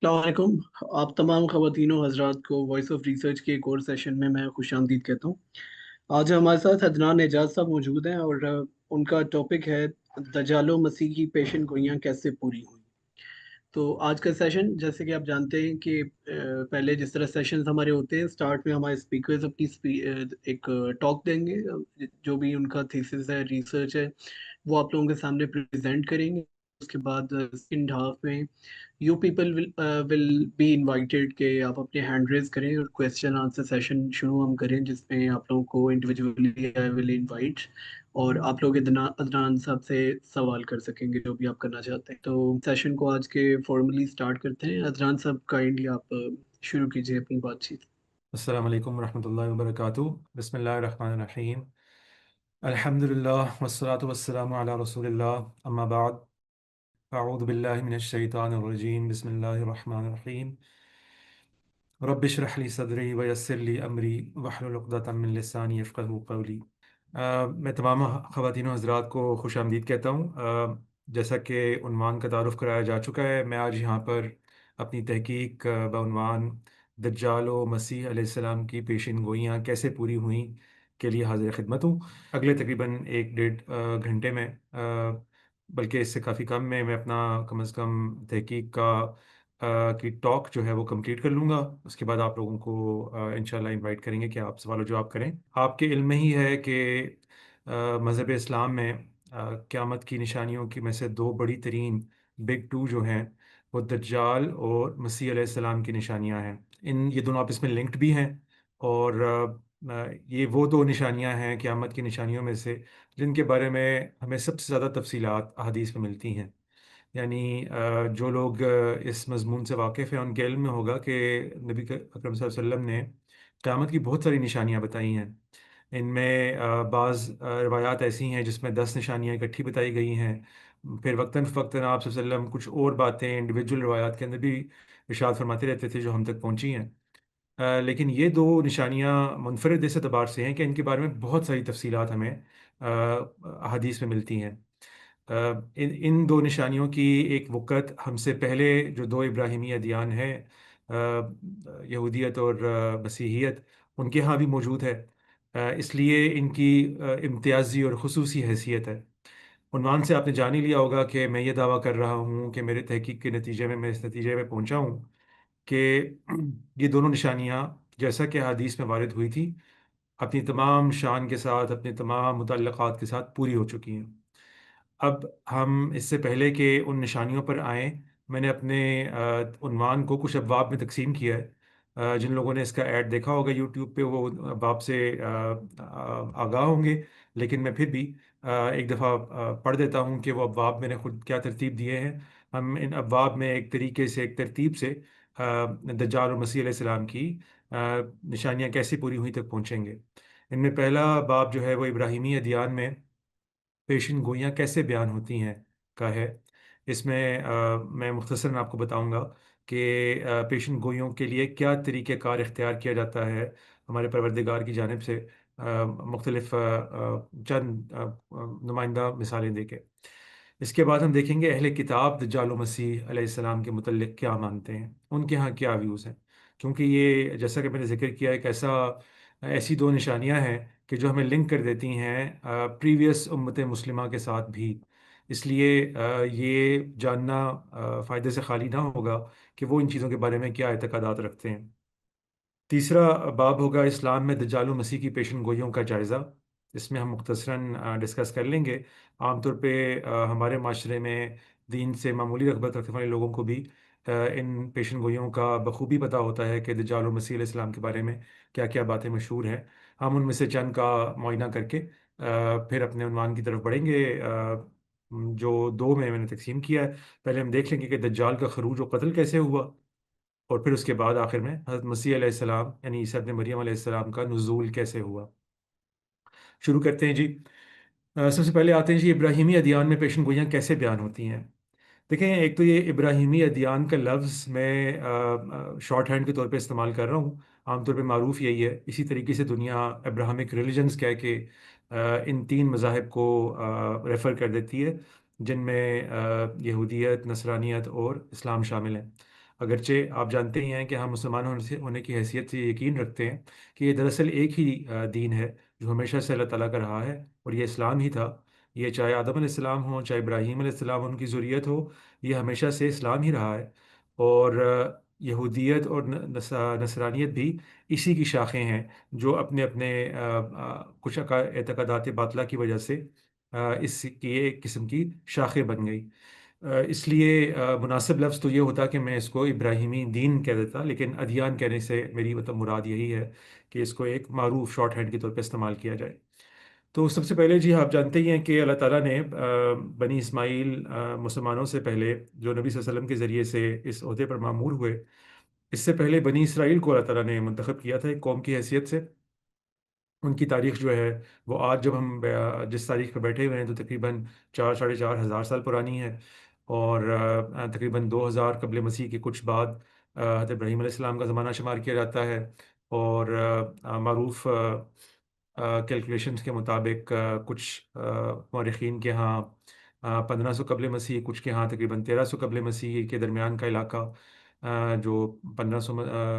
السلام علیکم۔ آپ تمام خواتین و حضرات کو وائس آف ریسرچ کے ایک اور سیشن میں خوش آمدید کہتا ہوں۔ آج ہمارے ساتھ عدنان اعجاز صاحب موجود ہیں اور ان کا ٹاپک ہے دجال و مسیح کی پیشن گوئیاں کیسے پوری ہوئیں۔ تو آج کا سیشن جیسے کہ آپ جانتے ہیں کہ پہلے جس طرح سیشنز ہمارے ہوتے ہیں، سٹارٹ میں ہمارے اسپیکرز اپنی ایک ٹاک دیں گے، جو بھی ان کا تھیسس ہے، ریسرچ ہے، وہ آپ لوگوں کے سامنے پریزنٹ کریں گے۔ اس کے بعد سیکنڈ ہاف میں you people will be invited کہ آپ اپنے ہینڈ ریز کریں اور کویسچن آنسر سیشن شروع ہم کریں، جس میں آپ لوگوں کو انڈیویجولی آئی ول انوائٹ اور آپ لوگ عدنان صاحب سے سوال کر سکیں گے جو بھی آپ کرنا چاہتے ہیں۔ تو سیشن کو آج کے فارملی سٹارٹ کرتے ہیں۔ عدنان صاحب کائنڈلی آپ شروع کیجیے اپنی بات چیت۔ السلام علیکم ورحمۃ اللہ وبرکاتہ۔ بسم اللہ الرحمن الرحیم۔ الحمد للہ والصلاة والسلام علی رسول اللہ، اما بعد، اعوذ باللہ من الشیطان الرجیم، بسم اللہ الرحمن الرحیم۔ رب اشرح لی صدری ویسر لی امری واحلل عقدۃ من لسانی یفقہوا قولی۔ میں تمام خواتین و حضرات کو خوش آمدید کہتا ہوں۔ جیسا کہ عنوان کا تعارف کرایا جا چکا ہے، میں آج یہاں پر اپنی تحقیق بعنوان دجال و مسیح علیہ السلام کی پیشین گوئیاں کیسے پوری ہوئیں کے لیے حاضر خدمت ہوں۔ اگلے تقریباً 1 ڈیڑھ گھنٹے میں، بلکہ اس سے کافی کم میں اپنا کم از کم تحقیق کی ٹاک جو ہے وہ کمپلیٹ کر لوں گا۔ اس کے بعد آپ لوگوں کو انشاءاللہ انوائٹ کریں گے کہ آپ سوال و جواب کریں۔ آپ کے علم میں ہی ہے کہ مذہب اسلام میں قیامت کی نشانیوں کی میں سے 2 بڑی ترین بگ 2 جو ہیں وہ دجال اور مسیح علیہ السلام کی نشانیاں ہیں۔ یہ دونوں آپس میں لنکڈ بھی ہیں، اور یہ وہ 2 نشانیاں ہیں قیامت کی نشانیوں میں سے جن کے بارے میں ہمیں سب سے زیادہ تفصیلات احادیث میں ملتی ہیں۔ یعنی جو لوگ اس مضمون سے واقف ہیں ان کے علم میں ہوگا کہ نبی اکرم صلی اللہ علیہ وسلم نے قیامت کی بہت ساری نشانیاں بتائی ہیں۔ ان میں بعض روایات ایسی ہیں جس میں 10 نشانیاں اکٹھی بتائی گئی ہیں۔ پھر وقتاً فوقتاً آپ صلی اللہ علیہ وسلم کچھ اور باتیں انڈیویجول روایات کے اندر بھی ارشاد فرماتے رہتے تھے جو ہم تک پہنچی ہیں۔ لیکن یہ 2 نشانیاں منفرد اس اعتبار سے ہیں کہ ان کے بارے میں بہت ساری تفصیلات ہمیں احادیث میں ملتی ہیں۔ ان 2 نشانیوں کی ایک وقت ہم سے پہلے جو 2 ابراہیمی ادیان ہیں، یہودیت اور مسیحیت، ان کے ہاں بھی موجود ہے۔ اس لیے ان کی امتیازی اور خصوصی حیثیت ہے۔ عنوان سے آپ نے جان ہی لیا ہوگا کہ میں یہ دعویٰ کر رہا ہوں کہ میرے تحقیق کے نتیجے میں اس نتیجے میں پہنچا ہوں کہ یہ دونوں نشانیاں جیسا کہ حدیث میں وارد ہوئی تھی، اپنی تمام شان کے ساتھ، اپنے تمام متعلقات کے ساتھ پوری ہو چکی ہیں۔ اب ہم اس سے پہلے کہ ان نشانیوں پر آئیں، میں نے اپنے عنوان کو کچھ ابواب میں تقسیم کیا ہے۔ جن لوگوں نے اس کا ایڈ دیکھا ہوگا یوٹیوب پہ وہ ابواب سے آگاہ ہوں گے، لیکن میں پھر بھی ایک دفعہ پڑھ دیتا ہوں کہ وہ ابواب میں نے خود کیا ترتیب دیے ہیں۔ ہم ان ابواب میں ایک طریقے سے، ایک ترتیب سے دجال اور مسیح علیہ السلام کی نشانیاں کیسے پوری ہوئی تک پہنچیں گے۔ ان میں پہلا باب جو ہے وہ ابراہیمی ادیان میں پیشن گوئیاں کیسے بیان ہوتی ہیں کا ہے۔ اس میں میں مختصراً آپ کو بتاؤں گا کہ پیشن گوئیوں کے لیے کیا طریقہ کار اختیار کیا جاتا ہے ہمارے پروردگار کی جانب سے، مختلف چند نمائندہ مثالیں دے کے۔ اس کے بعد ہم دیکھیں گے اہل کتاب دجال و مسیح علیہ السلام کے متعلق کیا مانتے ہیں، ان کے ہاں کیا ویوز ہیں، کیونکہ یہ جیسا کہ میں نے ذکر کیا ایک ایسی 2 نشانیاں ہیں کہ جو ہمیں لنک کر دیتی ہیں پریویس امت مسلمہ کے ساتھ بھی۔ اس لیے یہ جاننا فائدے سے خالی نہ ہوگا کہ وہ ان چیزوں کے بارے میں کیا اعتقادات رکھتے ہیں۔ تیسرا باب ہوگا اسلام میں دجال و مسیح کی پیشن گوئیوں کا جائزہ۔ اس میں ہم مختصراً ڈسکس کر لیں گے۔ عام طور پہ ہمارے معاشرے میں دین سے معمولی رغبت رکھنے والے لوگوں کو بھی ان پیشن گوئیوں کا بخوبی پتہ ہوتا ہے کہ دجال و مسیح علیہ السلام کے بارے میں کیا کیا باتیں مشہور ہیں۔ ہم ان میں سے چند کا معائنہ کر کے پھر اپنے عنوان کی طرف بڑھیں گے، جو 2 میں نے تقسیم کیا ہے۔ پہلے ہم دیکھ لیں گے کہ دجال کا خروج و قتل کیسے ہوا، اور پھر اس کے بعد آخر میں حضرت مسیح علیہ السلام یعنی عیسیٰ ابن مریم علیہ السلام کا نزول کیسے ہوا۔ شروع کرتے ہیں جی۔ سب سے پہلے آتے ہیں جی ابراہیمی ادیان میں پیشن گوئیاں کیسے بیان ہوتی ہیں۔ دیکھیں، ایک تو یہ ابراہیمی ادیان کا لفظ میں شارٹ ہینڈ کے طور پہ استعمال کر رہا ہوں، عام طور پہ معروف یہی ہے۔ اسی طریقے سے دنیا ابراہمک ریلیجنز کہہ کے ان 3 مذاہب کو ریفر کر دیتی ہے، جن میں یہودیت، نصرانیت اور اسلام شامل ہیں۔ اگرچہ آپ جانتے ہی ہیں کہ ہم مسلمان ہونے کی حیثیت سے یقین رکھتے ہیں کہ یہ دراصل ایک ہی دین ہے جو ہمیشہ سے اللہ تعالیٰ کا رہا ہے، اور یہ اسلام ہی تھا۔ یہ چاہے آدم علیہ السلام ہو، چاہے ابراہیم علیہ السلام ان کی ذریت ہو، یہ ہمیشہ سے اسلام ہی رہا ہے۔ اور یہودیت اور نصرانیت بھی اسی کی شاخیں ہیں، جو اپنے اپنے کچھ اعتقادات باطلہ کی وجہ سے اس کی ایک قسم کی شاخیں بن گئی۔ اس لیے مناسب لفظ تو یہ ہوتا کہ میں اس کو ابراہیمی دین کہہ دیتا، لیکن ادیان کہنے سے میری مطلب مراد یہی ہے کہ اس کو ایک معروف شارٹ ہینڈ کے طور پہ استعمال کیا جائے۔ تو سب سے پہلے جی آپ جانتے ہی ہیں کہ اللہ تعالیٰ نے بنی اسماعیل مسلمانوں سے پہلے، جو نبی صلی اللہ علیہ وسلم کے ذریعے سے اس عہدے پر معمور ہوئے، اس سے پہلے بنی اسرائیل کو اللہ تعالیٰ نے منتخب کیا تھا ایک قوم کی حیثیت سے۔ ان کی تاریخ جو ہے وہ آج جب ہم جس تاریخ پہ بیٹھے ہوئے ہیں تو تقریباً 4 ساڑھے 4 ہزار سال پرانی ہے، اور تقریباً 2000 قبل مسیح کے کچھ بعد حضرت ابراہیم علیہ السلام کا زمانہ شمار کیا جاتا ہے۔ اور معروف کیلکولیشنز کے مطابق کچھ مورخین کے ہاں 1500 قبل مسیح، کچھ کے ہاں تقریباً 1300 قبل مسیح کے درمیان کا علاقہ، جو 1500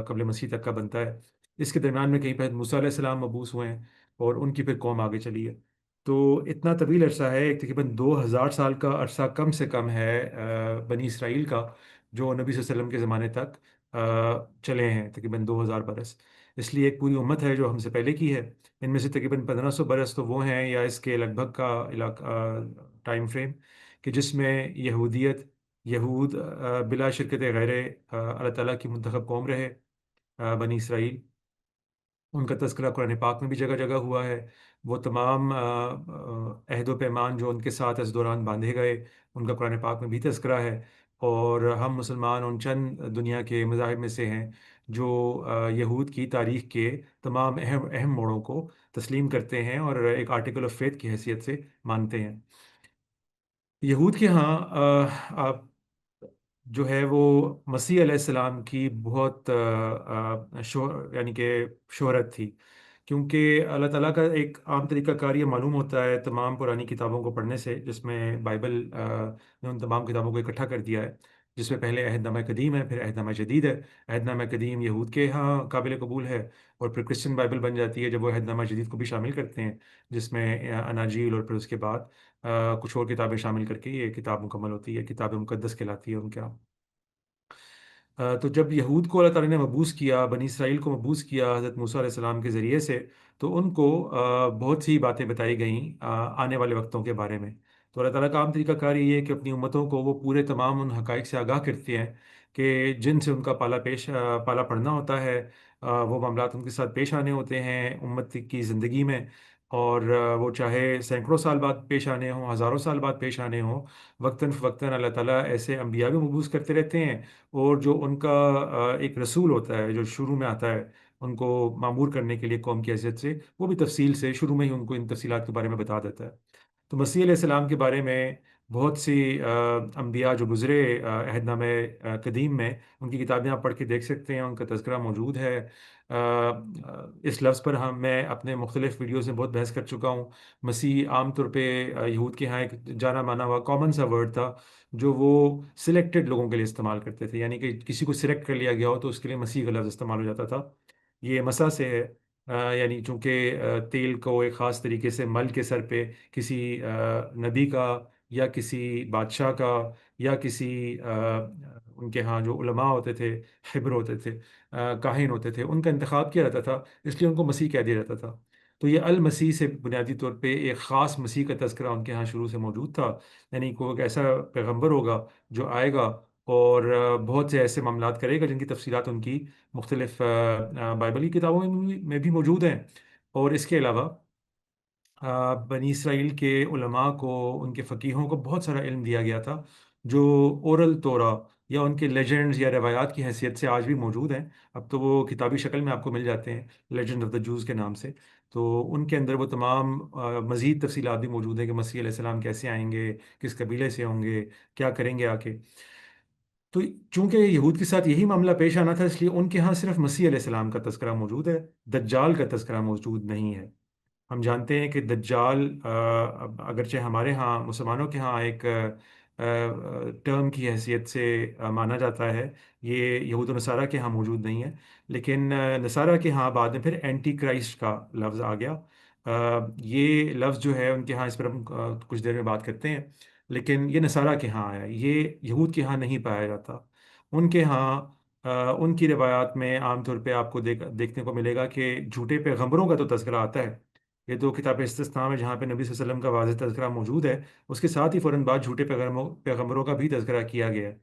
قبل مسیح تک کا بنتا ہے، اس کے درمیان میں کہیں پہ موسیٰ علیہ السلام مبعوث ہوئے ہیں، اور ان کی پھر قوم آگے چلی ہے۔ تو اتنا طویل عرصہ ہے، ایک تقریباً 2000 سال کا عرصہ کم سے کم ہے بنی اسرائیل کا، جو نبی صلی اللہ علیہ وسلم کے زمانے تک چلے ہیں، تقریباً 2000 برس۔ اس لیے ایک پوری امت ہے جو ہم سے پہلے کی ہے۔ ان میں سے تقریباً 1500 برس تو وہ ہیں، یا اس کے لگ بھگ کا علاقہ ٹائم فریم، کہ جس میں یہود بلا شرکت غیر اللہ تعالیٰ کی منتخب قوم رہے، بنی اسرائیل۔ ان کا تذکرہ قرآن پاک میں بھی جگہ جگہ ہوا ہے۔ وہ تمام عہد و پیمان جو ان کے ساتھ اس دوران باندھے گئے، ان کا قرآن پاک میں بھی تذکرہ ہے۔ اور ہم مسلمان ان چند دنیا کے مذاہب میں سے ہیں جو یہود کی تاریخ کے تمام اہم اہم موڑوں کو تسلیم کرتے ہیں اور ایک آرٹیکل آف فیتھ کی حیثیت سے مانتے ہیں۔ یہود کے ہاں آپ جو ہے وہ مسیح علیہ السلام کی بہت یعنی کہ شہرت تھی، کیونکہ اللہ تعالیٰ کا ایک عام طریقہ کار یہ معلوم ہوتا ہے تمام پرانی کتابوں کو پڑھنے سے، جس میں بائبل نے ان تمام کتابوں کو اکٹھا کر دیا ہے، جس میں پہلے عہد نامہ قدیم ہے، پھر عہد نامہ جدید ہے۔ عہد نامہ قدیم یہود کے ہاں قابل قبول ہے، اور پھر کرسچن بائبل بن جاتی ہے جب وہ عہد نامہ جدید کو بھی شامل کرتے ہیں، جس میں اناجیل اور پھر اس کے بعد کچھ اور کتابیں شامل کر کے یہ کتاب مکمل ہوتی ہے، کتاب مقدس کہلاتی ہے ان کے یہاں۔ تو جب یہود کو اللہ تعالیٰ نے مبعوث کیا، بنی اسرائیل کو مبعوث کیا حضرت موسیٰ علیہ السلام کے ذریعے سے، تو ان کو بہت سی باتیں بتائی گئیں آنے والے وقتوں کے بارے میں۔ تو اللہ تعالیٰ کا عام طریقہ کار یہ ہے کہ اپنی امتوں کو وہ پورے تمام ان حقائق سے آگاہ کرتے ہیں کہ جن سے ان کا پالا پڑنا ہوتا ہے، وہ معاملات ان کے ساتھ پیش آنے ہوتے ہیں امت کی زندگی میں، اور وہ چاہے سینکڑوں سال بعد پیش آنے ہوں، ہزاروں سال بعد پیش آنے ہوں، وقتاً فوقتاً اللہ تعالیٰ ایسے انبیاء بھی مبعوث کرتے رہتے ہیں، اور جو ان کا ایک رسول ہوتا ہے جو شروع میں آتا ہے ان کو معمور کرنے کے لیے قوم کی حیثیت سے، وہ بھی تفصیل سے شروع میں ہی ان کو ان تفصیلات کے بارے میں بتا دیتا ہے۔ تو مسیح علیہ السلام کے بارے میں بہت سی انبیاء جو گزرے عہد نامہ قدیم میں، ان کی کتابیں آپ پڑھ کے دیکھ سکتے ہیں، ان کا تذکرہ موجود ہے۔ اس لفظ پر میں اپنے مختلف ویڈیوز میں بہت بحث کر چکا ہوں۔ مسیح عام طور پہ یہود کے ہاں ایک جانا مانا ہوا کامن سا ورڈ تھا، جو وہ سلیکٹڈ لوگوں کے لیے استعمال کرتے تھے، یعنی کہ کسی کو سلیکٹ کر لیا گیا ہو تو اس کے لیے مسیح کا لفظ استعمال ہو جاتا تھا۔ یہ مسا سے ہے، یعنی چونکہ تیل کو ایک خاص طریقے سے مل کے سر پہ کسی نبی کا یا کسی بادشاہ کا یا کسی ان کے ہاں جو علماء ہوتے تھے، حبر ہوتے تھے، کاہن ہوتے تھے، ان کا انتخاب کیا جاتا تھا، اس لیے ان کو مسیح کہہ دیا جاتا تھا۔ تو یہ المسیح سے بنیادی طور پہ ایک خاص مسیح کا تذکرہ ان کے ہاں شروع سے موجود تھا، یعنی کوئی ایک ایسا پیغمبر ہوگا جو آئے گا اور بہت سے ایسے معاملات کرے گا جن کی تفصیلات ان کی مختلف بائبلی کتابوں میں بھی موجود ہیں۔ اور اس کے علاوہ بنی اسرائیل کے علماء کو، ان کے فقیہوں کو بہت سارا علم دیا گیا تھا، جو اورل تورا یا ان کے لیجنڈز یا روایات کی حیثیت سے آج بھی موجود ہیں۔ اب تو وہ کتابی شکل میں آپ کو مل جاتے ہیں، لیجنڈ آف دا جوز کے نام سے۔ تو ان کے اندر وہ تمام مزید تفصیلات بھی موجود ہیں کہ مسیح علیہ السلام کیسے آئیں گے، کس قبیلے سے ہوں گے، کیا کریں گے آ کے۔ تو چونکہ یہود کے ساتھ یہی معاملہ پیش آنا تھا، اس لیے ان کے ہاں صرف مسیح علیہ السلام کا تذکرہ موجود ہے، دجال کا تذکرہ موجود نہیں ہے۔ ہم جانتے ہیں کہ دجال اگرچہ ہمارے ہاں مسلمانوں کے ہاں ایک ٹرم کی حیثیت سے مانا جاتا ہے، یہ یہود و نصارہ کے ہاں موجود نہیں ہے، لیکن نصارہ کے ہاں بعد میں پھر اینٹی کرائسٹ کا لفظ آ گیا۔ یہ لفظ جو ہے ان کے ہاں، اس پر ہم کچھ دیر میں بات کرتے ہیں، لیکن یہ نصارہ کے ہاں آیا، یہ یہود کے ہاں نہیں پایا جاتا۔ ان کے ہاں ان کی روایات میں عام طور پہ آپ کو دیکھنے کو ملے گا کہ جھوٹے پیغمبروں کا تو تذکرہ آتا ہے۔ یہ تو کتاب استثناء میں جہاں پہ نبی صلی اللہ علیہ وسلم کا واضح تذکرہ موجود ہے، اس کے ساتھ ہی فوراً بعد جھوٹے پیغمبروں کا بھی تذکرہ کیا گیا ہے۔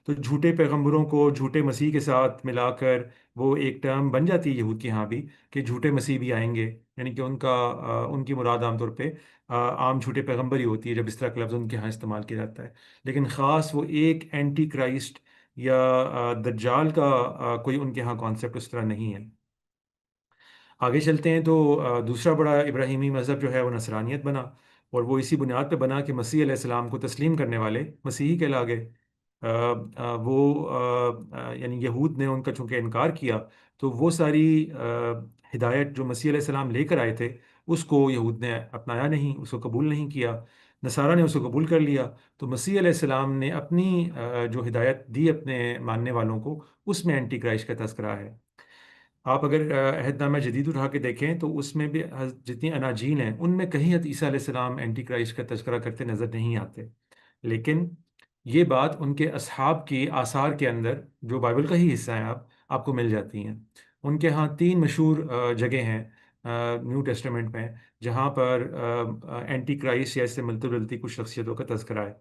تو جھوٹے پیغمبروں کو جھوٹے مسیح کے ساتھ ملا کر وہ ایک ٹرم بن جاتی ہے یہود کے ہاں بھی، کہ جھوٹے مسیح بھی آئیں گے، یعنی کہ ان کی مراد عام طور پہ عام جھوٹے پیغمبر ہی ہوتی ہے جب اس طرح کا لفظ ان کے ہاں استعمال کیا جاتا ہے۔ لیکن خاص وہ ایک اینٹی کرائسٹ یا دجال کا کوئی ان کے ہاں کانسیپٹ اس طرح نہیں ہے۔ آگے چلتے ہیں تو دوسرا بڑا ابراہیمی مذہب جو ہے وہ نصرانیت بنا، اور وہ اسی بنیاد پہ بنا کہ مسیح علیہ السلام کو تسلیم کرنے والے مسیحی کہلا گئے۔ یعنی یہود نے ان کا چونکہ انکار کیا، تو وہ ساری ہدایت جو مسیح علیہ السلام لے کر آئے تھے اس کو یہود نے اپنایا نہیں، اس کو قبول نہیں کیا۔ نصارہ نے اس کو قبول کر لیا۔ تو مسیح علیہ السلام نے اپنی جو ہدایت دی اپنے ماننے والوں کو، اس میں اینٹی کرائسٹ کا تذکرہ ہے۔ آپ اگر عہد نامہ جدید اٹھا کے دیکھیں تو اس میں بھی جتنی اناجیل ہیں ان میں کہیں عیسیٰ علیہ السلام اینٹی کرائسٹ کا تذکرہ کرتے نظر نہیں آتے، لیکن یہ بات ان کے اصحاب کی آثار کے اندر، جو بائبل کا ہی حصہ ہیں، آپ کو مل جاتی ہیں۔ ان کے ہاں تین مشہور جگہ ہیں نیو ٹیسٹمنٹ میں جہاں پر اینٹی کرائسٹ یا اس سے ملتی جلتی کچھ شخصیتوں کا تذکرہ ہے۔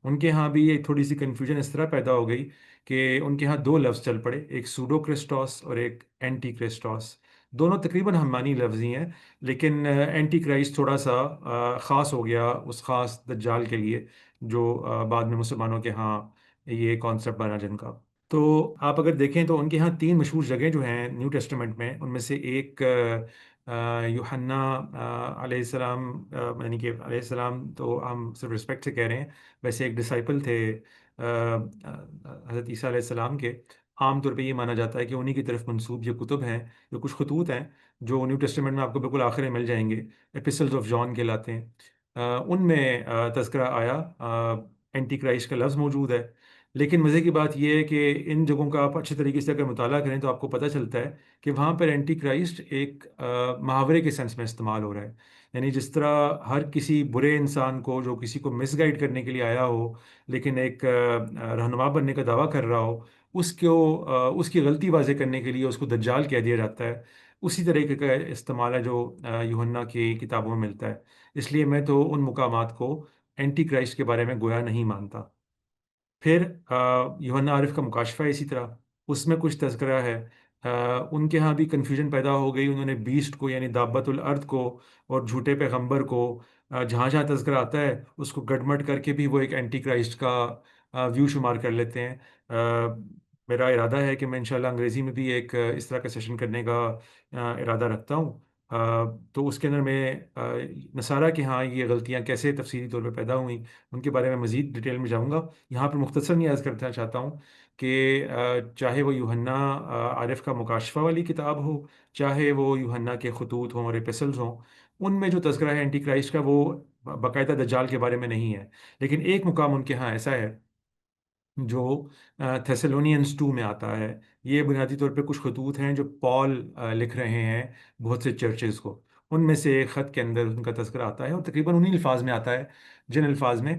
ان کے ہاں بھی ایک تھوڑی سی کنفیوژن اس طرح پیدا ہو گئی کہ ان کے ہاں دو لفظ چل پڑے، ایک سوڈو کرسٹوس اور ایک اینٹی کرسٹوس۔ دونوں تقریباً ہم معنی لفظ ہی ہیں، لیکن اینٹی کرائسٹ تھوڑا سا خاص ہو گیا اس خاص دجال کے لیے، جو بعد میں مسلمانوں کے ہاں یہ کانسیپٹ بنا جن کا۔ تو آپ اگر دیکھیں تو ان کے ہاں تین مشہور جگہیں جو ہیں نیو ٹیسٹمنٹ میں، ان میں سے ایک یوحنا علیہ السلام، یعنی کہ علیہ السلام تو ہم صرف رسپیکٹ سے کہہ رہے ہیں، ویسے ایک ڈسائپل تھے حضرت عیسیٰ علیہ السلام کے۔ عام طور پہ یہ مانا جاتا ہے کہ انہی کی طرف منسوب یہ کتب ہیں، جو کچھ خطوط ہیں جو نیو ٹیسٹمنٹ میں آپ کو بالکل آخر میں مل جائیں گے، ایپسلز آف جان کہلاتے ہیں۔ ان میں تذکرہ آیا، اینٹی کرائسٹ کا لفظ موجود ہے، لیکن مزے کی بات یہ ہے کہ ان جگہوں کا آپ اچھے طریقے سے اگر مطالعہ کریں تو آپ کو پتہ چلتا ہے کہ وہاں پر اینٹی کرائسٹ ایک محاورے کے سینس میں استعمال ہو رہا ہے۔ یعنی جس طرح ہر کسی برے انسان کو جو کسی کو مس گائیڈ کرنے کے لیے آیا ہو، لیکن ایک رہنما بننے کا دعویٰ کر رہا ہو، اس کی غلطی واضح کرنے کے لیے اس کو دجال کہہ دیا جاتا ہے، اسی طریقے کا استعمال ہے جو یوحنا کی کتابوں میں ملتا ہے۔ اس لیے میں تو ان مقامات کو اینٹی کرائسٹ کے بارے میں گویا نہیں مانتا۔ پھر یوحنا عارف کا مکاشفہ ہے، اسی طرح اس میں کچھ تذکرہ ہے۔ ان کے ہاں بھی کنفیوژن پیدا ہو گئی، انہوں نے بیسٹ کو یعنی دابت الارض کو اور جھوٹے پیغمبر کو جہاں جہاں تذکرہ آتا ہے اس کو گڈمٹ کر کے بھی وہ ایک اینٹی کرائسٹ کا ویو شمار کر لیتے ہیں۔ میرا ارادہ ہے کہ میں انشاءاللہ انگریزی میں بھی ایک اس طرح کا سیشن کرنے کا ارادہ رکھتا ہوں۔ تو اس کے اندر میں نصارہ کے ہاں یہ غلطیاں کیسے تفصیلی طور پہ پیدا ہوئیں ان کے بارے میں مزید ڈیٹیل میں جاؤں گا۔ یہاں پہ مختصر میں عرض کرنا چاہتا ہوں کہ چاہے وہ یوحنا عارف کا مکاشفہ والی کتاب ہو، چاہے وہ یوحنا کے خطوط ہوں اور ایپسلز ہوں، ان میں جو تذکرہ ہے اینٹی کرائسٹ کا وہ باقاعدہ دجال کے بارے میں نہیں ہے، لیکن ایک مقام ان کے ہاں ایسا ہے جو تھیسلونینز 2 میں آتا ہے۔ یہ بنیادی طور پہ کچھ خطوط ہیں جو پال لکھ رہے ہیں بہت سے چرچز کو، ان میں سے ایک خط کے اندر ان کا تذکرہ آتا ہے، اور تقریباً انہی الفاظ میں آتا ہے جن الفاظ میں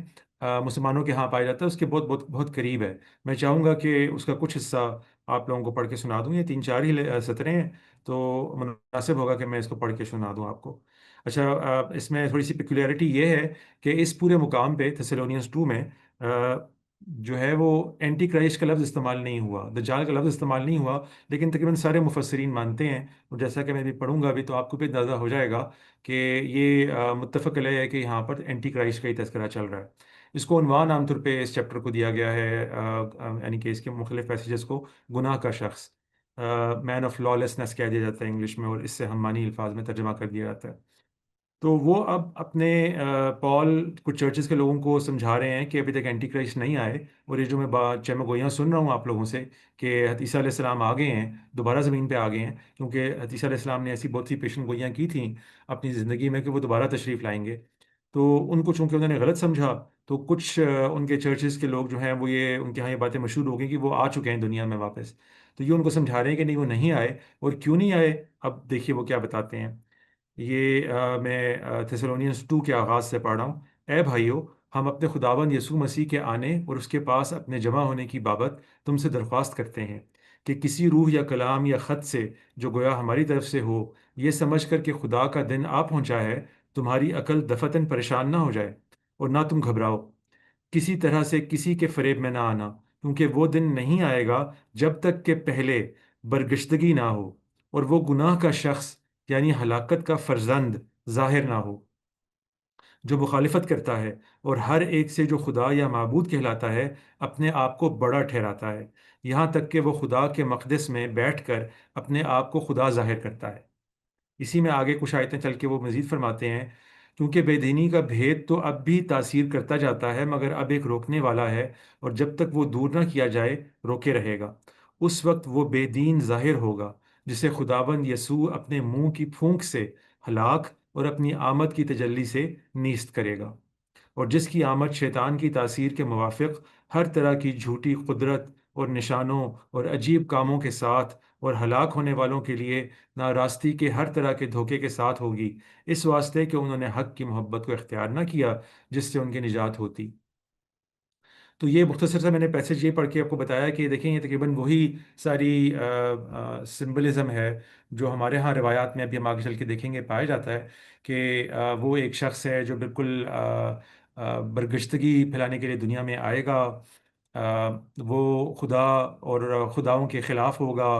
مسلمانوں کے ہاں پایا جاتا ہے، اس کے بہت بہت بہت قریب ہے۔ میں چاہوں گا کہ اس کا کچھ حصہ آپ لوگوں کو پڑھ کے سنا دوں، یہ 3-4 ہی سطریں ہیں، تو مناسب ہوگا کہ میں اس کو پڑھ کے سنا دوں آپ کو۔ اچھا، اس میں تھوڑی سی پیکولیرٹی یہ ہے کہ اس پورے مقام پہ تھیسلونینز 2 میں جو ہے وہ اینٹی کرائسٹ کا لفظ استعمال نہیں ہوا، دجال کا لفظ استعمال نہیں ہوا، لیکن تقریباً سارے مفسرین مانتے ہیں، اور جیسا کہ میں بھی پڑھوں گا ابھی تو آپ کو بھی اندازہ ہو جائے گا کہ یہ متفق علیہ ہے کہ یہاں پر اینٹی کرائسٹ کا ہی تذکرہ چل رہا ہے۔ اس کو عنوان عام طور پہ اس چیپٹر کو دیا گیا ہے، یعنی کہ اس کے مختلف پیسیجز کو گناہ کا شخص، مین آف لالیسنس کہہ دیا جاتا ہے انگلش میں، اور اس سے ہم معنی الفاظ میں ترجمہ کر دیا جاتا ہے۔ تو وہ اب اپنے پال کچھ چرچز کے لوگوں کو سمجھا رہے ہیں کہ ابھی تک اینٹی کرائسٹ نہیں آئے، اور یہ جو میں چمہ گوئیاں سن رہا ہوں آپ لوگوں سے کہ عیسیٰ علیہ السلام آ گئے ہیں، دوبارہ زمین پہ آ گئے ہیں، کیونکہ عیسیٰ علیہ السلام نے ایسی بہت سی پیشن گوئیاں کی تھیں اپنی زندگی میں کہ وہ دوبارہ تشریف لائیں گے، تو ان کو چونکہ انہوں نے غلط سمجھا تو کچھ ان کے چرچز کے لوگ جو ہیں وہ یہ ان کے یہاں یہ باتیں مشہور ہو گئی کہ وہ آ چکے ہیں دنیا میں واپس. تو یہ ان کو سمجھا رہے ہیں کہ نہیں وہ نہیں آئے. اور کیوں نہیں آئے اب دیکھیے وہ کیا بتاتے ہیں. یہ میں تھیسالونینس 2 کے آغاز سے پڑھ رہا ہوں. اے بھائیو، ہم اپنے خداوند یسوع مسیح کے آنے اور اس کے پاس اپنے جمع ہونے کی بابت تم سے درخواست کرتے ہیں کہ کسی روح یا کلام یا خط سے جو گویا ہماری طرف سے ہو، یہ سمجھ کر کہ خدا کا دن آ پہنچا ہے، تمہاری عقل دفتن پریشان نہ ہو جائے اور نہ تم گھبراؤ. کسی طرح سے کسی کے فریب میں نہ آنا، کیونکہ وہ دن نہیں آئے گا جب تک کہ پہلے برگشتگی نہ ہو اور وہ گناہ کا شخص یعنی ہلاکت کا فرزند ظاہر نہ ہو، جو مخالفت کرتا ہے اور ہر ایک سے جو خدا یا معبود کہلاتا ہے اپنے آپ کو بڑا ٹھہراتا ہے، یہاں تک کہ وہ خدا کے مقدس میں بیٹھ کر اپنے آپ کو خدا ظاہر کرتا ہے. اسی میں آگے کچھ آیتیں چل کے وہ مزید فرماتے ہیں، کیونکہ بے دینی کا بھید تو اب بھی تاثیر کرتا جاتا ہے، مگر اب ایک روکنے والا ہے، اور جب تک وہ دور نہ کیا جائے روکے رہے گا. اس وقت وہ بے دین ظاہر ہوگا جسے خداوند یسوع اپنے منہ کی پھونک سے ہلاک اور اپنی آمد کی تجلی سے نیست کرے گا، اور جس کی آمد شیطان کی تاثیر کے موافق ہر طرح کی جھوٹی قدرت اور نشانوں اور عجیب کاموں کے ساتھ اور ہلاک ہونے والوں کے لیے ناراستی کے ہر طرح کے دھوکے کے ساتھ ہوگی، اس واسطے کہ انہوں نے حق کی محبت کو اختیار نہ کیا جس سے ان کی نجات ہوتی. تو یہ مختصر سا میں نے پیسج یہ پڑھ کے آپ کو بتایا کہ دیکھیں یہ تقریباً وہی ساری سمبلزم ہے جو ہمارے ہاں روایات میں ابھی ہم آگے چل کے دیکھیں گے پایا جاتا ہے کہ وہ ایک شخص ہے جو بالکل برگشتگی پھیلانے کے لیے دنیا میں آئے گا. وہ خدا اور خداؤں کے خلاف ہوگا،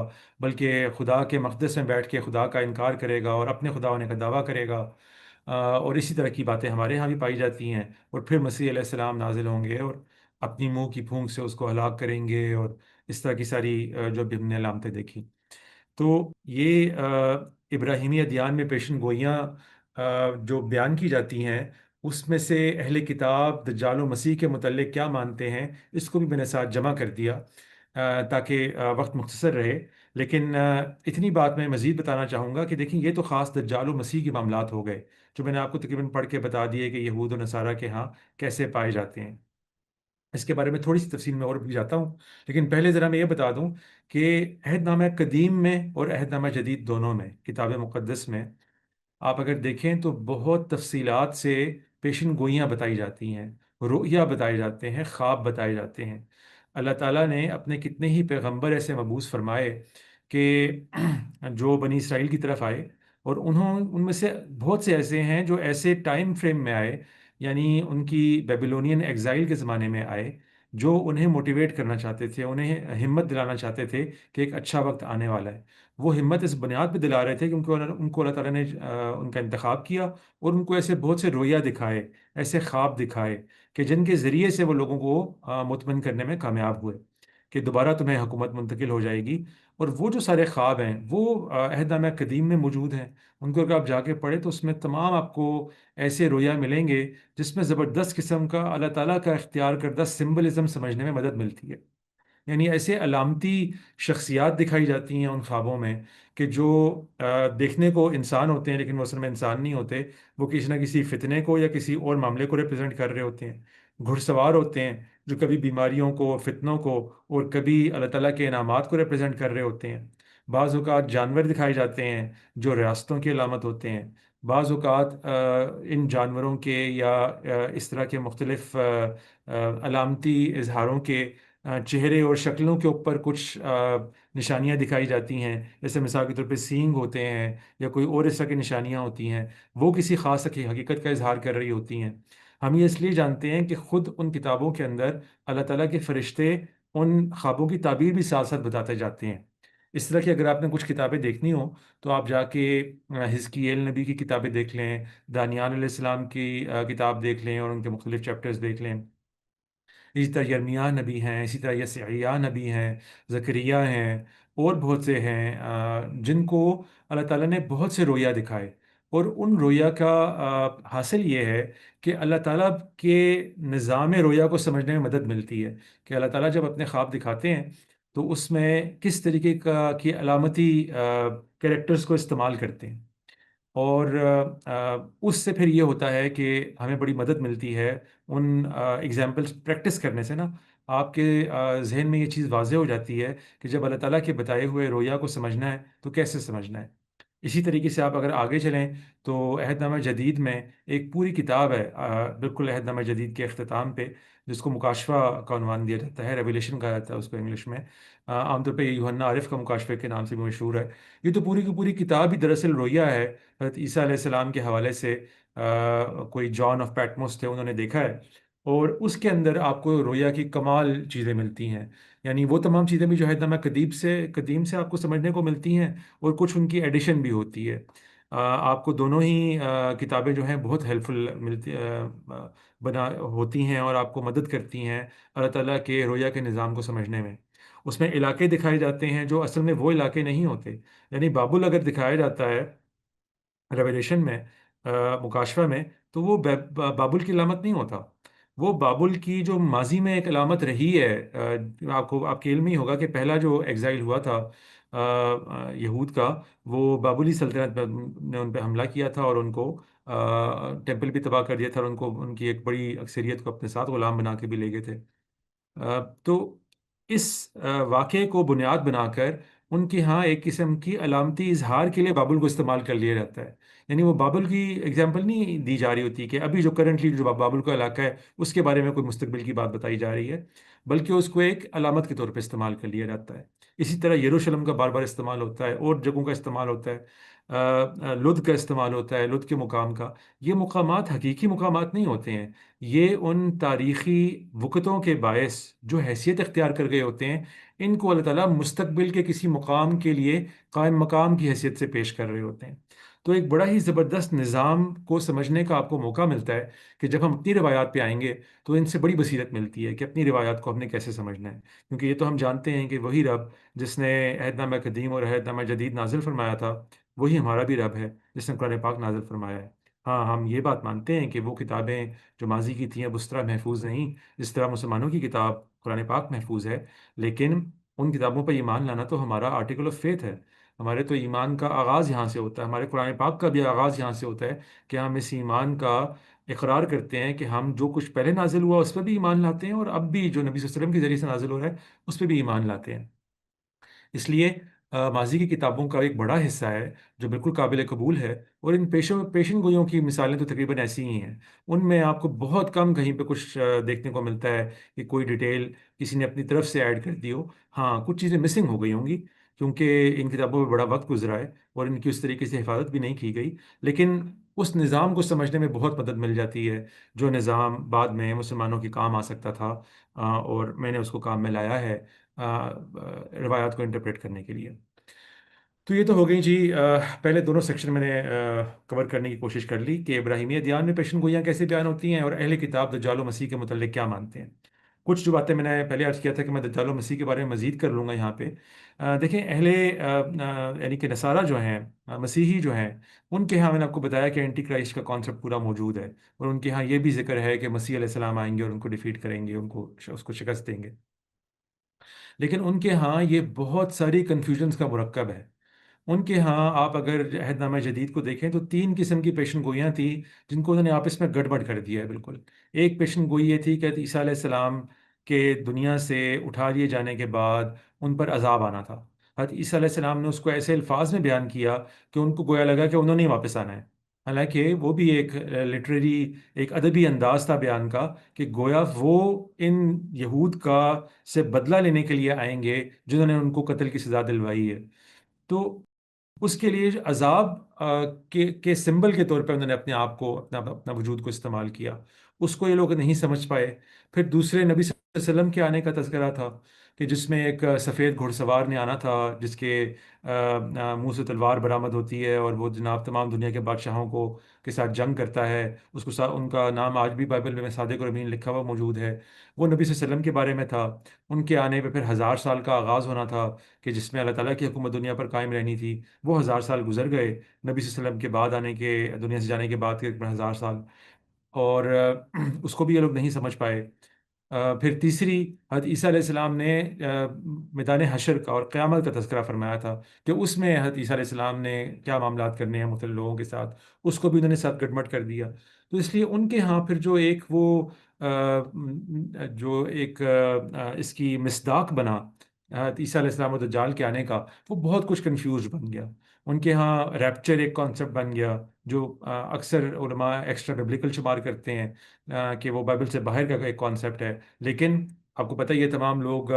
بلکہ خدا کے مقدس میں بیٹھ کے خدا کا انکار کرے گا اور اپنے خدا ہونے کا دعویٰ کرے گا. اور اسی طرح کی باتیں ہمارے ہاں بھی پائی جاتی ہیں. اور پھر مسیح علیہ السلام نازل ہوں گے اور اپنی منہ کی پھونک سے اس کو ہلاک کریں گے، اور اس طرح کی ساری جو بھی ہم نے علامتیں دیکھی. تو یہ ابراہیمی ادیان میں پیشن گوئیاں جو بیان کی جاتی ہیں، اس میں سے اہل کتاب دجال و مسیح کے متعلق کیا مانتے ہیں اس کو بھی میں نے ساتھ جمع کر دیا تاکہ وقت مختصر رہے. لیکن اتنی بات میں مزید بتانا چاہوں گا کہ دیکھیں یہ تو خاص دجال و مسیح کے معاملات ہو گئے جو میں نے آپ کو تقریباً پڑھ کے بتا دیے کہ یہود و نصارہ کے ہاں کیسے پائے جاتے ہیں. اس کے بارے میں تھوڑی سی تفصیل میں اور بھی جاتا ہوں، لیکن پہلے ذرا میں یہ بتا دوں کہ عہد نامہ قدیم میں اور عہد نامہ جدید دونوں میں کتاب مقدس میں آپ اگر دیکھیں تو بہت تفصیلات سے پیشن گوئیاں بتائی جاتی ہیں، رؤیا بتائے جاتے ہیں، خواب بتائے جاتے ہیں. اللہ تعالیٰ نے اپنے کتنے ہی پیغمبر ایسے مبعوث فرمائے کہ جو بنی اسرائیل کی طرف آئے، اور ان میں سے بہت سے ایسے ہیں جو ایسے ٹائم فریم میں آئے، یعنی ان کی بیبیلونین ایگزائل کے زمانے میں آئے، جو انہیں موٹیویٹ کرنا چاہتے تھے، انہیں ہمت دلانا چاہتے تھے کہ ایک اچھا وقت آنے والا ہے. وہ ہمت اس بنیاد پہ دلا رہے تھے کہ ان کو اللہ تعالیٰ نے ان کا انتخاب کیا اور ان کو ایسے بہت سے رویا دکھائے، ایسے خواب دکھائے کہ جن کے ذریعے سے وہ لوگوں کو مطمئن کرنے میں کامیاب ہوئے کہ دوبارہ تمہیں حکومت منتقل ہو جائے گی. اور وہ جو سارے خواب ہیں وہ عہد نامہ قدیم میں موجود ہیں. ان کو اگر آپ جا کے پڑھیں تو اس میں تمام آپ کو ایسے رویا ملیں گے جس میں زبردست قسم کا اللہ تعالیٰ کا اختیار کردہ سمبلزم سمجھنے میں مدد ملتی ہے. یعنی ایسے علامتی شخصیات دکھائی جاتی ہیں ان خوابوں میں کہ جو دیکھنے کو انسان ہوتے ہیں لیکن وہ اصل میں انسان نہیں ہوتے. وہ کسی نہ کسی فتنے کو یا کسی اور معاملے کو ریپرزینٹ کر رہے ہوتے ہیں. گھڑ سوار ہوتے ہیں جو کبھی بیماریوں کو، فتنوں کو، اور کبھی اللہ تعالیٰ کے انعامات کو ریپرزینٹ کر رہے ہوتے ہیں. بعض اوقات جانور دکھائے جاتے ہیں جو ریاستوں کی علامت ہوتے ہیں. بعض اوقات ان جانوروں کے یا اس طرح کے مختلف علامتی اظہاروں کے چہرے اور شکلوں کے اوپر کچھ نشانیاں دکھائی جاتی ہیں، جیسے مثال کے طور پہ سینگ ہوتے ہیں یا کوئی اور اس طرح کی نشانیاں ہوتی ہیں، وہ کسی خاص حقیقت کا اظہار کر رہی ہوتی ہیں. ہم یہ اس لیے جانتے ہیں کہ خود ان کتابوں کے اندر اللہ تعالیٰ کے فرشتے ان خوابوں کی تعبیر بھی ساتھ ساتھ بتاتے جاتے ہیں. اس طرح کی اگر آپ نے کچھ کتابیں دیکھنی ہوں تو آپ جا کے حزقییل نبی کی کتابیں دیکھ لیں، دانیال علیہ السلام کی کتاب دیکھ لیں اور ان کے مختلف چیپٹرز دیکھ لیں. اسی طرح یرمیاہ نبی ہیں، اسی طرح یسعیاہ نبی ہیں، زکریا ہیں، اور بہت سے ہیں جن کو اللہ تعالیٰ نے بہت سے رویا دکھائے. اور ان رویا کا حاصل یہ ہے کہ اللہ تعالیٰ کے نظام رویا کو سمجھنے میں مدد ملتی ہے کہ اللہ تعالیٰ جب اپنے خواب دکھاتے ہیں تو اس میں کس طریقے کی علامتی کریکٹرز کو استعمال کرتے ہیں. اور اس سے پھر یہ ہوتا ہے کہ ہمیں بڑی مدد ملتی ہے ان ایگزامپلس پریکٹس کرنے سے نا. آپ کے ذہن میں یہ چیز واضح ہو جاتی ہے کہ جب اللہ تعالیٰ کے بتائے ہوئے رویا کو سمجھنا ہے تو کیسے سمجھنا ہے. اسی طریقے سے آپ اگر آگے چلیں تو عہد نامہ جدید میں ایک پوری کتاب ہے بالکل عہد نامہ جدید کے اختتام پہ، جس کو مکاشفہ کا عنوان دیا جاتا ہے، ریویلیشن کہا جاتا ہے اس کو انگلش میں. عام طور پہ یہ یوحنا عارف کا مکاشفہ کے نام سے بھی مشہور ہے. یہ تو پوری کی پوری کتاب ہی دراصل رویا ہے. حضرت عیسیٰ علیہ السلام کے حوالے سے کوئی جان آف پیٹموس تھے، انہوں نے دیکھا ہے، اور اس کے اندر آپ کو رویا کی کمال چیزیں ملتی ہیں. یعنی وہ تمام چیزیں بھی جو عہد نامہ قدیم سے آپ کو سمجھنے کو ملتی ہیں، اور کچھ ان کی ایڈیشن بھی ہوتی ہے. آپ کو دونوں ہی کتابیں جو ہیں بہت ہیلپ فل ملتی بنا ہوتی ہیں، اور آپ کو مدد کرتی ہیں اللہ تعالیٰ کے رویا کے نظام کو سمجھنے میں. اس میں علاقے دکھائے جاتے ہیں جو اصل میں وہ علاقے نہیں ہوتے. یعنی بابل اگر دکھایا جاتا ہے ریویلیشن میں، مکاشفہ میں، تو وہ بابل کی علامت نہیں ہوتا. وہ بابل کی جو ماضی میں ایک علامت رہی ہے. آپ کے علم ہی ہوگا کہ پہلا جو ایگزائل ہوا تھا یہود کا، وہ بابلی سلطنت نے ان پہ حملہ کیا تھا، اور ان کو ٹیمپل بھی تباہ کر دیا تھا، اور ان کو ان کی ایک بڑی اکثریت کو اپنے ساتھ غلام بنا کے بھی لے گئے تھے. تو اس واقعے کو بنیاد بنا کر ان کے ہاں ایک قسم کی علامتی اظہار کے لیے بابل کو استعمال کر لیا جاتا ہے. یعنی وہ بابل کی ایگزامپل نہیں دی جا رہی ہوتی کہ ابھی جو کرنٹلی جو بابل کا علاقہ ہے اس کے بارے میں کوئی مستقبل کی بات بتائی جا رہی ہے، بلکہ اس کو ایک علامت کے طور پہ استعمال کر لیا جاتا ہے. اسی طرح یروشلم کا بار بار استعمال ہوتا ہے، اور جگہوں کا استعمال ہوتا ہے. لد کا استعمال ہوتا ہے، لد کے مقام کا. یہ مقامات حقیقی مقامات نہیں ہوتے ہیں. یہ ان تاریخی وقتوں کے باعث جو حیثیت اختیار کر گئے ہوتے ہیں، ان کو اللہ تعالیٰ مستقبل کے کسی مقام کے لیے قائم مقام کی حیثیت سے پیش کر رہے ہوتے ہیں. تو ایک بڑا ہی زبردست نظام کو سمجھنے کا آپ کو موقع ملتا ہے کہ جب ہم اپنی روایات پہ آئیں گے تو ان سے بڑی بصیرت ملتی ہے کہ اپنی روایات کو ہم نے کیسے سمجھنا ہے. کیونکہ یہ تو ہم جانتے ہیں کہ وہی رب جس نے عہد نامہ قدیم اور عہد نامہ جدید نازل فرمایا تھا، وہی ہمارا بھی رب ہے جس نے قرآن پاک نازل فرمایا ہے. ہاں، ہم یہ بات مانتے ہیں کہ وہ کتابیں جو ماضی کی تھیں اب اس طرح محفوظ نہیں جس طرح مسلمانوں کی کتاب قرآن پاک محفوظ ہے. لیکن ان کتابوں پر ایمان لانا تو ہمارا آرٹیکل آف فیتھ ہے. ہمارے تو ایمان کا آغاز یہاں سے ہوتا ہے، ہمارے قرآن پاک کا بھی آغاز یہاں سے ہوتا ہے کہ ہم اس ایمان کا اقرار کرتے ہیں کہ ہم جو کچھ پہلے نازل ہوا اس پہ بھی ایمان لاتے ہیں، اور اب بھی جو نبی صلی اللہ علیہ وسلم کے ذریعے سے نازل ہو رہا ہے اس پہ بھی ایمان لاتے ہیں. اس لیے ماضی کی کتابوں کا ایک بڑا حصہ ہے جو بالکل قابل قبول ہے، اور ان پیشن گوئیوں کی مثالیں تو تقریباً ایسی ہی ہیں. ان میں آپ کو بہت کم کہیں پہ کچھ دیکھنے کو ملتا ہے کہ کوئی ڈیٹیل کسی نے اپنی طرف سے ایڈ کر دی ہو. ہاں، کچھ چیزیں مسنگ ہو گئی ہوں گی کیونکہ ان کتابوں میں بڑا وقت گزرا ہے اور ان کی اس طریقے سے حفاظت بھی نہیں کی گئی. لیکن اس نظام کو سمجھنے میں بہت مدد مل جاتی ہے جو نظام بعد میں مسلمانوں کے کام آ سکتا تھا، اور میں نے اس کو کام میں لایا ہے روایات کو انٹرپریٹ کرنے کے لیے. تو یہ تو ہو گئی جی. پہلے دونوں سیکشن میں نے کور کرنے کی کوشش کر لی کہ ابراہیمی ادیان میں پیشن گوئیاں کیسے بیان ہوتی ہیں، اور اہل کتاب دجال و مسیح کے متعلق کیا مانتے ہیں. کچھ جو باتیں میں نے پہلے عرض کیا تھا کہ میں دجال و مسیح کے بارے میں مزید کر لوں گا یہاں پہ. دیکھیں، یعنی کہ نصارہ جو ہیں، مسیحی جو ہیں، ان کے ہاں میں نے آپ کو بتایا کہ اینٹی کرائسٹ کا کانسیپٹ پورا موجود ہے، اور ان کے ہاں یہ بھی ذکر ہے کہ مسیح علیہ السلام آئیں گے اور ان کو ڈیفیٹ کریں گے، اس کو شکست دیں گے. لیکن ان کے ہاں یہ بہت ساری کنفیوژنس کا مرکب ہے. ان کے ہاں آپ اگر عہد نامہ جدید کو دیکھیں تو 3 قسم کی پیشن گوئیاں تھیں جن کو انہوں نے آپس میں گڑبڑ کر دیا ہے بالکل. ایک پیشن گوئی یہ تھی کہ عیسیٰ علیہ السلام کے دنیا سے اٹھا لیے جانے کے بعد ان پر عذاب آنا تھا. حضرت عیسیٰ علیہ السلام نے اس کو ایسے الفاظ میں بیان کیا کہ ان کو گویا لگا کہ انہوں نے ہی واپس آنا ہے. حالانکہ وہ بھی ایک لٹریری، ایک ادبی انداز تھا بیان کا کہ گویا وہ ان یہود کا سے بدلہ لینے کے لیے آئیں گے جنہوں نے ان کو قتل کی سزا دلوائی ہے. تو اس کے لیے عذاب کے سمبل کے طور پہ انہوں نے اپنے آپ کو، اپنا وجود کو استعمال کیا. اس کو یہ لوگ نہیں سمجھ پائے. پھر دوسرے نبی صلی اللہ علیہ وسلم کے آنے کا تذکرہ تھا کہ جس میں ایک سفید گھڑ سوار نے آنا تھا جس کے منہ سے تلوار برآمد ہوتی ہے، اور وہ جناب تمام دنیا کے بادشاہوں کے ساتھ جنگ کرتا ہے. اس کو ان کا نام آج بھی بائبل میں صادق اور امین لکھا ہوا موجود ہے. وہ نبی صلی اللہ علیہ وسلم کے بارے میں تھا. ان کے آنے پہ پھر 1000 سال کا آغاز ہونا تھا کہ جس میں اللہ تعالیٰ کی حکومت دنیا پر قائم رہنی تھی. وہ 1000 سال گزر گئے نبی صلی اللہ علیہ وسلم کے بعد آنے کے، دنیا سے جانے کے بعد کے 1000 سال. اور اس کو بھی یہ لوگ نہیں سمجھ پائے. پھر تیسری، حضرت عیسیٰ علیہ السلام نے میدان حشر کا اور قیامت کا تذکرہ فرمایا تھا کہ اس میں حضرت عیسیٰ علیہ السلام نے کیا معاملات کرنے ہیں مختلف لوگوں کے ساتھ، اس کو بھی انہوں نے ساتھ گڈمٹ کر دیا. تو اس لیے ان کے ہاں پھر جو ایک وہ جو ایک اس کی مصداق بنا حضرت عیسیٰ علیہ السلام و دجال کے آنے کا، وہ بہت کچھ کنفیوز بن گیا. ان کے ہاں ریپچر ایک کانسیپٹ بن گیا جو اکثر علماء ایکسٹرا ببلیکل شمار کرتے ہیں کہ وہ بائبل سے باہر کا ایک کانسیپٹ ہے. لیکن آپ کو پتہ، یہ تمام لوگ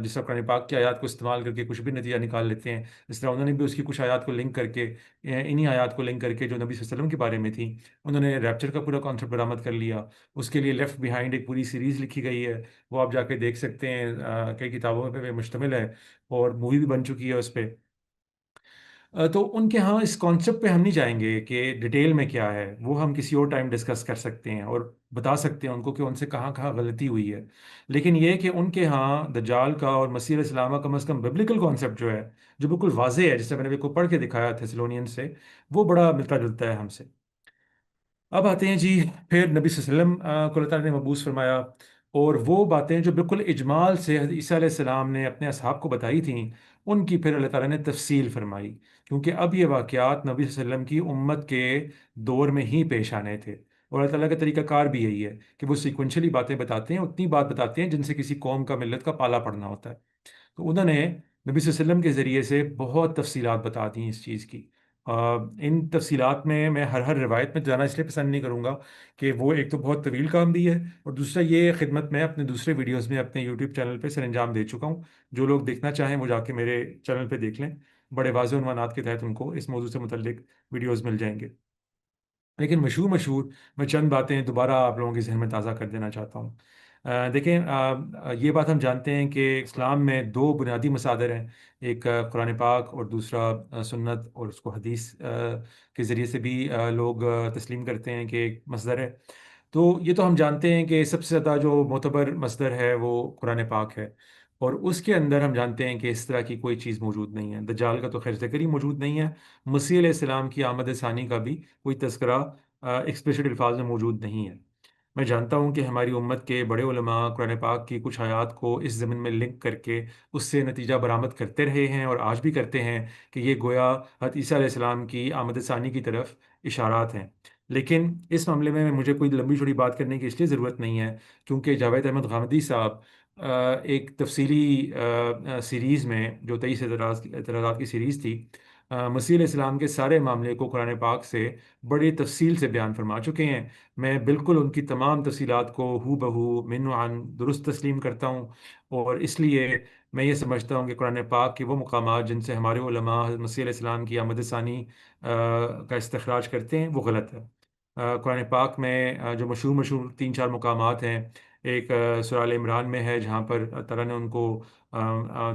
جس طرح قرآن پاک کی آیات کو استعمال کر کے کچھ بھی نتیجہ نکال لیتے ہیں، اس طرح انہوں نے بھی اس کی کچھ آیات کو لنک کر کے، انہی آیات کو لنک کر کے جو نبی صلی اللہ علیہ وسلم کے بارے میں تھیں، انہوں نے ریپچر کا پورا کانسیپٹ برآمد کر لیا. اس کے لیے لیفٹ بیہائنڈ ایک پوری سیریز لکھی گئی ہے، وہ آپ جا کے دیکھ سکتے ہیں، کئی کتابوں پہ مشتمل ہے اور مووی بھی بن چکی ہے اس پہ. تو ان کے ہاں اس کانسیپٹ پہ ہم نہیں جائیں گے کہ ڈیٹیل میں کیا ہے، وہ ہم کسی اور ٹائم ڈسکس کر سکتے ہیں اور بتا سکتے ہیں ان کو کہ ان سے کہاں کہاں غلطی ہوئی ہے. لیکن یہ کہ ان کے ہاں دجال کا اور مسیح علیہ السلام کا کم از کم ببلیکل کانسیپٹ جو ہے، جو بالکل واضح ہے، جس سے میں نے بھی کو پڑھ کے دکھایا تھیسلونین سے، وہ بڑا ملتا جلتا ہے ہم سے. اب آتے ہیں جی، پھر نبی صلی اللہ علیہ وسلم کو اللہ تعالیٰ نے مبعوث فرمایا، اور وہ باتیں جو بالکل اجمال سے حضرت عیسیٰ علیہ السلام نے اپنے اصحاب کو بتائی تھیں، ان کی پھر اللہ تعالیٰ نے تفصیل فرمائی، کیونکہ اب یہ واقعات نبی صلی اللہ علیہ وسلم کی امت کے دور میں ہی پیش آنے تھے. اور اللہ تعالیٰ کا طریقہ کار بھی یہی ہے کہ وہ سیکوینشلی باتیں بتاتے ہیں، اتنی بات بتاتے ہیں جن سے کسی قوم کا، ملت کا پالا پڑنا ہوتا ہے. تو انہوں نے نبی صلی اللہ علیہ وسلم کے ذریعے سے بہت تفصیلات بتا دی اس چیز کی. ان تفصیلات میں ہر روایت میں جانا اس لیے پسند نہیں کروں گا کہ وہ ایک تو بہت طویل کام بھی ہے، اور دوسرا یہ خدمت میں اپنے دوسرے ویڈیوز میں اپنے یوٹیوب چینل پہ سر انجام دے چکا ہوں. جو لوگ دیکھنا چاہیں وہ جا کے میرے چینل پہ دیکھ لیں، بڑے واضح عنوانات کے تحت ان کو اس موضوع سے متعلق ویڈیوز مل جائیں گے. لیکن مشہور میں چند باتیں دوبارہ آپ لوگوں کے ذہن میں تازہ کر دینا چاہتا ہوں. دیکھیں، یہ بات ہم جانتے ہیں کہ اسلام میں دو بنیادی مصادر ہیں، ایک قرآن پاک اور دوسرا سنت، اور اس کو حدیث کے ذریعے سے بھی لوگ تسلیم کرتے ہیں کہ ایک مصدر ہے. تو یہ تو ہم جانتے ہیں کہ سب سے زیادہ جو معتبر مصدر ہے وہ قرآن پاک ہے، اور اس کے اندر ہم جانتے ہیں کہ اس طرح کی کوئی چیز موجود نہیں ہے. دجال کا تو خیر ذکر ہی موجود نہیں ہے. مسیح علیہ السلام کی آمد ثانی کا بھی کوئی تذکرہ ایکسپلیسٹ الفاظ میں موجود نہیں ہے. میں جانتا ہوں کہ ہماری امت کے بڑے علماء قرآن پاک کی کچھ آیات کو اس ضمن میں لنک کر کے اس سے نتیجہ برآمد کرتے رہے ہیں اور آج بھی کرتے ہیں کہ یہ گویا حضرت عیسیٰ علیہ السلام کی آمد ثانی کی طرف اشارات ہیں. لیکن اس معاملے میں مجھے کوئی لمبی چوڑی بات کرنے کی اس لیے ضرورت نہیں ہے کیونکہ جاوید احمد غامدی صاحب ایک تفصیلی سیریز میں، جو 23 اعتراضات کی سیریز تھی، مسیح علیہ السلام کے سارے معاملے کو قرآن پاک سے بڑی تفصیل سے بیان فرما چکے ہیں. میں بالکل ان کی تمام تفصیلات کو ہو بہو من عن درست تسلیم کرتا ہوں، اور اس لیے میں یہ سمجھتا ہوں کہ قرآن پاک کے وہ مقامات جن سے ہمارے علماء حضرت مسیح علیہ السلام کی آمد ثانی کا استخراج کرتے ہیں، وہ غلط ہے. قرآن پاک میں جو مشہور تین چار مقامات ہیں، ایک سورہ آل عمران میں ہے جہاں پر اللہ تعالیٰ نے ان کو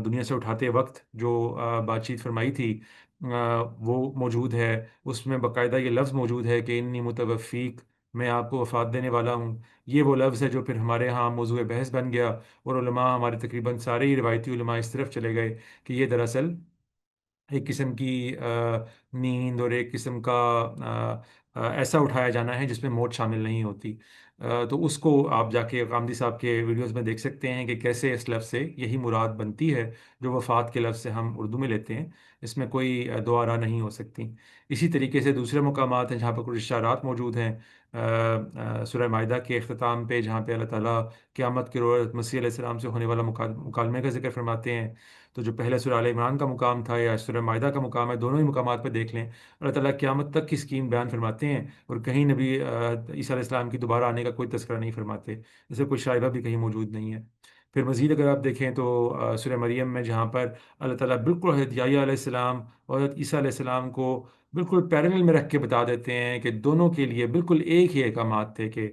دنیا سے اٹھاتے وقت جو بات چیت فرمائی تھی، وہ موجود ہے. اس میں باقاعدہ یہ لفظ موجود ہے کہ انی متوفیق، میں آپ کو وفات دینے والا ہوں. یہ وہ لفظ ہے جو پھر ہمارے ہاں موضوع بحث بن گیا، اور علماء ہمارے تقریباً سارے ہی روایتی علماء اس طرف چلے گئے کہ یہ دراصل ایک قسم کی نیند اور ایک قسم کا ایسا اٹھایا جانا ہے جس میں موت شامل نہیں ہوتی. تو اس کو آپ جا کے غامدی صاحب کے ویڈیوز میں دیکھ سکتے ہیں کہ کیسے اس لفظ سے یہی مراد بنتی ہے جو وفات کے لفظ سے ہم اردو میں لیتے ہیں. اس میں کوئی دو آرا نہیں ہو سکتی. اسی طریقے سے دوسرے مقامات ہیں جہاں پر کچھ اشارات موجود ہیں. سورہ مائدہ کے اختتام پہ جہاں پہ اللہ تعالیٰ قیامت کے روز مسیح علیہ السلام سے ہونے والا مکالمے کا ذکر فرماتے ہیں، تو جو پہلے سورہ آل عمران کا مقام تھا یا سورہ مائدہ کا مقام ہے، دونوں ہی مقامات پہ دیکھ لیں، اللہ تعالیٰ قیامت تک کی اسکیم بیان فرماتے ہیں، اور کہیں نبی عیسیٰ علیہ السلام کی دوبارہ آنے کا کوئی تذکرہ نہیں فرماتے. جیسے کوئی شائبہ بھی کہیں موجود نہیں ہے. پھر مزید اگر آپ دیکھیں تو سورہ مریم میں جہاں پر اللہ تعالیٰ بالکل حضرت یحییٰ علیہ السلام اور حضرت عیسیٰ علیہ السلام کو بالکل پیرلل میں رکھ کے بتا دیتے ہیں کہ دونوں کے لیے بالکل ایک ہی احکامات تھے کہ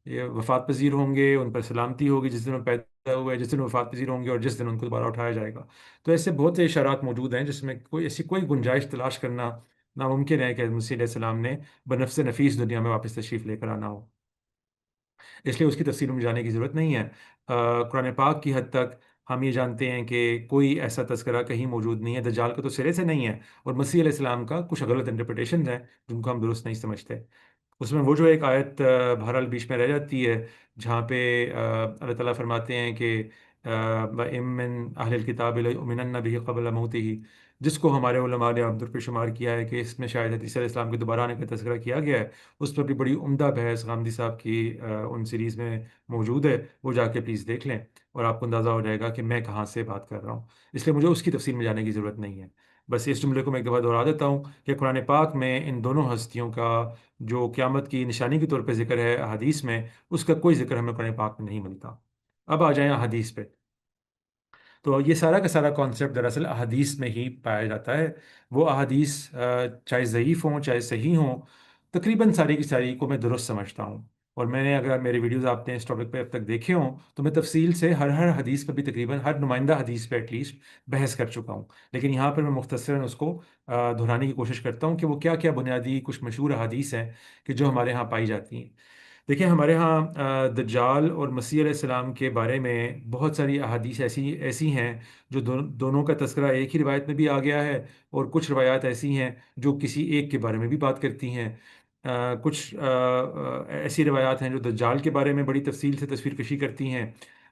یہ وفات پذیر ہوں گے، ان پر سلامتی ہوگی جس دن وہ پیدا ہوئے، جس دن وفات پذیر ہوں گے، اور جس دن ان کو دوبارہ اٹھایا جائے گا. تو ایسے بہت سے اشارات موجود ہیں جس میں کوئی گنجائش تلاش کرنا ناممکن ہے کہ مسیح علیہ السلام نے بنفس نفیس دنیا میں واپس تشریف لے کر آنا ہو. اس لیے اس کی تفصیل میں جانے کی ضرورت نہیں ہے. قرآن پاک کی حد تک ہم یہ جانتے ہیں کہ کوئی ایسا تذکرہ کہیں موجود نہیں ہے. دجال کا تو سرے سے نہیں ہے، اور مسیح علیہ السلام کا کچھ غلط انٹرپریٹیشن ہیں جن کو ہم درست نہیں سمجھتے. اس میں وہ جو ایک آیت بہرحال بیچ میں رہ جاتی ہے، جہاں پہ اللہ تعالیٰ فرماتے ہیں کہ وَإِن مِّنْ أَهْلِ الْكِتَابِ لَيُؤْمِنَنَّ بِهِ قَبْلَ مَوْتِهِ، جس کو ہمارے علماء نے عبد پہ شمار کیا ہے کہ اس میں شاید حدیث علیہ السلام کے دوبارہ آنے کا تذکرہ کیا گیا ہے. اس پر بھی بڑی عمدہ بحث غامدی صاحب کی ان سیریز میں موجود ہے، وہ جا کے پلیز دیکھ لیں اور آپ کو اندازہ ہو جائے گا کہ میں کہاں سے بات کر رہا ہوں. اس لیے مجھے اس کی تفصیل میں جانے کی ضرورت نہیں ہے. بس اس جملے کو میں ایک دفعہ دہرا دیتا ہوں کہ قرآن پاک میں ان دونوں ہستیوں کا جو قیامت کی نشانی کے طور پہ ذکر ہے احادیث میں، اس کا کوئی ذکر ہمیں قرآن پاک میں نہیں ملتا. اب آ جائیں احادیث پہ. تو یہ سارا کا سارا کانسیپٹ دراصل احادیث میں ہی پایا جاتا ہے. وہ احادیث چاہے ضعیف ہوں چاہے صحیح ہوں، تقریباً ساری کی ساری کو میں درست سمجھتا ہوں. اور میں نے اگر میری ویڈیوز آپ نے اس ٹاپک پہ اب تک دیکھے ہوں تو میں تفصیل سے ہر حدیث پہ بھی تقریباً ہر نمائندہ حدیث پہ ایٹ لیسٹ بحث کر چکا ہوں. لیکن یہاں پر میں مختصراً اس کو دہرانے کی کوشش کرتا ہوں کہ وہ کیا کیا بنیادی کچھ مشہور احادیث ہیں کہ جو ہمارے ہاں پائی جاتی ہیں. دیکھیں، ہمارے ہاں دجال اور مسیح علیہ السلام کے بارے میں بہت ساری احادیث ایسی ہیں جو دونوں کا تذکرہ ایک ہی روایت میں بھی آ گیا ہے، اور کچھ روایات ایسی ہیں جو کسی ایک کے بارے میں بھی بات کرتی ہیں. کچھ ایسی روایات ہیں جو دجال کے بارے میں بڑی تفصیل سے تصویر کشی کرتی ہیں،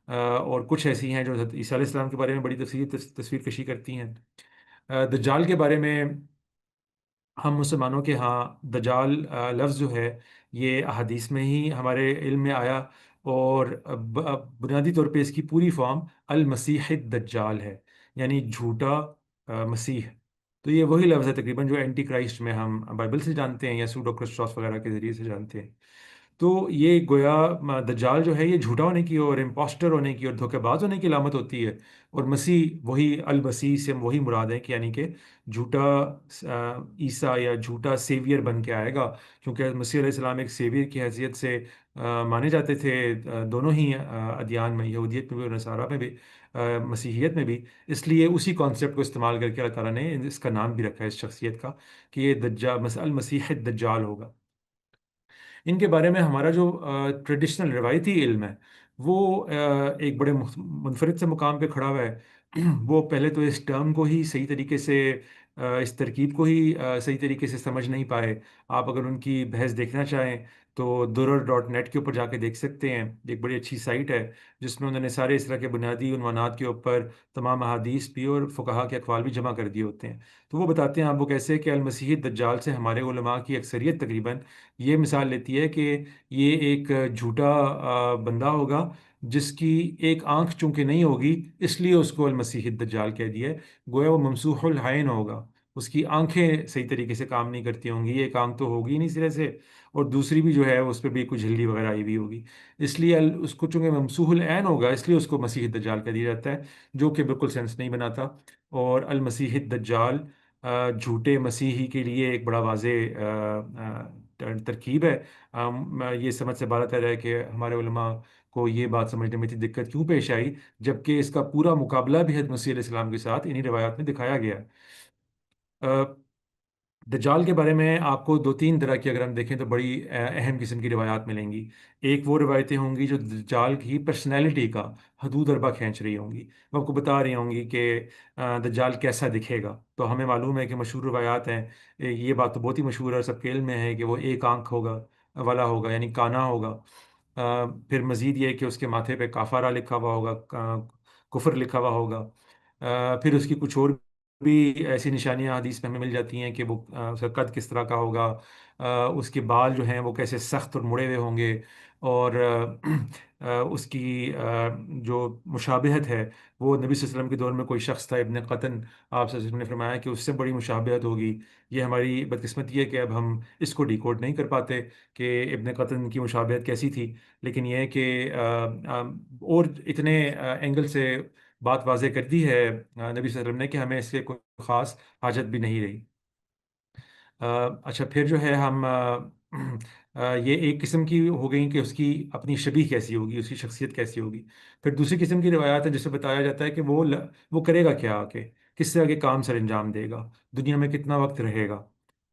اور کچھ ایسی ہیں جو حضرت عیسیٰ علیہ السلام کے بارے میں بڑی تفصیل تصویر کشی کرتی ہیں. دجال کے بارے میں ہم مسلمانوں کے ہاں دجال لفظ جو ہے یہ احادیث میں ہی ہمارے علم میں آیا، اور بنیادی طور پہ اس کی پوری فارم المسیح الدجال ہے، یعنی جھوٹا مسیح. تو یہ وہی لفظ ہے تقریباً جو اینٹی کرائسٹ میں ہم بائبل سے جانتے ہیں یا سوڈو کرسٹوس وغیرہ کے ذریعے سے جانتے ہیں. تو یہ گویا دجال جو ہے یہ جھوٹا ہونے کی اور امپوسٹر ہونے کی اور دھوکے باز ہونے کی علامت ہوتی ہے، اور مسیح وہی المسیح سے وہی مراد ہے کہ یعنی کہ جھوٹا عیسیٰ یا جھوٹا سیویئر بن کے آئے گا. کیونکہ مسیح علیہ السلام ایک سیویئر کی حیثیت سے مانے جاتے تھے دونوں ہی ادیان میں، یہودیت میں بھی اور نصارہ میں بھی، مسیحیت میں بھی. اس لیے اسی کانسیپٹ کو استعمال کر کے اللہ تعالیٰ نے اس کا نام بھی رکھا ہے اس شخصیت کا کہ یہ دجال المسیح الدجال ہوگا. ان کے بارے میں ہمارا جو ٹریڈیشنل روایتی علم ہے وہ ایک بڑے منفرد سے مقام پہ کھڑا ہوا ہے. وہ پہلے تو اس ٹرم کو ہی صحیح طریقے سے اس ترکیب کو ہی صحیح طریقے سے سمجھ نہیں پائے. آپ اگر ان کی بحث دیکھنا چاہیں تو durr.net کے اوپر جا کے دیکھ سکتے ہیں. ایک بڑی اچھی سائٹ ہے جس میں انہوں نے سارے اس طرح کے بنیادی عنوانات کے اوپر تمام احادیث بھی اور فقہا کے اقوال بھی جمع کر دیے ہوتے ہیں. تو وہ بتاتے ہیں آپ وہ کیسے کہ المسیح الدجال سے ہمارے علماء کی اکثریت تقریباً یہ مثال لیتی ہے کہ یہ ایک جھوٹا بندہ ہوگا جس کی ایک آنکھ چونکہ نہیں ہوگی، اس لیے اس کو المسیح الدجال کہہ دیا ہے. گویا وہ ممسوح العین ہوگا، اس کی آنکھیں صحیح طریقے سے کام نہیں کرتی ہوں گی، ایک آنکھ تو ہوگی ہی نہیں سرے سے، اور دوسری بھی جو ہے اس پہ بھی کچھ جھلی وغیرہ آئی ہوئی ہوگی. اس لیے اس کو چونکہ ممسوح العین ہوگا اس لیے اس کو مسیح الدجال کہہ دیا جاتا ہے، جو کہ بالکل سینس نہیں بناتا. اور المسیح الدجال جھوٹے مسیحی کے لیے ایک بڑا واضح ترکیب ہے. یہ سمجھ سے بات آ جائے کہ ہمارے علماء کو یہ بات سمجھنے میں اتنی دقت کیوں پیش آئی، جبکہ اس کا پورا مقابلہ بھی حضرت مسیح علیہ السلام کے ساتھ انہی روایات میں دکھایا گیا ہے. دجال کے بارے میں آپ کو دو تین طرح کی اگر ہم دیکھیں تو بڑی اہم قسم کی روایات ملیں گی. ایک وہ روایتیں ہوں گی جو دجال کی پرسنالٹی کا حدود اربا کھینچ رہی ہوں گی، وہ آپ کو بتا رہی ہوں گی کہ دجال کیسا دکھے گا. تو ہمیں معلوم ہے کہ مشہور روایات ہیں، یہ بات تو بہت ہی مشہور ہے اور سب کے علم میں ہے کہ وہ ایک آنکھ والا ہوگا، یعنی کانا ہوگا. پھر مزید یہ کہ اس کے ماتھے پہ کافارہ لکھا ہوا ہوگا، کفر لکھا ہوا ہوگا. پھر اس کی کچھ اور بھی ایسی نشانیاں حدیث میں ہمیں مل جاتی ہیں کہ وہ اس کا قد کس طرح کا ہوگا، اس کے بال جو ہیں وہ کیسے سخت اور مڑے ہوئے ہوں گے، اور اس کی جو مشابہت ہے وہ نبی صلی اللہ علیہ وسلم کے دور میں کوئی شخص تھا ابن قطن، آپ صلی اللہ علیہ وسلم نے فرمایا کہ اس سے بڑی مشابہت ہوگی. یہ ہماری بدقسمتی ہے کہ اب ہم اس کو ڈیکوڈ نہیں کر پاتے کہ ابن قطن کی مشابہت کیسی تھی. لیکن یہ ہے کہ اور اتنے اینگل سے بات واضح کر دی ہے نبی صلی اللہ علیہ وسلم نے کہ ہمیں اس سے کوئی خاص حاجت بھی نہیں رہی. اچھا، پھر جو ہے ہم یہ ایک قسم کی ہو گئی کہ اس کی اپنی شبیہ کیسی ہوگی، اس کی شخصیت کیسی ہوگی. پھر دوسری قسم کی روایات ہے جس سے بتایا جاتا ہے کہ وہ کرے گا کیا، کہ کس طرح کے کام سر انجام دے گا، دنیا میں کتنا وقت رہے گا.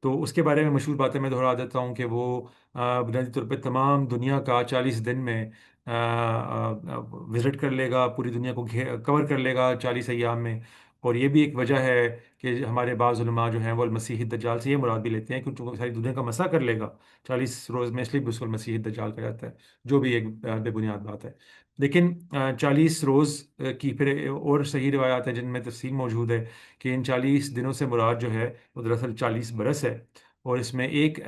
تو اس کے بارے میں مشہور باتیں میں دہرا دیتا ہوں کہ وہ بنیادی طور پہ تمام دنیا کا 40 دن میں وزٹ کر لے گا، پوری دنیا کو کور کر لے گا 40 ایام میں، اور یہ بھی ایک وجہ ہے کہ ہمارے بعض علماء جو ہیں وہ المسیح الدجال سے یہ مراد بھی لیتے ہیں کہ چونکہ ساری دنیا کا مسا کر لے گا 40 روز میں، اس لیے بھی اس کو المسیح الدجال کہا جاتا ہے، جو بھی ایک بے بنیاد بات ہے۔ لیکن 40 روز کی پھر اور صحیح روایات ہیں جن میں تفصیل موجود ہے کہ ان 40 دنوں سے مراد جو ہے وہ دراصل 40 برس ہے، اور اس میں ایک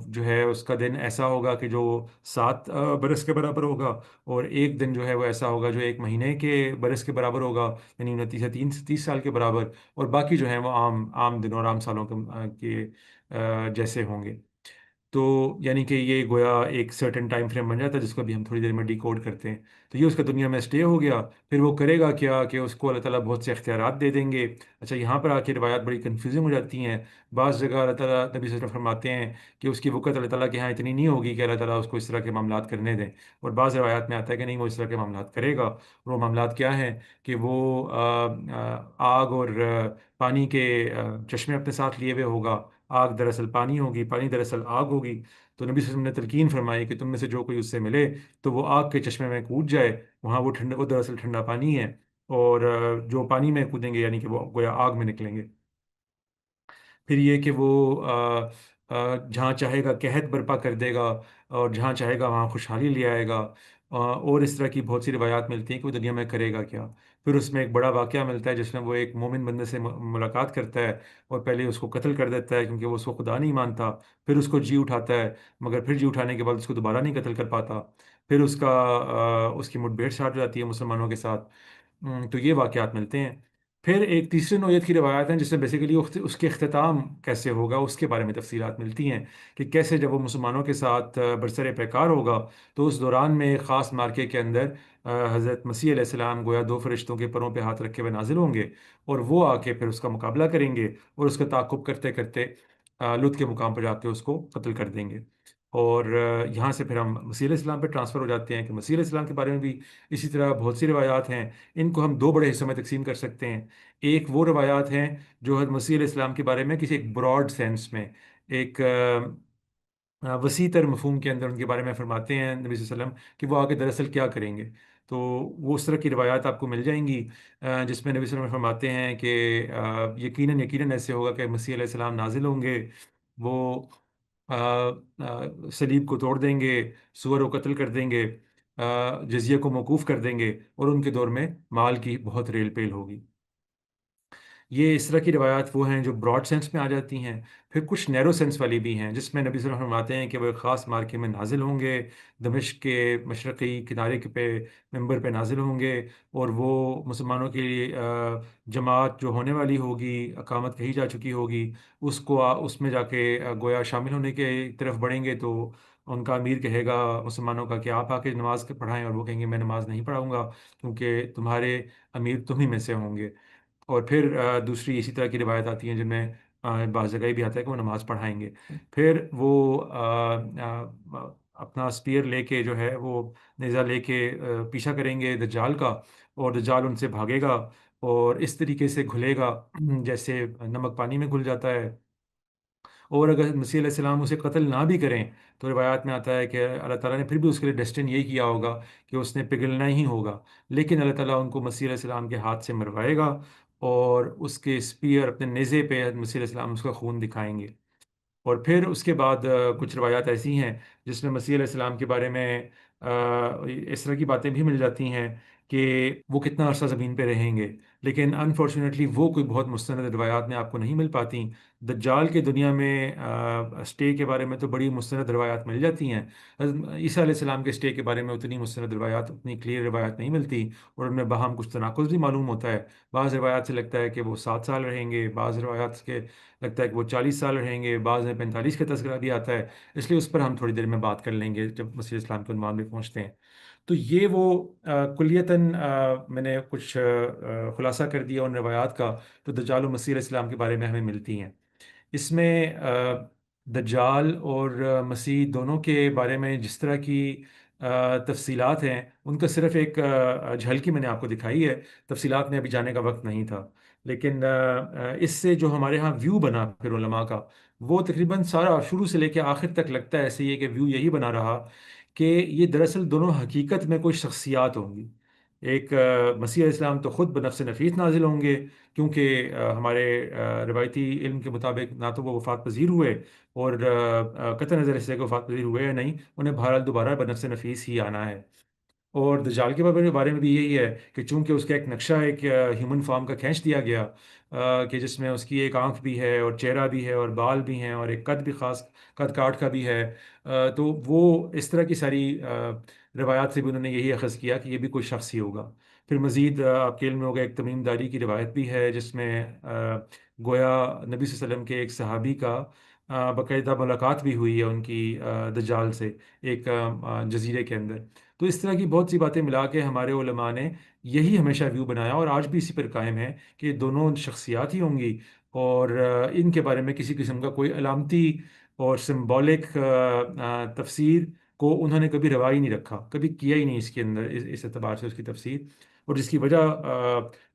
جو ہے اس کا دن ایسا ہوگا کہ جو 7 برس کے برابر ہوگا، اور ایک دن جو ہے وہ ایسا ہوگا جو 1 مہینے کے برس کے برابر ہوگا، یعنی 29 سے 30 سال کے برابر، اور باقی جو ہیں وہ عام عام دنوں اور عام سالوں کے جیسے ہوں گے۔ تو یعنی کہ یہ گویا ایک سرٹن ٹائم فریم بن جاتا ہے جس کو بھی ہم تھوڑی دیر میں ڈی کوڈ کرتے ہیں۔ تو یہ اس کا دنیا میں اسٹے ہو گیا، پھر وہ کرے گا کیا کہ اس کو اللہ تعالیٰ بہت سے اختیارات دے دیں گے۔ اچھا، یہاں پر آ کے روایات بڑی کنفیوزنگ ہو جاتی ہیں۔ بعض جگہ اللہ تعالیٰ نبی صلی اللہ علیہ وسلم فرماتے ہیں کہ اس کی وقت اللہ تعالیٰ کے یہاں اتنی نہیں ہوگی کہ اللہ تعالیٰ اس کو اس طرح کے معاملات کرنے دیں، اور بعض روایات میں آتا ہے کہ نہیں، وہ اس طرح کے معاملات کرے گا، اور وہ معاملات کیا ہیں کہ وہ آگ اور پانی کے چشمے اپنے ساتھ لیے ہوئے ہوگا۔ آگ دراصل پانی ہوگی، پانی دراصل آگ ہوگی۔ تو نبی صلی اللہ علیہ وسلم نے تلقین فرمائی کہ تم میں سے جو کوئی اس سے ملے تو وہ آگ کے چشمے میں کود جائے، وہاں وہ ٹھنڈا، وہ دراصل ٹھنڈا پانی ہے، اور جو پانی میں کودیں گے یعنی کہ وہ گویا آگ میں نکلیں گے۔ پھر یہ کہ وہ جہاں چاہے گا قحط برپا کر دے گا، اور جہاں چاہے گا وہاں خوشحالی لے آئے گا، اور اس طرح کی بہت سی روایات ملتی ہیں کہ وہ دنیا میں کرے گا کیا۔ پھر اس میں ایک بڑا واقعہ ملتا ہے جس میں وہ ایک مومن بندے سے ملاقات کرتا ہے، اور پہلے اس کو قتل کر دیتا ہے کیونکہ وہ اس کو خدا نہیں مانتا، پھر اس کو جی اٹھاتا ہے، مگر پھر جی اٹھانے کے بعد اس کو دوبارہ نہیں قتل کر پاتا، پھر اس کی مٹ بھیڑ سٹارٹ ہو جاتی ہے مسلمانوں کے ساتھ۔ تو یہ واقعات ملتے ہیں۔ پھر ایک تیسری نوعیت کی روایات ہیں جس میں بیسیکلی اس کے اختتام کیسے ہوگا اس کے بارے میں تفصیلات ملتی ہیں، کہ کیسے جب وہ مسلمانوں کے ساتھ برسر پیکار ہوگا تو اس دوران میں ایک خاص مارکے کے اندر حضرت مسیح علیہ السلام گویا 2 فرشتوں کے پروں پہ ہاتھ رکھے ہوئے نازل ہوں گے، اور وہ آ کے پھر اس کا مقابلہ کریں گے، اور اس کا تعاقب کرتے کرتے لط کے مقام پر جا کے اس کو قتل کر دیں گے۔ اور یہاں سے پھر ہم مسیح علیہ السلام پہ ٹرانسفر ہو جاتے ہیں کہ مسیح علیہ السلام کے بارے میں بھی اسی طرح بہت سی روایات ہیں۔ ان کو ہم 2 بڑے حصوں میں تقسیم کر سکتے ہیں۔ ایک وہ روایات ہیں جو حضرت مسیح علیہ السلام کے بارے میں کسی ایک براڈ سینس میں، ایک وسیع تر مفہوم کے اندر ان کے بارے میں فرماتے ہیں نبی صلی اللہ علیہ وسلم کہ وہ آگے دراصل کیا کریں گے۔ تو وہ اس طرح کی روایات آپ کو مل جائیں گی جس میں نبی صلی اللہ علیہ وسلم فرماتے ہیں کہ یقیناً یقیناً ایسے ہوگا کہ مسیح علیہ السلام نازل ہوں گے، وہ صلیب کو توڑ دیں گے، سور کو قتل کر دیں گے، جزیہ کو موقوف کر دیں گے، اور ان کے دور میں مال کی بہت ریل پیل ہوگی۔ یہ اس طرح کی روایات وہ ہیں جو براڈ سینس میں آ جاتی ہیں۔ پھر کچھ نیرو سینس والی بھی ہیں جس میں نبی صلی اللہ علیہ وسلم فرماتے ہیں کہ وہ ایک خاص مارکے میں نازل ہوں گے، دمشق کے مشرقی کنارے کے پہ ممبر پہ نازل ہوں گے، اور وہ مسلمانوں کی جماعت جو ہونے والی ہوگی، اقامت کہی جا چکی ہوگی، اس میں جا کے گویا شامل ہونے کے طرف بڑھیں گے، تو ان کا امیر کہے گا مسلمانوں کا کہ آپ آ کے نماز پڑھائیں، اور وہ کہیں گے میں نماز نہیں پڑھاؤں گا کیونکہ تمہارے امیر تم ہی میں سے ہوں گے۔ اور پھر دوسری اسی طرح کی روایت آتی ہیں جن میں بعض جگہ یہ بھی آتا ہے کہ وہ نماز پڑھائیں گے۔ پھر وہ اپنا اسپیئر لے کے جو ہے وہ نیزہ لے کے پیچھا کریں گے دجال کا، اور دجال ان سے بھاگے گا، اور اس طریقے سے گھلے گا جیسے نمک پانی میں گھل جاتا ہے۔ اور اگر مسیح علیہ السلام اسے قتل نہ بھی کریں تو روایات میں آتا ہے کہ اللہ تعالیٰ نے پھر بھی اس کے لیے ڈیسٹن یہی کیا ہوگا کہ اس نے پگھلنا ہی ہوگا، لیکن اللہ تعالیٰ ان کو مسیح علیہ السلام کے ہاتھ سے مروائے گا، اور اس کے اسپیئر اپنے نیزے پہ مسیح علیہ السلام اس کا خون دکھائیں گے۔ اور پھر اس کے بعد کچھ روایات ایسی ہیں جس میں مسیح علیہ السلام کے بارے میں اس طرح کی باتیں بھی مل جاتی ہیں کہ وہ کتنا عرصہ زمین پہ رہیں گے، لیکن انفارچونیٹلی وہ کوئی بہت مستند روایات میں آپ کو نہیں مل پاتی۔ دجال کے دنیا میں اسٹے کے بارے میں تو بڑی مستند روایات مل جاتی ہیں، حضرت عیسیٰ علیہ السلام کے اسٹے کے بارے میں اتنی مستند روایات، اتنی کلیئر روایات نہیں ملتی، اور ان میں باہم کچھ تناقض بھی معلوم ہوتا ہے۔ بعض روایات سے لگتا ہے کہ وہ 7 سال رہیں گے، بعض روایات کے لگتا ہے کہ وہ 40 سال رہیں گے، بعض میں 45 کا تذکرہ بھی آتا ہے، اس لیے اس پر ہم تھوڑی دیر میں بات کر لیں گے جب مسیح اسلام کے عنوان میں پہنچتے ہیں۔ تو یہ وہ کلیتاً میں نے کچھ خلاصہ کر دیا ان روایات کا جو دجال و مسیح علیہ السلام کے بارے میں ہمیں ملتی ہیں۔ اس میں دجال اور مسیح دونوں کے بارے میں جس طرح کی تفصیلات ہیں ان کا صرف ایک جھلکی میں نے آپ کو دکھائی ہے، تفصیلات میں ابھی جانے کا وقت نہیں تھا، لیکن اس سے جو ہمارے ہاں ویو بنا پھر علماء کا، وہ تقریباً سارا شروع سے لے کے آخر تک لگتا ہے ایسے ہی ہے کہ ویو یہی بنا رہا کہ یہ دراصل دونوں حقیقت میں کوئی شخصیات ہوں گی۔ ایک مسیح علیہ السلام تو خود بنفس نفیس نازل ہوں گے، کیونکہ ہمارے روایتی علم کے مطابق نہ تو وہ وفات پذیر ہوئے، اور قطع نظر اس سے کہ وفات پذیر ہوئے یا نہیں، انہیں بہرحال دوبارہ بنفس نفیس ہی آنا ہے۔ اور دجال کے بارے میں بھی یہی ہے کہ چونکہ اس کا ایک نقشہ ایک ہیومن فارم کا کھینچ دیا گیا، کہ جس میں اس کی ایک آنکھ بھی ہے اور چہرہ بھی ہے اور بال بھی ہیں اور ایک قد بھی خاص قد کاٹ کا بھی ہے، تو وہ اس طرح کی ساری روایات سے بھی انہوں نے یہی اخذ کیا کہ یہ بھی کوئی شخص ہی ہوگا۔ پھر مزید آپ کے علم میں ہوگا ایک تمیم داری کی روایت بھی ہے، جس میں گویا نبی صلی اللہ علیہ وسلم کے ایک صحابی کا باقاعدہ ملاقات بھی ہوئی ہے ان کی دجال سے ایک جزیرے کے اندر۔ تو اس طرح کی بہت سی باتیں ملا کے ہمارے علماء نے یہی ہمیشہ ویو بنایا، اور آج بھی اسی پر قائم ہے کہ یہ دونوں شخصیات ہی ہوں گی، اور ان کے بارے میں کسی قسم کا کوئی علامتی اور سمبولک تفسیر کو انہوں نے کبھی روا ہی نہیں رکھا، کبھی کیا ہی نہیں اس کے اندر، اس اعتبار سے اس کی تفسیر۔ اور جس کی وجہ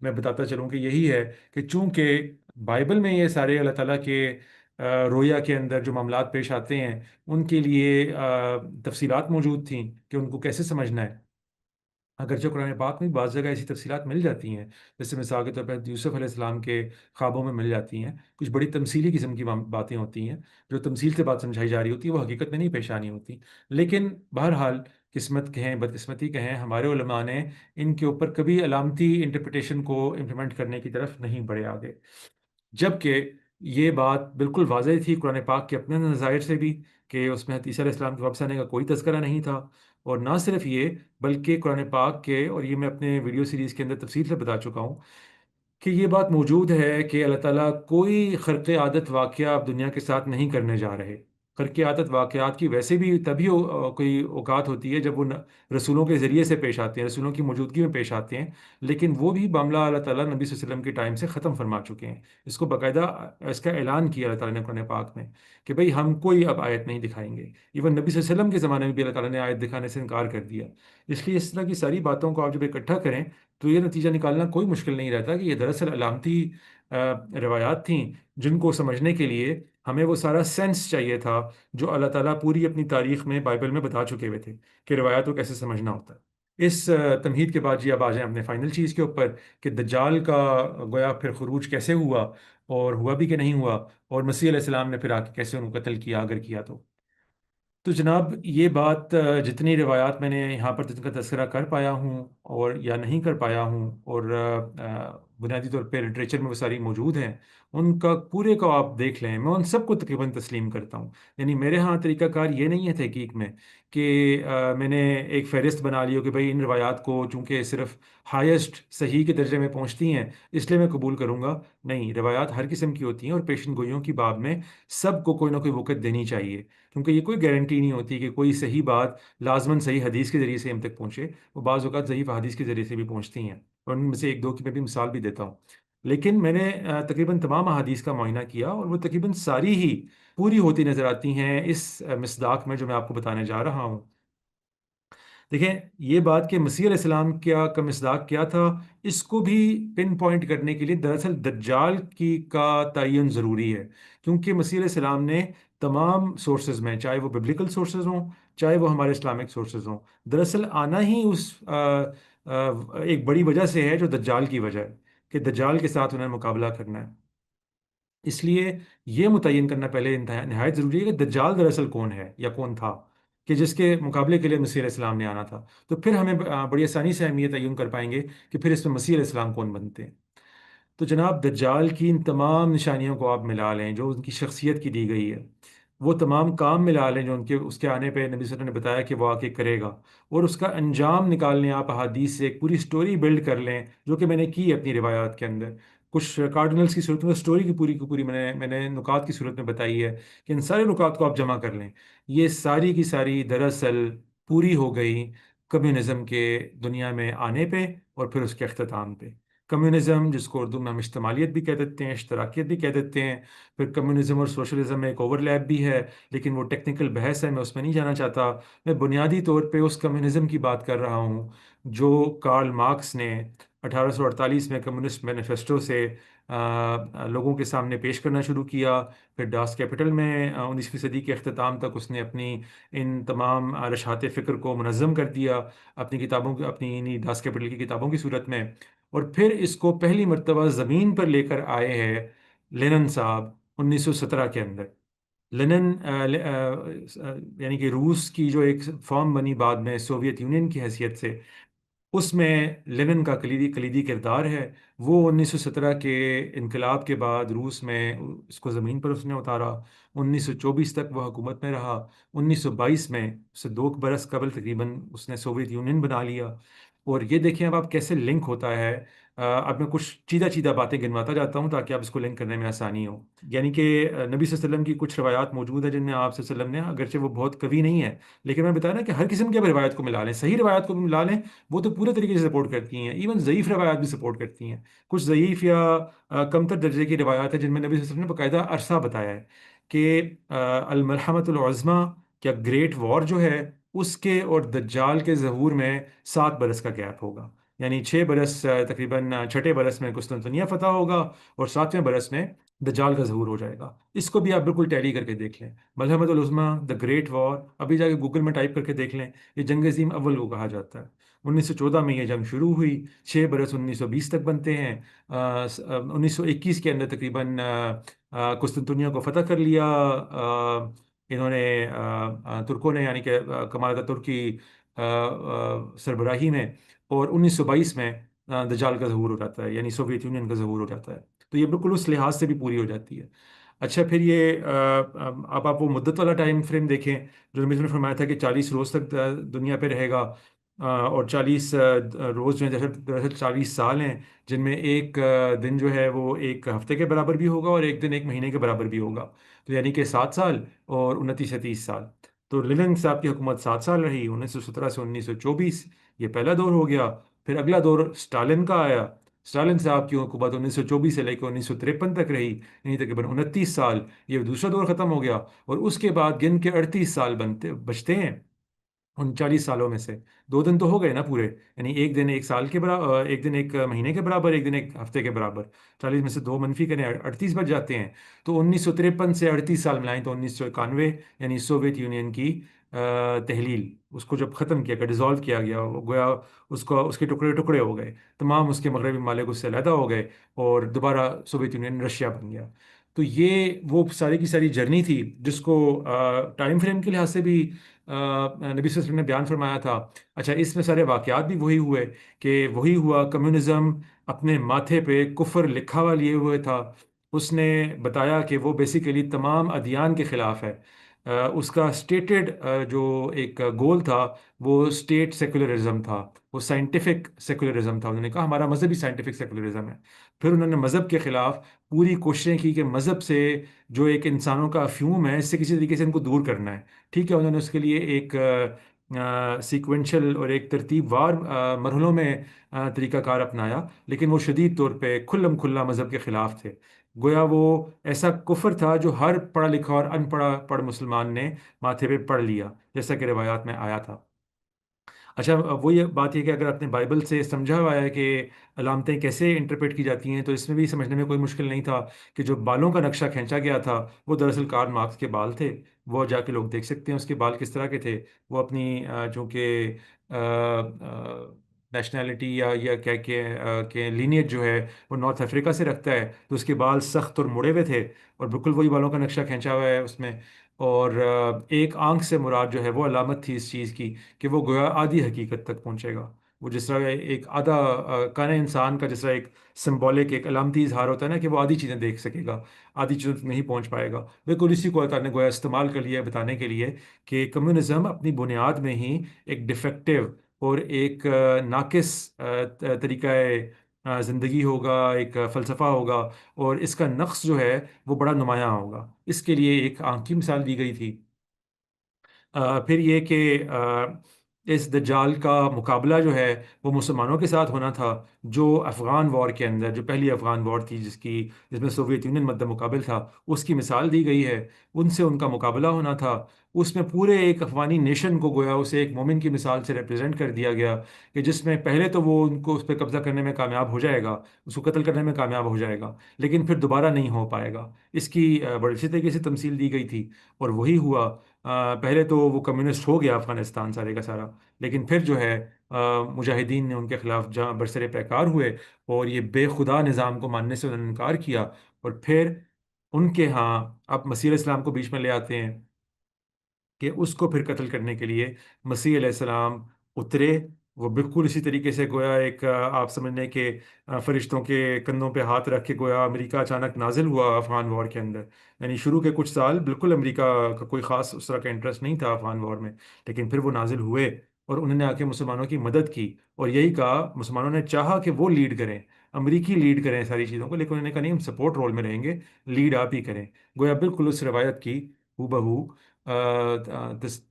میں بتاتا چلوں کہ یہی ہے کہ چونکہ بائبل میں یہ سارے اللہ تعالیٰ کے رویا کے اندر جو معاملات پیش آتے ہیں، ان کے لیے تفصیلات موجود تھیں کہ ان کو کیسے سمجھنا ہے، اگرچہ قرآن پاک میں بعض جگہ ایسی تفصیلات مل جاتی ہیں، جیسے مثال کے طور پر یوسف علیہ السلام کے خوابوں میں مل جاتی ہیں، کچھ بڑی تمثیلی قسم کی باتیں ہوتی ہیں، جو تمثیل سے بات سمجھائی جا رہی ہوتی ہے، وہ حقیقت میں نہیں پیش آنی ہوتی۔ لیکن بہرحال قسمت کہیں بدقسمتی کہیں، ہمارے علماء نے ان کے اوپر کبھی علامتی انٹرپریٹیشن کو امپلیمنٹ کرنے کی طرف نہیں بڑھے آگے، جبکہ یہ بات بالکل واضح تھی قرآن پاک کے اپنے نظائر سے بھی، کہ اس میں عیسیٰ علیہ السلام کے واپس آنے کا کوئی تذکرہ نہیں تھا۔ اور نہ صرف یہ، بلکہ قرآن پاک کے، اور یہ میں اپنے ویڈیو سیریز کے اندر تفصیل سے بتا چکا ہوں، کہ یہ بات موجود ہے کہ اللہ تعالیٰ کوئی خرق عادت واقعہ اب دنیا کے ساتھ نہیں کرنے جا رہے۔ خرق عادت واقعات کی ویسے بھی تبھی کوئی اوقات ہوتی ہے جب وہ رسولوں کے ذریعے سے پیش آتے ہیں، رسولوں کی موجودگی میں پیش آتے ہیں، لیکن وہ بھی معاملہ اللہ تعالیٰ نبی صلی اللہ علیہ وسلم کے ٹائم سے ختم فرما چکے ہیں۔ اس کو باقاعدہ اس کا اعلان کیا اللہ تعالیٰ نے قرآن پاک میں کہ بھئی ہم کوئی اب آیت نہیں دکھائیں گے۔ ایون نبی صلی اللہ علیہ وسلم کے زمانے میں بھی اللہ تعالیٰ نے آیت دکھانے سے انکار کر دیا۔ اس لیے اس طرح کی ساری باتوں کو آپ جب اکٹھا کریں تو یہ نتیجہ نکالنا کوئی مشکل نہیں رہتا کہ یہ دراصل علامتی روایات تھیں، جن کو سمجھنے کے لیے ہمیں وہ سارا سینس چاہیے تھا جو اللہ تعالیٰ پوری اپنی تاریخ میں بائبل میں بتا چکے ہوئے تھے کہ روایات کو کیسے سمجھنا ہوتا ہے۔ اس تمہید کے بعد جی اب آ جائیں اپنے فائنل چیز کے اوپر، کہ دجال کا گویا پھر خروج کیسے ہوا، اور ہوا بھی کہ نہیں ہوا، اور مسیح علیہ السلام نے پھر آ کے کیسے ان کو قتل کیا اگر کیا تو جناب یہ بات جتنی روایات میں نے یہاں پر جن کا تذکرہ کر پایا ہوں اور یا نہیں کر پایا ہوں، اور بنیادی طور پہ لٹریچر میں وہ ساری موجود ہیں، ان کا پورے کو آپ دیکھ لیں، میں ان سب کو تقریباً تسلیم کرتا ہوں۔ یعنی میرے ہاں طریقہ کار یہ نہیں ہے تحقیق میں کہ میں نے ایک فہرست بنا لی ہو کہ بھئی ان روایات کو چونکہ صرف ہائیسٹ صحیح کے درجے میں پہنچتی ہیں اس لیے میں قبول کروں گا۔ نہیں، روایات ہر قسم کی ہوتی ہیں، اور پیشن گوئیوں کی باب میں سب کو کوئی نہ کوئی وقت دینی چاہیے، کیونکہ یہ کوئی گارنٹی نہیں ہوتی کہ کوئی صحیح بات لازماً صحیح حدیث کے ذریعے سے ہم تک پہنچے، وہ بعض اوقات ضعیف حدیث کے ذریعے سے بھی پہنچتی ہیں، اور ان میں سے ایک دو کی میں بھی مثال بھی دیتا ہوں۔ لیکن میں نے تقریباً تمام احادیث کا معائنہ کیا، اور وہ تقریباً ساری ہی پوری ہوتی نظر آتی ہیں اس مصداق میں جو میں آپ کو بتانے جا رہا ہوں۔ دیکھیں، یہ بات کہ مسیح علیہ السلام کیا کا مصداق کیا تھا، اس کو بھی پن پوائنٹ کرنے کے لیے دراصل دجال کی کا تعین ضروری ہے، کیونکہ مسیح علیہ السلام نے تمام سورسز میں، چاہے وہ ببلیکل سورسز ہوں چاہے وہ ہمارے اسلامک سورسز ہوں، دراصل آنا ہی اس ایک بڑی وجہ سے ہے جو دجال کی وجہ ہے، کہ دجال کے ساتھ انہیں مقابلہ کرنا ہے۔ اس لیے یہ متعین کرنا پہلے نہایت ضروری ہے کہ دجال دراصل کون ہے یا کون تھا، کہ جس کے مقابلے کے لیے مسیح علیہ السلام نے آنا تھا، تو پھر ہمیں بڑی آسانی سے ہم یہ تعین کر پائیں گے کہ پھر اس میں مسیح علیہ السلام کون بنتے ہیں۔ تو جناب دجال کی ان تمام نشانیوں کو آپ ملا لیں جو ان کی شخصیت کی دی گئی ہے، وہ تمام کام ملا لیں جو اس کے آنے پہ نبی صلی اللہ علیہ وسلم نے بتایا کہ وہ آ کے کرے گا، اور اس کا انجام نکال لیں، آپ احادیث سے ایک پوری سٹوری بلڈ کر لیں، جو کہ میں نے کی اپنی روایات کے اندر، کچھ کارڈنلز کی صورت میں سٹوری کی پوری میں نے نکات کی صورت میں بتائی ہے، کہ ان سارے نکات کو آپ جمع کر لیں، یہ ساری کی ساری دراصل پوری ہو گئی کمیونزم کے دنیا میں آنے پہ اور پھر اس کے اختتام پہ۔ کمیونزم، جس کو اردو میں ہم اشتمالیت بھی کہہ دیتے ہیں، اشتراکیت بھی کہہ دیتے ہیں، پھر کمیونزم اور سوشلزم میں ایک اوور لیپ بھی ہے، لیکن وہ ٹیکنیکل بحث ہے، میں اس میں نہیں جانا چاہتا۔ میں بنیادی طور پہ اس کمیونزم کی بات کر رہا ہوں جو کارل مارکس نے 1848 میں کمیونسٹ مینیفیسٹو سے لوگوں کے سامنے پیش کرنا شروع کیا. پھر ڈاس کیپٹل میں 19ویں صدی کے اختتام تک اس نے اپنی ان تمام رشحات فکر کو منظم کر دیا اپنی کتابوں اپنی انہی ڈاس کیپٹل کی کتابوں کی صورت میں. اور پھر اس کو پہلی مرتبہ زمین پر لے کر آئے ہیں لینن صاحب 1917 کے اندر. لینن یعنی کہ روس کی جو ایک فارم بنی بعد میں سوویت یونین کی حیثیت سے، اس میں لینن کا کلیدی کردار ہے. وہ 1917 کے انقلاب کے بعد روس میں اس کو زمین پر اس نے اتارا. 1924 تک وہ حکومت میں رہا. 1922 میں اسے 2 برس قبل تقریباً اس نے سوویت یونین بنا لیا. اور یہ دیکھیں اب آپ کیسے لنک ہوتا ہے. اب میں کچھ چیدہ باتیں گنواتا جاتا ہوں تاکہ آپ اس کو لنک کرنے میں آسانی ہو. یعنی کہ نبی صلی اللہ علیہ وسلم کی کچھ روایات موجود ہیں جن میں آپ صلی اللہ علیہ وسلم نے، اگرچہ وہ بہت قوی نہیں ہے لیکن میں بتایا نا کہ ہر قسم کی اب روایت کو ملا لیں، صحیح روایت کو بھی ملا لیں، وہ تو پورے طریقے سے سپورٹ کرتی ہیں. ایون ضعیف روایات بھی سپورٹ کرتی ہیں. کچھ ضعیف یا کمتر درجے کی روایات ہیں جن میں نبی صلی اللہ علیہ وسلم نے باقاعدہ عرصہ بتایا ہے کہ الملحمۃ العظمیٰ، کیا گریٹ وار جو ہے اس کے اور دجال کے ظہور میں 7 برس کا گیپ ہوگا. یعنی 6 برس تقریباً چھٹے برس میں قسطنطنیہ فتح ہوگا اور 7ویں برس میں دجال کا ظہور ہو جائے گا. اس کو بھی آپ بالکل ٹیلی کر کے دیکھ لیں. ملحمۃ العظمیٰ، دا گریٹ وار، ابھی جا کے گوگل میں ٹائپ کر کے دیکھ لیں. یہ جنگ عظیم اول کو کہا جاتا ہے. 1914 میں یہ جنگ شروع ہوئی. 6 برس 1920 تک بنتے ہیں. 1921 کے اندر تقریباً قسطنطنیہ کو فتح کر لیا انہوں نے، ترکوں نے، یعنی کہ کمال اتاتürk کی سربراہی میں. اور 1922 میں دجال کا ظہور ہو جاتا ہے، یعنی سوویت یونین کا ظہور ہو جاتا ہے. تو یہ بالکل اس لحاظ سے بھی پوری ہو جاتی ہے. اچھا، پھر یہ اب آپ وہ مدت والا ٹائم فریم دیکھیں جو نبی نے فرمایا تھا کہ 40 روز تک دنیا پہ رہے گا. اور 40 روز جو ہیں دراصل 40 سال ہیں، جن میں ایک دن جو ہے وہ ایک ہفتے کے برابر بھی ہوگا اور ایک دن ایک مہینے کے برابر بھی ہوگا. تو یعنی کہ 7 سال اور 29 سے 30 سال. تو لینن صاحب کی حکومت 7 سال رہی، 1917 سے 1924. یہ پہلا دور ہو گیا. پھر اگلا دور اسٹالن کا آیا. اسٹالن صاحب کی حکومت 1924 سے لے کے 1953 تک رہی، یعنی تقریباً 29 سال. یہ دوسرا دور ختم ہو گیا. اور اس کے بعد گن کے 38 سال بچتے ہیں ان 40 سالوں میں سے. 2 دن تو ہو گئے نا پورے، یعنی ایک دن ایک سال کے برابر، ایک دن ایک مہینے کے برابر، ایک دن ایک ہفتے کے برابر. 40 میں سے 2 منفی کریں، 38 بچ جاتے ہیں. تو 1953 سے 38 سال ملائیں تو 1991، یعنی سوویت یونین کی تحلیل، اس کو جب ختم کیا گیا، ڈیزالو کیا گیا، وہ گویا اس کے ٹکڑے ٹکڑے ہو گئے، تمام اس کے مغربی ممالک اس سے علیحدہ ہو گئے اور دوبارہ سوویت یونین رشیا بن گیا. تو یہ وہ ساری کی ساری جرنی تھی جس کو ٹائم فریم کے لحاظ سے بھی نبی صلی اللہ علیہ وسلم نے بیان فرمایا تھا. اچھا، اس میں سارے واقعات بھی وہی ہوئے کہ وہی ہوا. کمیونزم اپنے ماتھے پہ کفر لکھا ہوا لیے ہوئے تھا. اس نے بتایا کہ وہ بیسیکلی تمام ادیان کے خلاف ہے. اس کا اسٹیٹڈ جو ایک گول تھا وہ اسٹیٹ سیکولرزم تھا، وہ سائنٹیفک سیکولرزم تھا. انہوں نے کہا ہمارا مذہب ہی سائنٹیفک سیکولرزم ہے. پھر انہوں نے مذہب کے خلاف پوری کوششیں کی کہ مذہب سے جو ایک انسانوں کا افیوم ہے، اس سے کسی طریقے سے ان کو دور کرنا ہے. ٹھیک ہے، انہوں نے اس کے لیے ایک سیکوینشل اور ایک ترتیب وار مرحلوں میں طریقہ کار اپنایا، لیکن وہ شدید طور پہ کھلم کھلا مذہب کے خلاف تھے. گویا وہ ایسا کفر تھا جو ہر پڑھا لکھا اور ان پڑھا پڑھ مسلمان نے ماتھے پہ پڑھ لیا، جیسا کہ روایات میں آیا تھا. اچھا، وہ یہ بات ہے کہ اگر آپ نے بائبل سے سمجھا ہوا ہے کہ علامتیں کیسے انٹرپریٹ کی جاتی ہیں، تو اس میں بھی سمجھنے میں کوئی مشکل نہیں تھا کہ جو بالوں کا نقشہ کھینچا گیا تھا وہ دراصل کارل مارکس کے بال تھے. وہ جا کے لوگ دیکھ سکتے ہیں اس کے بال کس طرح کے تھے. وہ اپنی چونکہ نیشنلٹی یا کیا کہ لینیج جو ہے وہ نارتھ افریقہ سے رکھتا ہے، تو اس کے بال سخت اور مڑے ہوئے تھے اور بالکل وہی بالوں کا نقشہ کھینچا ہوا ہے اس میں. اور ایک آنکھ سے مراد جو ہے وہ علامت تھی اس چیز کی کہ وہ گویا آدھی حقیقت تک پہنچے گا. وہ جس طرح ایک آدھا کان انسان کا جس طرح ایک سمبولک ایک علامتی اظہار ہوتا ہے نا کہ وہ آدھی چیزیں دیکھ سکے گا، آدھی چیزوں تک نہیں پہنچ پائے گا. بالکل اسی کو اللہ تعالیٰ نے گویا استعمال کر لیا ہے بتانے کے لیے کہ کمیونزم اپنی بنیاد میں ہی ایک ڈیفیکٹو اور ایک ناقص طریقہ زندگی ہوگا، ایک فلسفہ ہوگا، اور اس کا نقص جو ہے وہ بڑا نمایاں ہوگا. اس کے لیے ایک آنکھ کی مثال دی گئی تھی. پھر یہ کہ اس دجال کا مقابلہ جو ہے وہ مسلمانوں کے ساتھ ہونا تھا، جو افغان وار کے اندر، جو پہلی افغان وار تھی جس میں سوویت یونین مد مقابل تھا، اس کی مثال دی گئی ہے. ان سے ان کا مقابلہ ہونا تھا. اس میں پورے ایک افغانی نیشن کو گویا اسے ایک مومن کی مثال سے ریپرزینٹ کر دیا گیا، کہ جس میں پہلے تو وہ ان کو اس پہ قبضہ کرنے میں کامیاب ہو جائے گا، اس کو قتل کرنے میں کامیاب ہو جائے گا، لیکن پھر دوبارہ نہیں ہو پائے گا۔ اس کی بڑی اچھی طریقے سے تمثیل دی گئی تھی، اور وہی ہوا۔ پہلے تو وہ کمیونسٹ ہو گیا افغانستان سارے کا سارا، لیکن پھر جو ہے مجاہدین نے ان کے خلاف جہاں برسر پیکار ہوئے، اور یہ بے خدا نظام کو ماننے سے انہوں نے انکار کیا، اور پھر ان کے ہاں اب مسیح علیہ السلام کو بیچ میں لے آتے ہیں کہ اس کو پھر قتل کرنے کے لیے مسیح علیہ السلام اترے۔ وہ بالکل اسی طریقے سے گویا ایک آپ سمجھنے کہ فرشتوں کے کندھوں پہ ہاتھ رکھ کے گویا امریکہ اچانک نازل ہوا افغان وار کے اندر۔ یعنی شروع کے کچھ سال بالکل امریکہ کا کوئی خاص اس طرح کا انٹرسٹ نہیں تھا افغان وار میں، لیکن پھر وہ نازل ہوئے، اور انہوں نے آ کے مسلمانوں کی مدد کی، اور یہی کہا، مسلمانوں نے چاہا کہ وہ لیڈ کریں، امریکی لیڈ کریں ساری چیزوں کو، لیکن انہوں نے کہا نہیں، ہم سپورٹ رول میں رہیں گے، لیڈ آپ ہی کریں۔ گویا بالکل اس روایت کی ہو بہو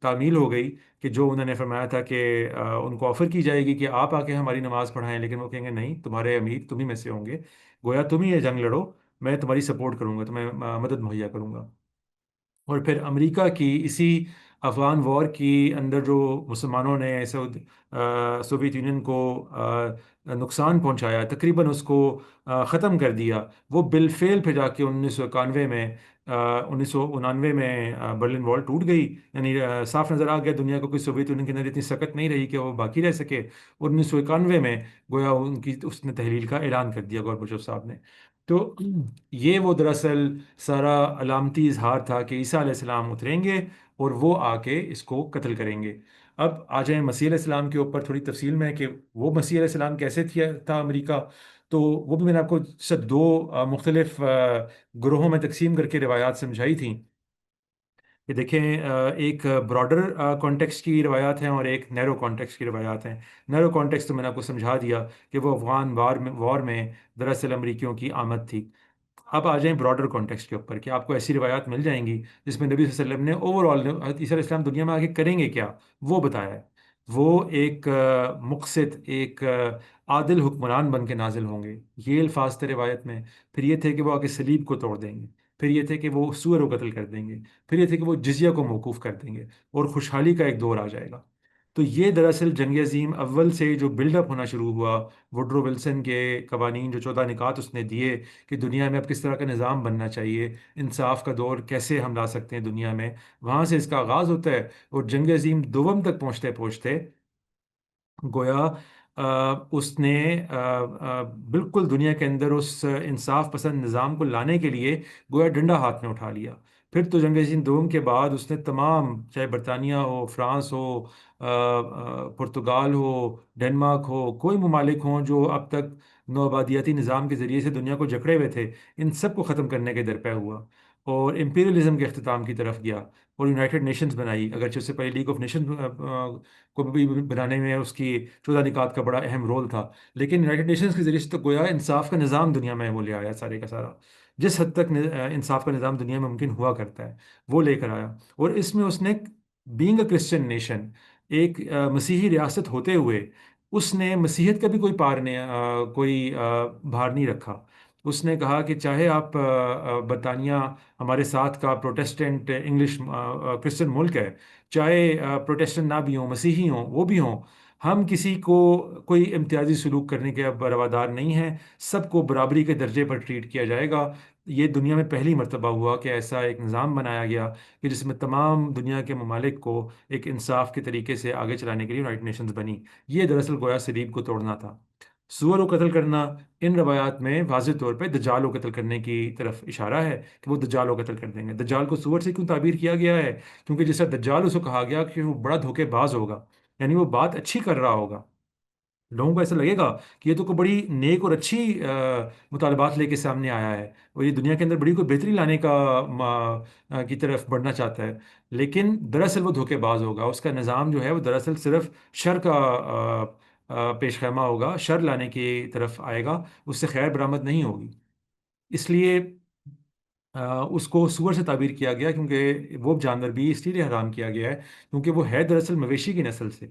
تعمیل ہو گئی، کہ جو انہوں نے فرمایا تھا کہ ان کو آفر کی جائے گی کہ آپ آ کے ہماری نماز پڑھائیں، لیکن وہ کہیں گے نہیں، تمہارے امیر تم ہی میں سے ہوں گے، گویا تم ہی یہ جنگ لڑو، میں تمہاری سپورٹ کروں گا، تمہیں مدد مہیا کروں گا۔ اور پھر امریکہ کی اسی افغان وار کی اندر جو مسلمانوں نے سوویت یونین کو نقصان پہنچایا، تقریباً اس کو ختم کر دیا، وہ بالفعل پھر جا کے 1991 میں 1999 میں برلن وال ٹوٹ گئی۔ یعنی صاف نظر آ گیا دنیا کو کہ سوویت یونین کے اندر اتنی سخت نہیں رہی کہ وہ باقی رہ سکے، اور 1991 میں گویا ان کی اس نے تحلیل کا اعلان کر دیا گورباچوف صاحب نے۔ تو یہ وہ دراصل سارا علامتی اظہار تھا کہ عیسیٰ علیہ السلام اتریں گے اور وہ آ کے اس کو قتل کریں گے۔ اب آ جائیں مسیح علیہ السلام کے اوپر تھوڑی تفصیل میں، کہ وہ مسیح علیہ السلام کیسے تھا امریکہ۔ تو وہ بھی میں نے آپ کو صرف دو مختلف گروہوں میں تقسیم کر کے روایات سمجھائی تھیں، کہ دیکھیں ایک براڈر کانٹیکسٹ کی روایات ہیں اور ایک نیرو کانٹیکسٹ کی روایات ہیں۔ نیرو کانٹیکسٹ تو میں نے آپ کو سمجھا دیا کہ وہ افغان وار میں دراصل امریکیوں کی آمد تھی۔ اب آ جائیں براڈر کانٹیکسٹ کے اوپر، کہ آپ کو ایسی روایات مل جائیں گی جس میں نبی صلی اللہ علیہ وسلم نے اوور آل عیسیٰ علیہ السلام دنیا میں آگے کریں گے کیا وہ بتایا ہے۔ وہ ایک مقسط، ایک عادل حکمران بن کے نازل ہوں گے، یہ الفاظ تھے روایت میں۔ پھر یہ تھے کہ وہ آگے صلیب کو توڑ دیں گے، پھر یہ تھے کہ وہ سور کو قتل کر دیں گے، پھر یہ تھے کہ وہ جزیہ کو موقوف کر دیں گے، اور خوشحالی کا ایک دور آ جائے گا۔ تو یہ دراصل جنگ عظیم اول سے جو بلڈ اپ ہونا شروع ہوا، وڈرو ولسن کے قوانین، جو 14 نکات اس نے دیے کہ دنیا میں اب کس طرح کا نظام بننا چاہیے، انصاف کا دور کیسے ہم لا سکتے ہیں دنیا میں، وہاں سے اس کا آغاز ہوتا ہے، اور جنگ عظیم دوم تک پہنچتے پہنچتے گویا اس نے بالکل دنیا کے اندر اس انصاف پسند نظام کو لانے کے لیے گویا ڈنڈا ہاتھ میں اٹھا لیا۔ پھر تو جنگ عظیم دوم کے بعد اس نے تمام، چاہے برطانیہ ہو، فرانس ہو، پرتگال ہو، ڈنمارک ہو، کوئی ممالک ہوں جو اب تک نوآبادیاتی نظام کے ذریعے سے دنیا کو جکڑے ہوئے تھے، ان سب کو ختم کرنے کے درپے ہوا، اور امپیریلزم کے اختتام کی طرف گیا، اور یونائٹڈ نیشنز بنائی۔ اگرچہ اس سے پہلے لیگ آف نیشن کو بھی بنانے میں اس کی 14 نکات کا بڑا اہم رول تھا، لیکن یونائٹڈ نیشنز کے ذریعے سے تو گویا انصاف کا نظام دنیا میں وہ لے آیا سارے کا سارا، جس حد تک انصاف کا نظام دنیا میں ممکن ہوا کرتا ہے وہ لے کر آیا۔ اور اس میں اس نے بینگ اے کرسچن نیشن، ایک مسیحی ریاست ہوتے ہوئے، اس نے مسیحیت کا بھی کوئی کوئی بھار نہیں رکھا۔ اس نے کہا کہ چاہے آپ برطانیہ ہمارے ساتھ کا پروٹیسٹنٹ انگلش کرسچن ملک ہے، چاہے پروٹیسٹنٹ نہ بھی ہوں، مسیحی ہوں، وہ بھی ہوں، ہم کسی کو کوئی امتیازی سلوک کرنے کے اب روادار نہیں ہیں، سب کو برابری کے درجے پر ٹریٹ کیا جائے گا۔ یہ دنیا میں پہلی مرتبہ ہوا کہ ایسا ایک نظام بنایا گیا کہ جس میں تمام دنیا کے ممالک کو ایک انصاف کے طریقے سے آگے چلانے کے لیے یونائٹڈ نیشنز بنی۔ یہ دراصل گویا صلیب کو توڑنا تھا۔ سور کو قتل کرنا ان روایات میں واضح طور پہ دجال کو قتل کرنے کی طرف اشارہ ہے، کہ وہ دجال کو قتل کر دیں گے۔ دجال کو سور سے کیوں تعبیر کیا گیا ہے؟ کیونکہ جس طرح دجال اس کو کہا گیا کہ وہ بڑا دھوکے باز ہوگا، یعنی وہ بات اچھی کر رہا ہوگا، لوگوں کو ایسا لگے گا کہ یہ تو کوئی بڑی نیک اور اچھی مطالبات لے کے سامنے آیا ہے، اور یہ دنیا کے اندر بڑی کوئی بہتری لانے کی طرف بڑھنا چاہتا ہے، لیکن دراصل وہ دھوکے باز ہوگا۔ اس کا نظام جو ہے وہ دراصل صرف شر کا پیش خیمہ ہوگا، شر لانے کی طرف آئے گا، اس سے خیر برآمد نہیں ہوگی۔ اس لیے اس کو سور سے تعبیر کیا گیا، کیونکہ وہ جانور بھی اس لیے حرام کیا گیا ہے کیونکہ وہ ہے دراصل مویشی کی نسل سے۔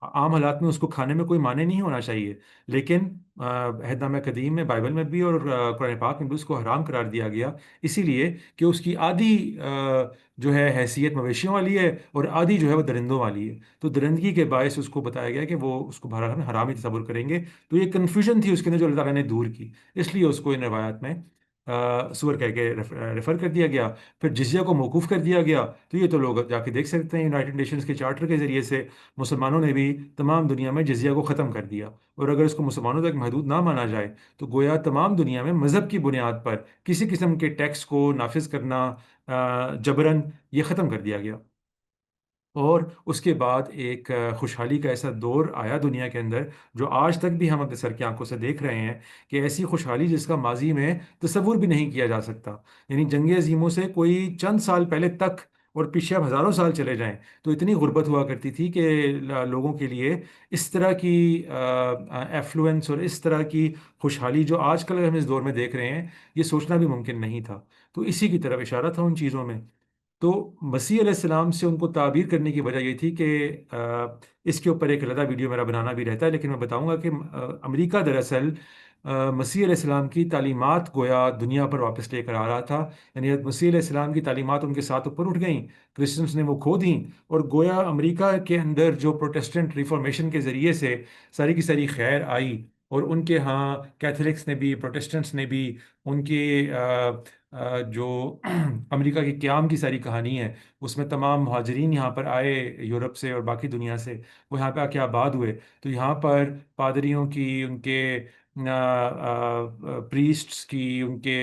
عام حالات میں اس کو کھانے میں کوئی معنی نہیں ہونا چاہیے، لیکن عہد نامہ قدیم میں، بائبل میں بھی اور قرآن پاک میں بھی اس کو حرام قرار دیا گیا، اسی لیے کہ اس کی آدھی جو ہے حیثیت مویشیوں والی ہے، اور آدھی جو ہے وہ درندوں والی ہے، تو درندگی کے باعث اس کو بتایا گیا کہ وہ اس کو بہرحال حرامی تصور کریں گے، تو یہ کنفیوژن تھی اس کے اندر جو اللہ تعالیٰ نے دور کی، اس لیے اس کو ان روایات میں سور کہہ کے ریفر کر دیا گیا۔ پھر جزیہ کو موقوف کر دیا گیا، تو یہ تو لوگ جا کے دیکھ سکتے ہیں، یونائٹڈ نیشنز کے چارٹر کے ذریعے سے مسلمانوں نے بھی تمام دنیا میں جزیہ کو ختم کر دیا، اور اگر اس کو مسلمانوں تک محدود نہ مانا جائے تو گویا تمام دنیا میں مذہب کی بنیاد پر کسی قسم کے ٹیکس کو نافذ کرنا جبراً یہ ختم کر دیا گیا۔ اور اس کے بعد ایک خوشحالی کا ایسا دور آیا دنیا کے اندر، جو آج تک بھی ہم اپنے سر کی آنکھوں سے دیکھ رہے ہیں، کہ ایسی خوشحالی جس کا ماضی میں تصور بھی نہیں کیا جا سکتا۔ یعنی جنگ عظیموں سے کوئی چند سال پہلے تک، اور پیچھے اب ہزاروں سال چلے جائیں، تو اتنی غربت ہوا کرتی تھی کہ لوگوں کے لیے اس طرح کی ایفلوئنس اور اس طرح کی خوشحالی جو آج کل ہم اس دور میں دیکھ رہے ہیں، یہ سوچنا بھی ممکن نہیں تھا۔ تو اسی کی طرف اشارہ تھا ان چیزوں میں۔ تو مسیح علیہ السلام سے ان کو تعبیر کرنے کی وجہ یہ تھی کہ اس کے اوپر ایک علیحدہ ویڈیو میرا بنانا بھی رہتا ہے، لیکن میں بتاؤں گا کہ امریکہ دراصل مسیح علیہ السلام کی تعلیمات گویا دنیا پر واپس لے کر آ رہا تھا۔ یعنی مسیح علیہ السلام کی تعلیمات ان کے ساتھ اوپر اٹھ گئیں، کرسچنس نے وہ کھو دیں، اور گویا امریکہ کے اندر جو پروٹیسٹنٹ ریفارمیشن کے ذریعے سے ساری کی ساری خیر آئی، اور ان کے ہاں کیتھولکس نے بھی، پروٹیسٹنٹس نے بھی، ان کے جو امریکہ کے قیام کی ساری کہانی ہے، اس میں تمام مہاجرین یہاں پر آئے یورپ سے اور باقی دنیا سے، وہ یہاں پہ آ کے آباد ہوئے، تو یہاں پر پادریوں کی، ان کے پریسٹس کی، ان کے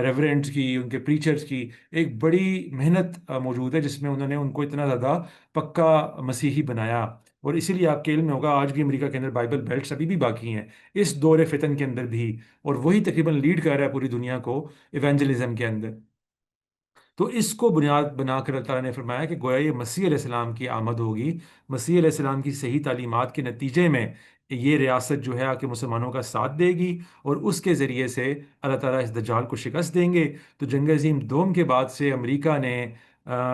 ریورنٹس کی، ان کے پریچرز کی ایک بڑی محنت موجود ہے، جس میں انہوں نے ان کو اتنا زیادہ پکا مسیحی بنایا۔ اور اسی لیے آپ کے علم میں ہوگا آج بھی امریکہ کے اندر بائبل بیلٹس ابھی بھی باقی ہیں، اس دور فتن کے اندر بھی، اور وہی تقریباً لیڈ کر رہا ہے پوری دنیا کو ایونجلزم کے اندر۔ تو اس کو بنیاد بنا کر اللہ تعالیٰ نے فرمایا کہ گویا یہ مسیح علیہ السلام کی آمد ہوگی، مسیح علیہ السلام کی صحیح تعلیمات کے نتیجے میں یہ ریاست جو ہے آ کے مسلمانوں کا ساتھ دے گی، اور اس کے ذریعے سے اللہ تعالیٰ اس دجال کو شکست دیں گے۔ تو جنگ عظیم دوم کے بعد سے امریکہ نے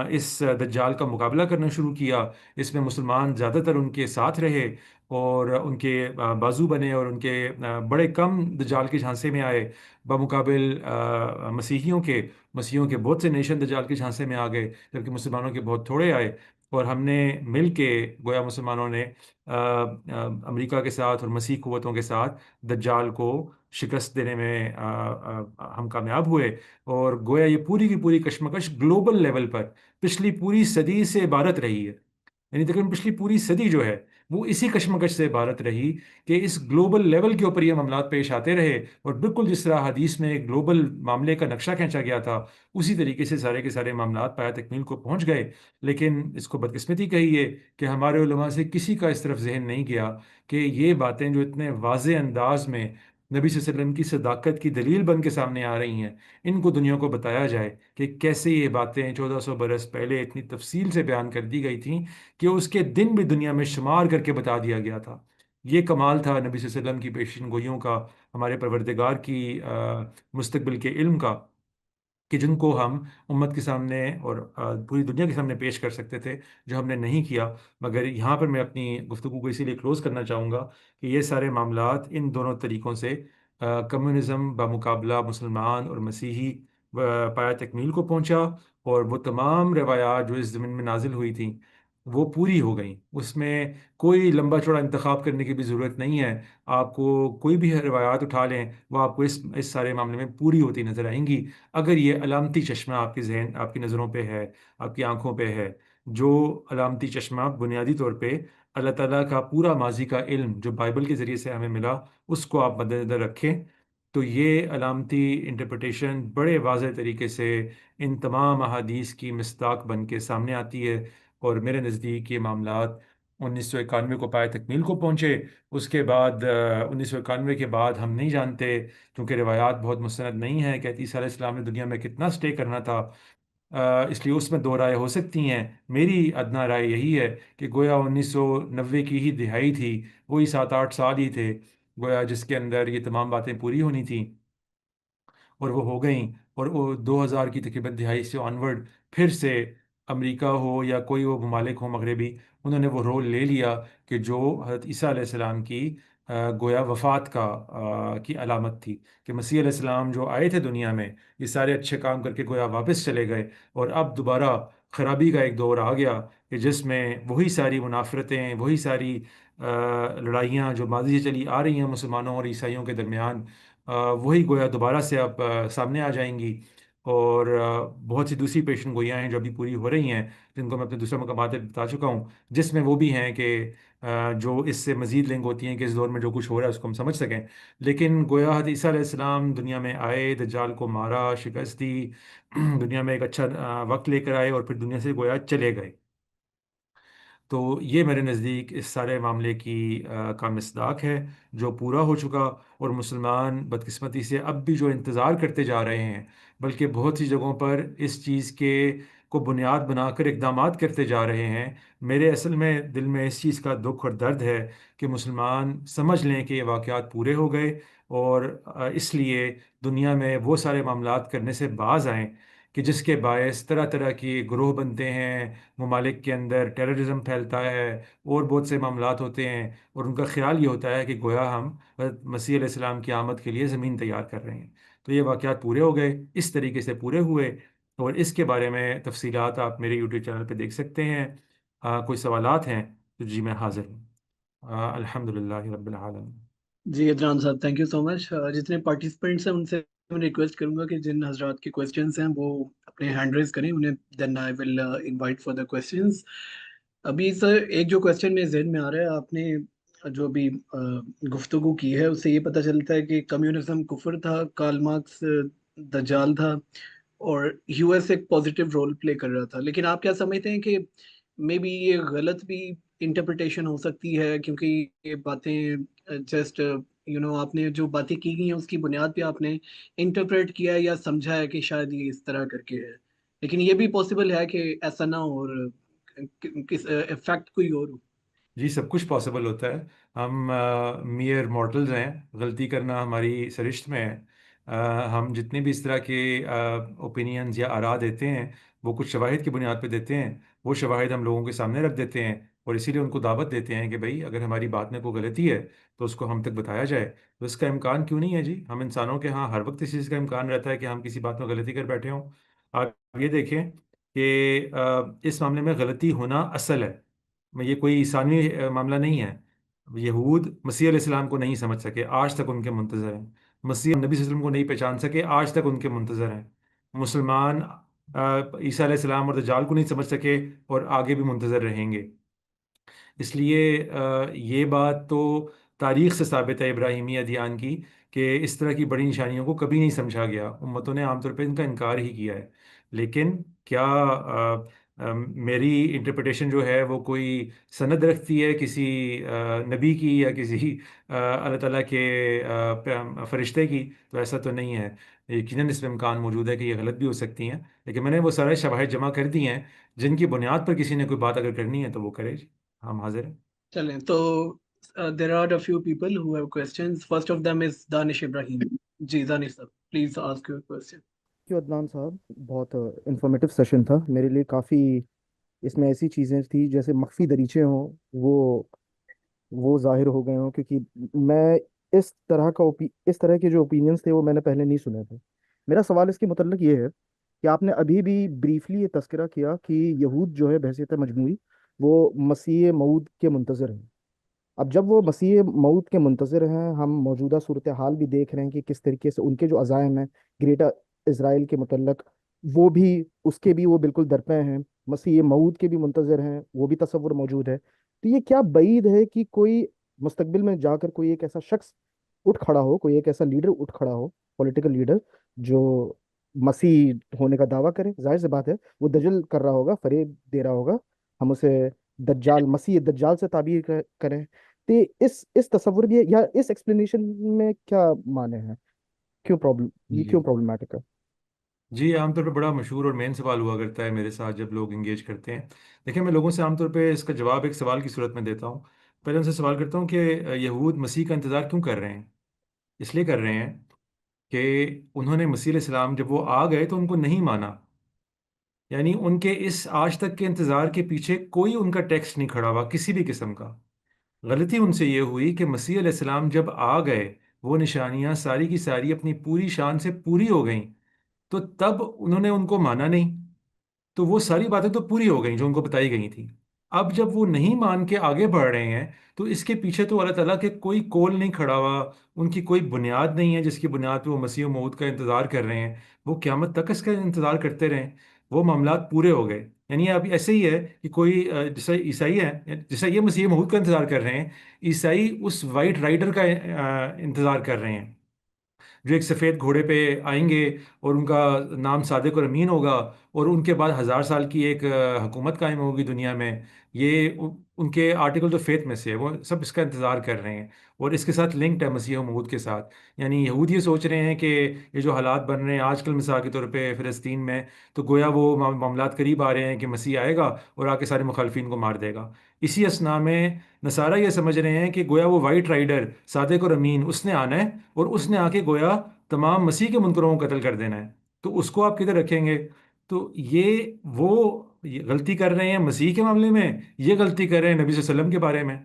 اس دجال کا مقابلہ کرنا شروع کیا، اس میں مسلمان زیادہ تر ان کے ساتھ رہے، اور ان کے بازو بنے، اور ان کے بڑے کم دجال کے جھانسے میں آئے بمقابل مسیحیوں کے۔ مسیحیوں کے بہت سے نیشن دجال کے جھانسے میں آ گئے، جبکہ مسلمانوں کے بہت تھوڑے آئے، اور ہم نے مل کے گویا مسلمانوں نے امریکہ کے ساتھ اور مسیح قوتوں کے ساتھ دجال کو شکست دینے میں ہم کامیاب ہوئے، اور گویا یہ پوری کی پوری کشمکش گلوبل لیول پر پچھلی پوری صدی سے عبارت رہی ہے۔ یعنی تقریباً پچھلی پوری صدی جو ہے وہ اسی کشمکش سے عبارت رہی، کہ اس گلوبل لیول کے اوپر یہ معاملات پیش آتے رہے، اور بالکل جس طرح حدیث میں ایک گلوبل معاملے کا نقشہ کھینچا گیا تھا، اسی طریقے سے سارے کے سارے معاملات پایا تکمیل کو پہنچ گئے۔ لیکن اس کو بدقسمتی کہیے کہ ہمارے علماء سے کسی کا اس طرف ذہن نہیں گیا کہ یہ باتیں جو اتنے واضح انداز میں نبی صلی اللہ علیہ وسلم کی صداقت کی دلیل بن کے سامنے آ رہی ہیں، ان کو دنیا کو بتایا جائے کہ کیسے یہ باتیں 1400 برس پہلے اتنی تفصیل سے بیان کر دی گئی تھیں، کہ اس کے دن بھی دنیا میں شمار کر کے بتا دیا گیا تھا۔ یہ کمال تھا نبی صلی اللہ علیہ وسلم کی پیشین گوئیوں کا، ہمارے پروردگار کی مستقبل کے علم کا، کہ جن کو ہم امت کے سامنے اور پوری دنیا کے سامنے پیش کر سکتے تھے، جو ہم نے نہیں کیا۔ مگر یہاں پر میں اپنی گفتگو کو اسی لیے کلوز کرنا چاہوں گا کہ یہ سارے معاملات ان دونوں طریقوں سے کمیونزم بمقابلہ مسلمان اور مسیحی پایا تکمیل کو پہنچا، اور وہ تمام روایات جو اس زمین میں نازل ہوئی تھیں وہ پوری ہو گئیں۔ اس میں کوئی لمبا چوڑا انتخاب کرنے کی بھی ضرورت نہیں ہے، آپ کو کوئی بھی روایات اٹھا لیں، وہ آپ کو اس سارے معاملے میں پوری ہوتی نظر آئیں گی، اگر یہ علامتی چشمہ آپ کے ذہن، آپ کی نظروں پہ ہے، آپ کی آنکھوں پہ ہے۔ جو علامتی چشمہ بنیادی طور پہ اللہ تعالیٰ کا پورا ماضی کا علم جو بائبل کے ذریعے سے ہمیں ملا، اس کو آپ مد نظر رکھیں، تو یہ علامتی انٹرپریٹیشن بڑے واضح طریقے سے ان تمام احادیث کی مصداق بن کے سامنے آتی ہے، اور میرے نزدیک یہ معاملات 1991 کو پائے تکمیل کو پہنچے۔ اس کے بعد 1991 کے بعد ہم نہیں جانتے، کیونکہ روایات بہت مستند نہیں ہیں کہ عیسیٰ علیہ السلام نے دنیا میں کتنا سٹے کرنا تھا، اس لیے اس میں دو رائے ہو سکتی ہیں۔ میری ادنا رائے یہی ہے کہ گویا 1990 کی ہی دہائی تھی، وہی 7-8 سال ہی تھے گویا جس کے اندر یہ تمام باتیں پوری ہونی تھیں، اور وہ ہو گئیں، اور وہ 2000 کی تقریباً دہائی سے آنورڈ پھر سے امریکہ ہو یا کوئی وہ ممالک ہو مغربی، انہوں نے وہ رول لے لیا کہ جو حضرت عیسیٰ علیہ السلام کی گویا وفات کی علامت تھی، کہ مسیح علیہ السلام جو آئے تھے دنیا میں، یہ سارے اچھے کام کر کے گویا واپس چلے گئے، اور اب دوبارہ خرابی کا ایک دور آ گیا کہ جس میں وہی ساری منافرتیں، وہی ساری لڑائیاں جو ماضی سے چلی آ رہی ہیں مسلمانوں اور عیسائیوں کے درمیان، وہی گویا دوبارہ سے اب سامنے آ جائیں گی۔ اور بہت سی دوسری پیشن گوئیاں ہیں جو ابھی پوری ہو رہی ہیں، جن کو میں اپنے دوسرے مقامات پہ بتا چکا ہوں، جس میں وہ بھی ہیں کہ جو اس سے مزید لنک ہوتی ہیں کہ اس دور میں جو کچھ ہو رہا ہے اس کو ہم سمجھ سکیں۔ لیکن گویا حضرت عیسیٰ علیہ السلام دنیا میں آئے، دجال کو مارا، شکست دی، دنیا میں ایک اچھا وقت لے کر آئے، اور پھر دنیا سے گویا چلے گئے۔ تو یہ میرے نزدیک اس سارے معاملے کا مصداق ہے جو پورا ہو چکا، اور مسلمان بدقسمتی سے اب بھی جو انتظار کرتے جا رہے ہیں، بلکہ بہت سی جگہوں پر اس چیز کو بنیاد بنا کر اقدامات کرتے جا رہے ہیں۔ میرے اصل میں دل میں اس چیز کا دکھ اور درد ہے کہ مسلمان سمجھ لیں کہ یہ واقعات پورے ہو گئے، اور اس لیے دنیا میں وہ سارے معاملات کرنے سے باز آئیں کہ جس کے باعث طرح طرح کی گروہ بنتے ہیں، ممالک کے اندر ٹیررزم پھیلتا ہے، اور بہت سے معاملات ہوتے ہیں، اور ان کا خیال یہ ہوتا ہے کہ گویا ہم حضرت مسیح علیہ السلام کی آمد کے لیے زمین تیار کر رہے ہیں۔ تو یہ واقعات پورے ہو گئے، اس طریقے سے پورے ہوئے، اور اس کے بارے میں تفصیلات آپ میرے یوٹیوب چینل پہ دیکھ سکتے ہیں۔ کوئی سوالات ہیں تو جی میں حاضر ہوں۔ الحمد للہ رب العالمین۔ جی عدنان صاحب، تھینک یو سو مچ۔ جتنے پارٹیسپینٹس ہیں ان سے میں ریکویسٹ کروں گا کہ جن حضرات کے کویسچنس ہیں وہ اپنے ہینڈ ریز کریں، انہیں دین آئی ول انوائٹ فار دا کویسچنس۔ ابھی سر ایک جو کویسچن میرے ذہن میں آ رہا ہے، آپ نے جو ابھی گفتگو کی ہے اس سے یہ پتہ چلتا ہے کہ کمیونزم کفر تھا، کارل مارکس دجال تھا، اور یو ایس ایک پازیٹیو رول پلے کر رہا تھا۔ لیکن آپ کیا سمجھتے ہیں کہ مے بی یہ غلط بھی انٹرپریٹیشن ہو سکتی ہے، کیونکہ یہ باتیں جسٹ آپ نے جو باتیں کی گئی ہیں اس کی بنیاد پہ آپ نے انٹرپریٹ کیا ہے یا سمجھا ہے کہ شاید یہ اس طرح کر کے ہے، لیکن یہ بھی پاسبل ہے کہ ایسا نہ ہو اور کس افیکٹ کوئی اور ہو۔ جی سب کچھ پاسبل ہوتا ہے، ہم میئر مورٹلز ہیں، غلطی کرنا ہماری سرشت میں ہے۔ ہم جتنے بھی اس طرح کے اوپینینز یا آراء دیتے ہیں وہ کچھ شواہد کی بنیاد پہ دیتے ہیں، وہ شواہد ہم لوگوں کے سامنے رکھ دیتے ہیں، اور اسی لیے ان کو دعوت دیتے ہیں کہ بھائی اگر ہماری بات میں کوئی غلطی ہے تو اس کو ہم تک بتایا جائے۔ تو اس کا امکان کیوں نہیں ہے جی؟ ہم انسانوں کے ہاں ہر وقت اس چیز کا امکان رہتا ہے کہ ہم کسی بات میں غلطی کر بیٹھے ہوں۔ آپ یہ دیکھیں کہ اس معاملے میں غلطی ہونا اصل ہے، یہ کوئی ثانوی معاملہ نہیں ہے۔ یہود مسیح علیہ السلام کو نہیں سمجھ سکے، آج تک ان کے منتظر ہیں۔ مسیح نبی صلی اللہ علیہ وسلم کو نہیں پہچان سکے، آج تک ان کے منتظر ہیں۔ مسلمان عیسیٰ علیہ السلام اور دجال کو نہیں سمجھ سکے، اور آگے بھی منتظر رہیں گے۔ اس لیے یہ بات تو تاریخ سے ثابت ہے ابراہیمی ادیان کی، کہ اس طرح کی بڑی نشانیوں کو کبھی نہیں سمجھا گیا، امتوں نے عام طور پہ ان کا انکار ہی کیا ہے۔ لیکن کیا میری انٹرپریٹیشن جو ہے وہ کوئی سند رکھتی ہے کسی نبی کی یا کسی اللہ تعالیٰ کے فرشتے کی؟ تو ایسا تو نہیں ہے۔ یقیناً اس میں امکان موجود ہے کہ یہ غلط بھی ہو سکتی ہیں، لیکن میں نے وہ سارے شواہد جمع کر دی ہیں جن کی بنیاد پر کسی نے کوئی بات اگر کرنی ہے تو وہ کرے جی، ہم حاضر ہیں۔ چلیں تو there are a few people who have questions, first of them is Danish Ibrahim. Ji Danish صاحب پلیز آسک یور کوسچن۔ کیوں عدنان صاحب، بہت انفارمیٹو سیشن تھا میرے لیے، کافی اس میں ایسی چیزیں تھیں جیسے مخفی دریچے ہوں، وہ ظاہر ہو گئے ہوں، کیونکہ میں اس طرح کے جو اوپینینس تھے وہ میں نے پہلے نہیں سنے تھے۔ میرا سوال اس کے متعلق یہ ہے کہ آپ نے ابھی بھی بریفلی یہ تذکرہ کیا کہ یہود جو ہے بحیثیت مجموعی وہ مسیح موعود کے منتظر ہیں۔ اب جب وہ مسیح موعود کے منتظر ہیں، ہم موجودہ صورتحال بھی دیکھ رہے ہیں کہ کس طریقے سے ان کے جو عزائم ہیں گریٹر اسرائیل کے متعلق، وہ بھی اس کے بھی وہ بالکل درپے ہیں، مسیح موعود کے بھی منتظر ہیں، وہ بھی تصور موجود ہے۔ تو یہ کیا بعید ہے کہ کوئی مستقبل میں جا کر کوئی ایک ایسا شخص اٹھ کھڑا ہو، کوئی ایک ایسا لیڈر اٹھ کھڑا ہو، پولیٹیکل لیڈر، جو مسیح ہونے کا دعویٰ کرے؟ ظاہر سی بات ہے وہ دجل کر رہا ہوگا، فریب دے رہا ہوگا، ہم اسے دجال، مسیح دجال سے تعبیر کریں۔ تو اس تصور بھی یا اس ایکسپلینیشن میں کیا معنی ہے؟ کیوں پرابلم، یہ جی کیوں پرابلمٹک ہے؟ جی، عام طور پہ بڑا مشہور اور مین سوال ہوا کرتا ہے میرے ساتھ جب لوگ انگیج کرتے ہیں۔ دیکھیں میں لوگوں سے عام طور پہ اس کا جواب ایک سوال کی صورت میں دیتا ہوں۔ پہلے ان سے سوال کرتا ہوں کہ یہود مسیح کا انتظار کیوں کر رہے ہیں؟ اس لیے کر رہے ہیں کہ انہوں نے مسیح علیہ السلام جب وہ آ گئے تو ان کو نہیں مانا، یعنی ان کے اس آج تک کے انتظار کے پیچھے کوئی ان کا ٹیکسٹ نہیں کھڑا ہوا کسی بھی قسم کا۔ غلطی ان سے یہ ہوئی کہ مسیح علیہ السلام جب آ گئے، وہ نشانیاں ساری کی ساری اپنی پوری شان سے پوری ہو گئیں، تو تب انہوں نے ان کو مانا نہیں، تو وہ ساری باتیں تو پوری ہو گئیں جو ان کو بتائی گئی تھیں۔ اب جب وہ نہیں مان کے آگے بڑھ رہے ہیں تو اس کے پیچھے تو اللہ تعالیٰ کے کوئی کول نہیں کھڑا ہوا، ان کی کوئی بنیاد نہیں ہے جس کی بنیاد پہ وہ مسیح موعود کا انتظار کر رہے ہیں۔ وہ قیامت تک اس کا انتظار کرتے رہیں، وہ معاملات پورے ہو گئے۔ یعنی اب ایسے ہی ہے کہ کوئی جیسا عیسائی ہے، جیسا یہ مسیح موعود کا انتظار کر رہے ہیں، عیسائی اس وائٹ رائڈر کا انتظار کر رہے ہیں جو ایک سفید گھوڑے پہ آئیں گے، اور ان کا نام صادق اور امین ہوگا، اور ان کے بعد 1000 سال کی ایک حکومت قائم ہوگی دنیا میں۔ یہ ان کے آرٹیکل آف فیتھ میں سے ہے، وہ سب اس کا انتظار کر رہے ہیں، اور اس کے ساتھ لنکڈ ہے مسیح موعود کے ساتھ۔ یعنی یہود یہ سوچ رہے ہیں کہ یہ جو حالات بن رہے ہیں آج کل مثال کے طور پہ فلسطین میں، تو گویا وہ معاملات قریب آ رہے ہیں کہ مسیح آئے گا اور آ کے سارے مخالفین کو مار دے گا۔ اسی اسنا میں نصارہ یہ سمجھ رہے ہیں کہ گویا وہ وائٹ رائڈر صادق اور امین اس نے آنا ہے، اور اس نے آ کے گویا تمام مسیح کے منکروں کو قتل کر دینا ہے، تو اس کو آپ کدھر رکھیں گے؟ تو یہ غلطی کر رہے ہیں مسیح کے معاملے میں، یہ غلطی کر رہے ہیں نبی صلی اللہ علیہ وسلم کے بارے میں۔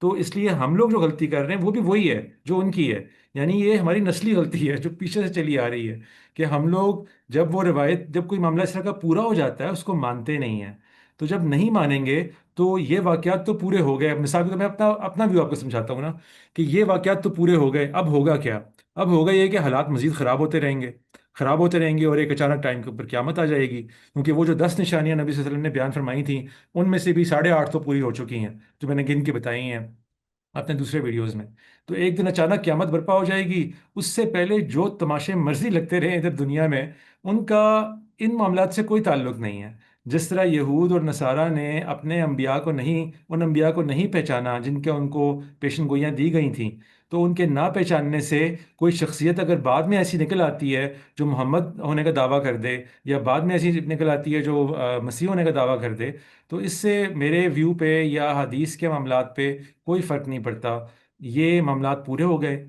تو اس لیے ہم لوگ جو غلطی کر رہے ہیں وہ بھی وہی ہے جو ان کی ہے۔ یعنی یہ ہماری نسلی غلطی ہے جو پیچھے سے چلی آ رہی ہے، کہ ہم لوگ جب وہ روایت، جب کوئی معاملہ اس طرح کا پورا ہو جاتا ہے اس کو مانتے نہیں ہیں۔ تو جب نہیں مانیں گے تو یہ واقعات تو پورے ہو گئے۔ مثال کے طور پہ میں اپنا ویو آپ کو سمجھاتا ہوں نا، کہ یہ واقعات تو پورے ہو گئے، اب ہوگا کیا؟ اب ہوگا یہ کہ حالات مزید خراب ہوتے رہیں گے، خراب ہوتے رہیں گے، اور ایک اچانک ٹائم کے اوپر قیامت آ جائے گی، کیونکہ وہ جو 10 نشانیاں نبی صلی اللہ علیہ وسلم نے بیان فرمائی تھیں ان میں سے بھی 8.5 تو پوری ہو چکی ہیں جو میں نے گن کے بتائی ہیں اپنے دوسرے ویڈیوز میں۔ تو ایک دن اچانک قیامت برپا ہو جائے گی، اس سے پہلے جو تماشے مرضی لگتے رہے ادھر دنیا میں، ان کا ان معاملات سے کوئی تعلق نہیں ہے۔ جس طرح یہود اور نصارہ نے اپنے انبیاء کو نہیں، ان انبیاء کو نہیں پہچانا جن کے ان کو پیشن گوئیاں دی گئی تھیں، تو ان کے نہ پہچاننے سے کوئی شخصیت اگر بعد میں ایسی نکل آتی ہے جو محمد ہونے کا دعویٰ کر دے، یا بعد میں ایسی نکل آتی ہے جو مسیح ہونے کا دعویٰ کر دے، تو اس سے میرے ویو پہ یا حدیث کے معاملات پہ کوئی فرق نہیں پڑتا۔ یہ معاملات پورے ہو گئے،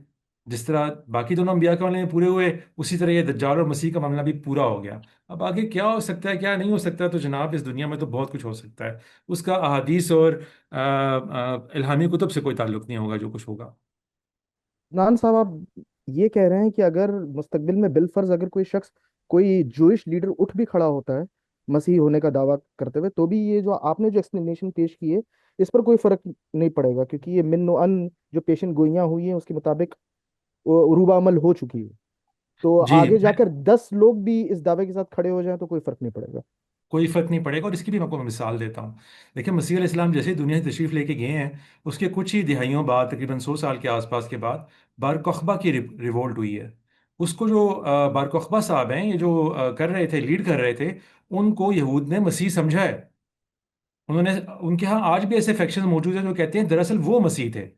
جس طرح باقی دونوں انبیاء کے معاملے میں پورے ہوئے، اسی طرح یہ دجال اور مسیح کا معاملہ بھی پورا ہو گیا۔ اب آگے کیا ہو سکتا ہے کیا نہیں ہو سکتا، تو جناب اس دنیا میں تو بہت کچھ ہو سکتا ہے، اس کا احادیث اور الہامی کتب سے کوئی تعلق نہیں ہوگا جو کچھ ہوگا۔ نان صاحب، آپ یہ کہہ رہے ہیں کہ اگر مستقبل میں بالفرض اگر کوئی شخص، کوئی جوئش لیڈر اٹھ بھی کھڑا ہوتا ہے مسیح ہونے کا دعویٰ کرتے ہوئے، تو بھی یہ جو آپ نے جو ایکسپلینیشن پیش کی ہے اس پر کوئی فرق نہیں پڑے گا، کیونکہ یہ من و ان جو پیشن گوئیاں ہوئی ہیں اس کے مطابق وہ عروبہ عمل ہو چکی ہے، تو جی، آگے جا کر 10 لوگ بھی اس دعوے کے ساتھ کھڑے ہو جائیں تو کوئی فرق نہیں پڑے گا۔ کوئی فرق نہیں پڑے گا، اور اس کی بھی میں آپ کو مثال دیتا ہوں۔ دیکھیں مسیح علیہ السلام جیسے ہی دنیا سے تشریف لے کے گئے ہیں، اس کے کچھ ہی دہائیوں بعد، تقریباً 100 سال کے آس پاس کے بعد، بار کخبہ کی ریوولٹ ہوئی ہے۔ اس کو جو بار کخبہ صاحب ہیں، یہ جو کر رہے تھے، لیڈ کر رہے تھے، ان کو یہود نے مسیح سمجھا ہے۔ انہوں نے، ان کے ہاں آج بھی ایسے فیکشن موجود ہیں جو کہتے ہیں دراصل وہ مسیح تھے،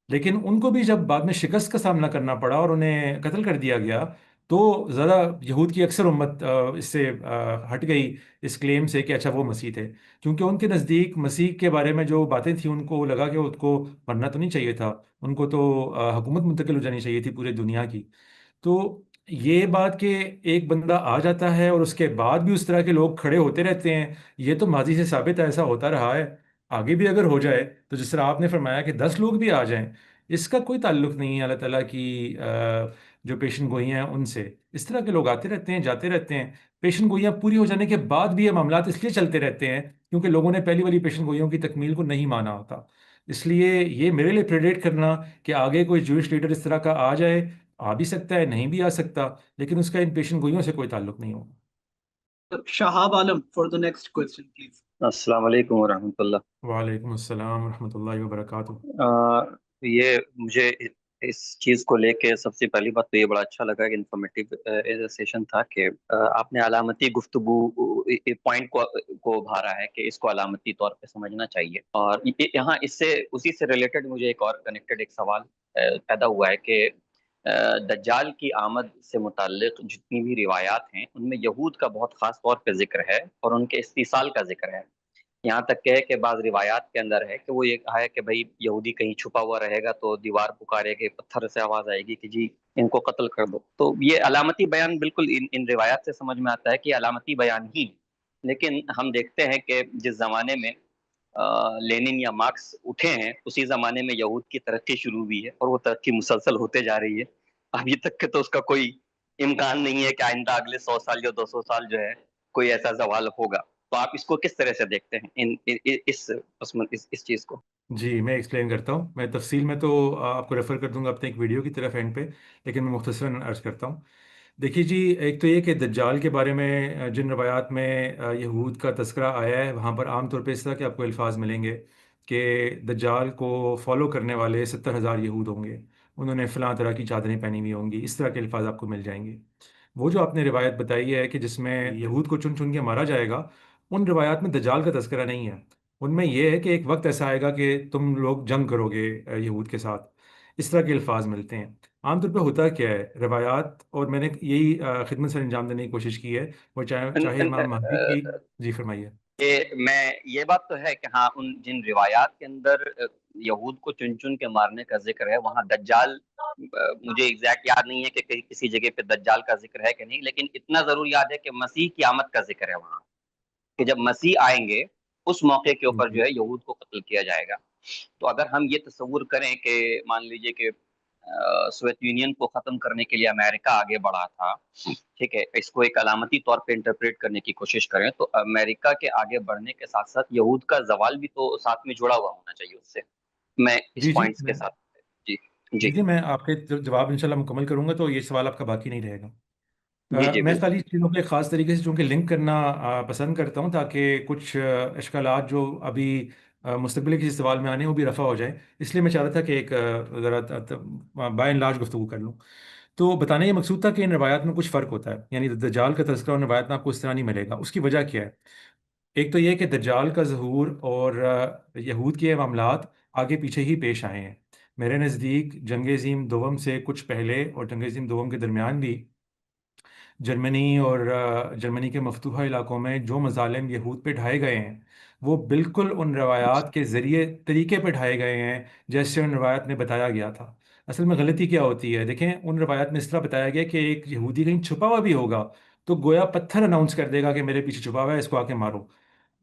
لیکن ان کو بھی جب بعد میں شکست کا سامنا کرنا پڑا اور انہیں قتل کر دیا گیا، تو ذرا یہود کی اکثر امت اس سے ہٹ گئی اس کلیم سے کہ اچھا وہ مسیح تھے، کیونکہ ان کے نزدیک مسیح کے بارے میں جو باتیں تھیں ان کو لگا کہ ان کو مرنا تو نہیں چاہیے تھا، ان کو تو حکومت منتقل ہو جانی چاہیے تھی پورے دنیا کی۔ تو یہ بات کہ ایک بندہ آ جاتا ہے اور اس کے بعد بھی اس طرح کے لوگ کھڑے ہوتے رہتے ہیں، یہ تو ماضی سے ثابت ہے، ایسا ہوتا رہا ہے، آگے بھی اگر ہو جائے تو جس طرح آپ نے فرمایا کہ 10 لوگ بھی آ جائیں، اس کا کوئی تعلق نہیں ہے اللہ تعالیٰ کی جو پیشن گوئیاں ہیں ان سے۔ اس طرح کے لوگ آتے رہتے ہیں، جاتے رہتے ہیں، پیشن گوئیاں پوری ہو جانے کے بعد بھی یہ معاملات اس لیے چلتے رہتے ہیں کیونکہ لوگوں نے پہلی والی پیشن گوئیوں کی تکمیل کو نہیں مانا ہوتا۔ اس لیے یہ میرے لیے پریڈکٹ کرنا کہ آگے کوئی جوئش لیڈر اس طرح کا آ جائے، آ بھی سکتا ہے، نہیں بھی آ سکتا، لیکن اس کا ان پیشن گوئیوں سے کوئی تعلق نہیں ہوگا۔ شہاب عالم for the next question please. السلام علیکم ورحمۃ اللہ۔ وعلیکم السلام ورحمۃ اللہ وبرکاتہ۔ یہ مجھے اس چیز کو لے کے سب سے پہلی بات تو یہ بڑا اچھا لگا کہ انفارمیٹیو سیشن تھا کہ آپ نے علامتی گفتگو پوائنٹ کو ابھارا ہے کہ اس کو علامتی طور پہ سمجھنا چاہیے، اور یہاں اس سے اسی سے ریلیٹڈ مجھے ایک اور کنیکٹڈ ایک سوال پیدا ہوا ہے کہ دجال کی آمد سے متعلق جتنی بھی روایات ہیں ان میں یہود کا بہت خاص طور پہ ذکر ہے اور ان کے استیصال کا ذکر ہے، یہاں تک کہ بعض روایات کے اندر ہے کہ وہ یہ کہا ہے کہ بھائی یہودی کہیں چھپا ہوا رہے گا تو دیوار پکارے گی، پتھر سے آواز آئے گی کہ جی ان کو قتل کر دو۔ تو یہ علامتی بیان بالکل ان روایات سے سمجھ میں آتا ہے کہ علامتی بیان ہی لیکن ہم دیکھتے ہیں کہ جس زمانے میں لینن یا مارکس اٹھے ہیں اسی زمانے میں یہود کی ترقی شروع ہوئی ہے، اور وہ ترقی مسلسل ہوتے جا رہی ہے ابھی تک کہ تو اس کا کوئی امکان نہیں ہے کہ آئندہ اگلے 100 سال یا 200 سال جو ہے کوئی ایسا زوال ہوگا. تو آپ اس کو کس طرح سے دیکھتے ہیں اس چیز کو؟ جی میں ایکسپلین کرتا ہوں. میں تفصیل میں تو آپ کو ریفر کر دوں گا اپنے ایک ویڈیو کی طرف اینڈ پہ، لیکن میں مختصراً عرض کرتا ہوں. دیکھیے جی، ایک تو یہ کہ دجال کے بارے میں جن روایات میں یہود کا تذکرہ آیا ہے، وہاں پر عام طور پہ اس طرح کے آپ کو الفاظ ملیں گے کہ دجال کو فالو کرنے والے 70,000 یہود ہوں گے، انہوں نے فلاں طرح کی چادریں پہنی ہوئی ہوں گی، اس طرح کے الفاظ آپ کو مل جائیں گے. وہ جو آپ نے روایت بتائی ہے کہ جس میں یہود کو چن چن کے مارا جائے گا، ان روایات میں دجال کا تذکرہ نہیں ہے. ان میں یہ ہے کہ ایک وقت ایسا آئے گا کہ تم لوگ جنگ کرو گے یہود کے ساتھ، اس طرح کے الفاظ ملتے ہیں. عام طور پہ ہوتا کیا ہے روایات، اور میں نے یہی خدمت سے انجام دینے کی کوشش کی ہے، وہ چاہے امام مہدی کی. جی فرمائیے. میں یہ بات تو ہے کہ ہاں ان جن روایات کے اندر یہود کو چن چن کے مارنے کا ذکر ہے، وہاں دجال مجھے ایگزیکٹ یاد نہیں ہے کہ کسی جگہ پہ دجال کا ذکر ہے کہ نہیں، لیکن اتنا ضرور یاد ہے کہ مسیح کی آمد کا ذکر ہے وہاں، کہ جب مسیح آئیں گے اس موقع کے اوپر جو ہے یہود کو قتل کیا جائے گا. تو اگر ہم یہ تصور کریں کہ مان لیجئے کہ سوویت یونین کو ختم کرنے کے لیے امریکہ آگے بڑھا تھا، ٹھیک ہے، اس کو ایک علامتی طور پہ انٹرپریٹ کرنے کی کوشش کریں تو امریکہ کے آگے بڑھنے کے ساتھ ساتھ یہود کا زوال بھی تو ساتھ میں جڑا ہوا ہونا چاہیے اس سے. میں جی اس جی پوائنٹس کے ساتھ جی جی جی جی میں آپ کے جواب انشاءاللہ مکمل کروں گا تو یہ سوال آپ کا باقی نہیں رہے گا. جی جی میں بالکل. خالی چیزوں کے خاص طریقے سے چونکہ لنک کرنا پسند کرتا ہوں تاکہ کچھ اشکالات جو ابھی مستقبل کے کسی سوال میں آنے ہیں وہ بھی رفع ہو جائیں. اس لیے میں چاہ رہا تھا کہ ایک ذرا بائی اینڈ لارج گفتگو کر لوں. تو بتانے یہ مقصود تھا کہ ان روایات میں کچھ فرق ہوتا ہے، یعنی دجال کا تذکرہ ان روایات میں آپ کو اس طرح نہیں ملے گا. اس کی وجہ کیا ہے؟ ایک تو یہ کہ دجال کا ظہور اور یہود کے معاملات آگے پیچھے ہی پیش آئے ہیں. میرے نزدیک جنگ عظیم دوم سے کچھ پہلے اور جنگ عظیم دوم کے درمیان بھی جرمنی اور جرمنی کے مفتوحہ علاقوں میں جو مظالم یہود پہ ڈھائے گئے ہیں وہ بالکل ان روایات کے ذریعے طریقے پہ ڈھائے گئے ہیں جیسے ان روایات میں بتایا گیا تھا. اصل میں غلطی کیا ہوتی ہے؟ دیکھیں ان روایات میں اس طرح بتایا گیا کہ ایک یہودی کہیں چھپا ہوا بھی ہوگا تو گویا پتھر اناؤنس کر دے گا کہ میرے پیچھے چھپا ہوا ہے، اس کو آ کے مارو.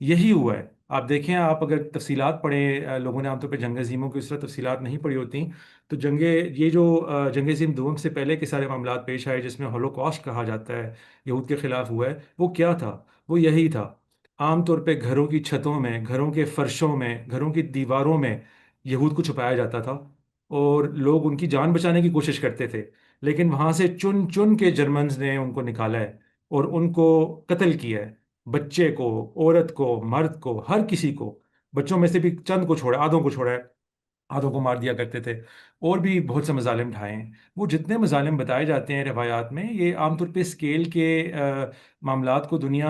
یہی ہوا ہے. آپ دیکھیں، آپ اگر تفصیلات پڑھیں، لوگوں نے عام طور پہ جنگ عظیموں کی اس طرح تفصیلات نہیں پڑھی ہوتی، تو یہ جو جنگ عظیم دوم سے پہلے کے سارے معاملات پیش آئے جس میں ہولوکاسٹ کہا جاتا ہے یہود کے خلاف ہوا ہے، وہ کیا تھا؟ وہ یہی تھا. عام طور پہ گھروں کی چھتوں میں، گھروں کے فرشوں میں، گھروں کی دیواروں میں یہود کو چھپایا جاتا تھا اور لوگ ان کی جان بچانے کی کوشش کرتے تھے، لیکن وہاں سے چن چن کے جرمنز نے ان کو نکالا ہے اور ان کو قتل کیا ہے. بچے کو، عورت کو، مرد کو، ہر کسی کو، بچوں میں سے بھی چند کو چھوڑا، آدھوں کو چھوڑا ہے، آدھوں کو مار دیا کرتے تھے. اور بھی بہت سے مظالم ڈھائے ہیں. وہ جتنے مظالم بتائے جاتے ہیں روایات میں، یہ عام طور پہ اسکیل کے معاملات کو دنیا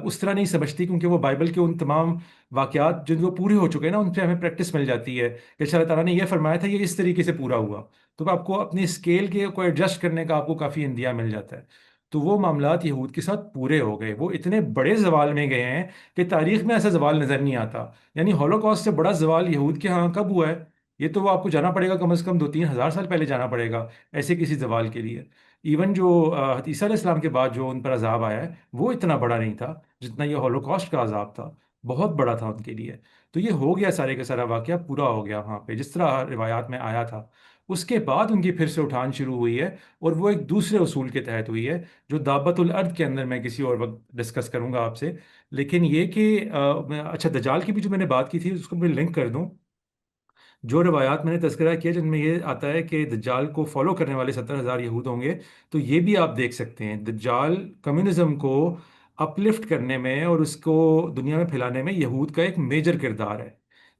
اس طرح نہیں سمجھتی، کیونکہ وہ بائبل کے ان تمام واقعات جن کو پورے ہو چکے ہیں نا، ان پہ ہمیں پریکٹس مل جاتی ہے کہ اللہ تعالیٰ نے یہ فرمایا تھا، یہ اس طریقے سے پورا ہوا. تو آپ کو اپنی اسکیل کے کو ایڈجسٹ کرنے کا آپ کو کافی اندیا مل جاتا ہے. تو وہ معاملات یہود کے ساتھ پورے ہو گئے. وہ اتنے بڑے زوال میں گئے ہیں کہ تاریخ میں ایسا زوال نظر نہیں آتا. یعنی ہولوکاسٹ سے بڑا زوال یہود کے ہاں کب ہوا ہے؟ یہ تو وہ آپ کو جانا پڑے گا، کم از کم 2-3 ہزار سال پہلے جانا پڑے گا ایسے کسی زوال کے لیے. ایون جو عیسیٰ علیہ السلام کے بعد جو ان پر عذاب آیا ہے وہ اتنا بڑا نہیں تھا جتنا یہ ہولوکاسٹ کا عذاب تھا. بہت بڑا تھا ان کے لیے. تو یہ ہو گیا، سارے کا سارا واقعہ پورا ہو گیا وہاں پہ جس طرح روایات میں آیا تھا. اس کے بعد ان کی پھر سے اٹھان شروع ہوئی ہے، اور وہ ایک دوسرے اصول کے تحت ہوئی ہے جو دعوت الارض کے اندر میں کسی اور وقت ڈسکس کروں گا آپ سے. لیکن یہ کہ اچھا دجال کی بھی جو میں نے بات کی تھی اس کو میں لنک کر دوں. جو روایات میں نے تذکرہ کیا جن میں یہ آتا ہے کہ دجال کو فالو کرنے والے 70,000 یہود ہوں گے، تو یہ بھی آپ دیکھ سکتے ہیں دجال کمیونزم کو اپلفٹ کرنے میں اور اس کو دنیا میں پھیلانے میں یہود کا ایک میجر کردار ہے.